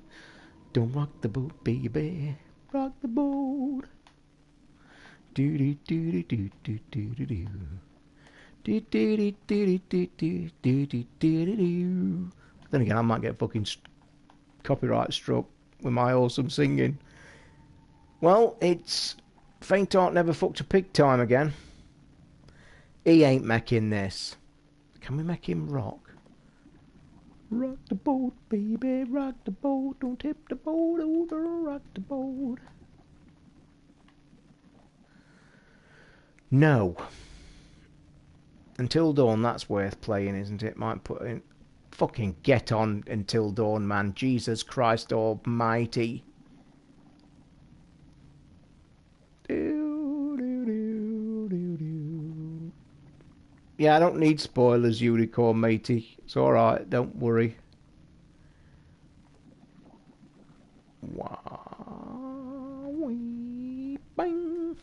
Don't rock the boat, baby, rock the boat. Do do do do do do do do. Do do do do do do do do do do. Then again, I might get fucking copyright struck with my awesome singing. Well, it's faint heart never fucked a pig time again. He ain't making this. Can we make him rock? Rock the boat, baby, rock the boat. Don't tip the boat over, rock the boat. No. Until Dawn, that's worth playing, isn't it? Might put in... Fucking get on Until Dawn, man. Jesus Christ almighty. Yeah, I don't need spoilers, Unicorn matey. It's alright, don't worry. Bang.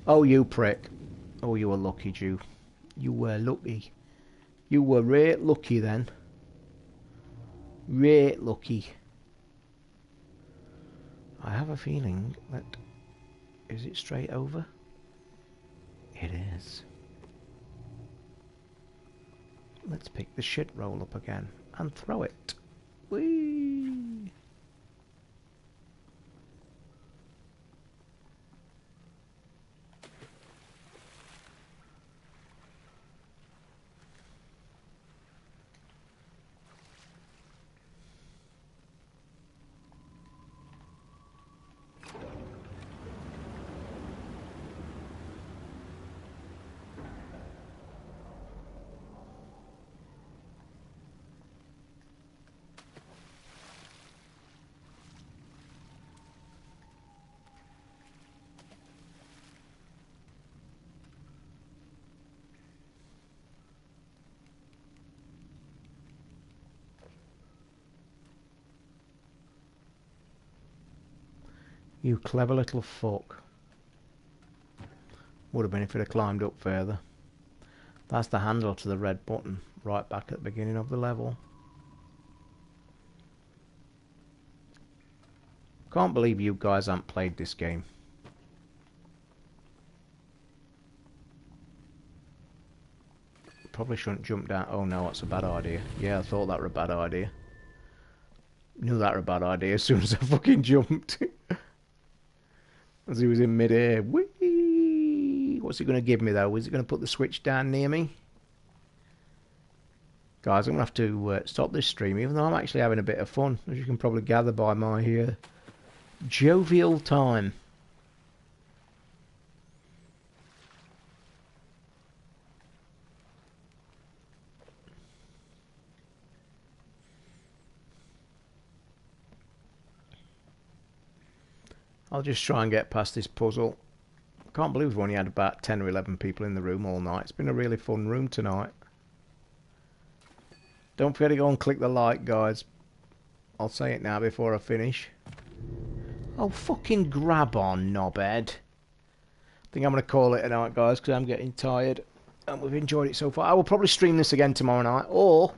Oh, you prick. Oh, you were lucky, Jew. You were lucky. You were right lucky then. Right lucky. I have a feeling that... Is it straight over? It is. Let's pick the shit roll up again and throw it. Whee! You clever little fuck. Would have been if it had climbed up further. That's the handle to the red button, right back at the beginning of the level. Can't believe you guys haven't played this game. Probably shouldn't jump down. Oh no, that's a bad idea. Yeah, I thought that were a bad idea. Knew that were a bad idea as soon as I fucking jumped. As he was in mid-air. Whee! What's he going to give me though? Is he going to put the switch down near me? Guys, I'm going to have to stop this stream, even though I'm actually having a bit of fun, as you can probably gather by my jovial time. I'll just try and get past this puzzle. Can't believe we've only had about 10 or 11 people in the room all night. It's been a really fun room tonight. Don't forget to go and click the like, guys. I'll say it now before I finish. Oh, fucking grab on, knobhead. I think I'm going to call it a night, guys, because I'm getting tired. And we've enjoyed it so far. I will probably stream this again tomorrow night. Or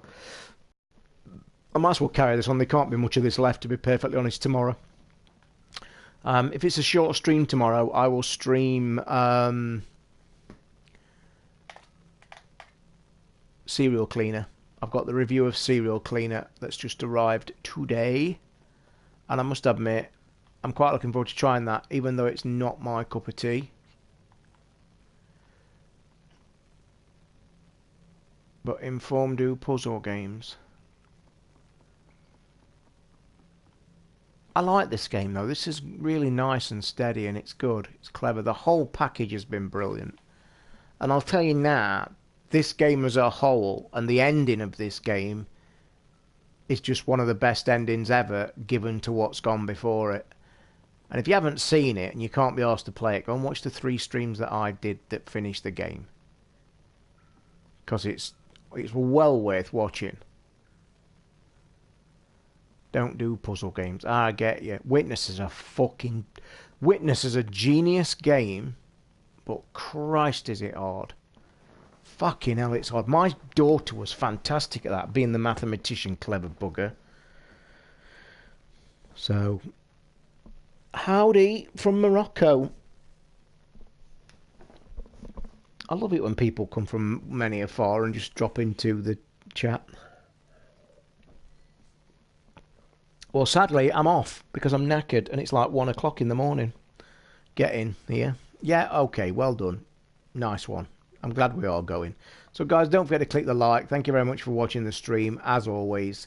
I might as well carry this on. There can't be much of this left, to be perfectly honest, tomorrow. If it's a short stream tomorrow, I will stream Serial Cleaner. I've got the review of Serial Cleaner that's just arrived today, and I must admit, I'm quite looking forward to trying that, even though it's not my cup of tea. But Inform do puzzle games. I like this game though. This is really nice and steady, and it's good. It's clever. The whole package has been brilliant. And I'll tell you now, this game as a whole, and the ending of this game, is just one of the best endings ever given to what's gone before it. And if you haven't seen it and you can't be asked to play it, go and watch the 3 streams that I did that finished the game. Because it's well worth watching. Don't do puzzle games. I get you. Witness is a genius game, but Christ is it hard. Fucking hell, it's hard. My daughter was fantastic at that, being the mathematician, clever bugger. So, howdy from Morocco. I love it when people come from many afar and just drop into the chat. Well, sadly, I'm off because I'm knackered and it's like 1 o'clock in the morning. Get in here. Yeah, okay, well done. Nice one. I'm glad we are going. So, guys, don't forget to click the like. Thank you very much for watching the stream. As always,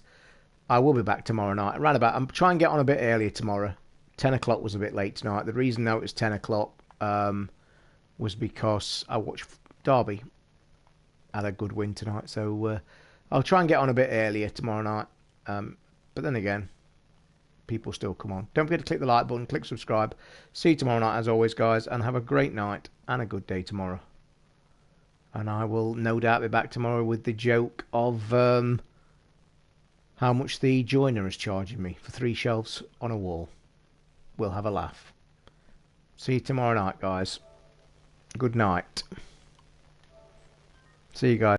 I will be back tomorrow night. I'm trying to get on a bit earlier tomorrow. 10 o'clock was a bit late tonight. The reason now it was 10 o'clock was because I watched Derby. Had a good win tonight. So, I'll try and get on a bit earlier tomorrow night. But then again, people still come on. Don't forget to click the like button, click subscribe. See you tomorrow night as always, guys, and have a great night and a good day tomorrow. And I will no doubt be back tomorrow with the joke of how much the joiner is charging me for 3 shelves on a wall. We'll have a laugh. See you tomorrow night, guys. Good night. See you guys.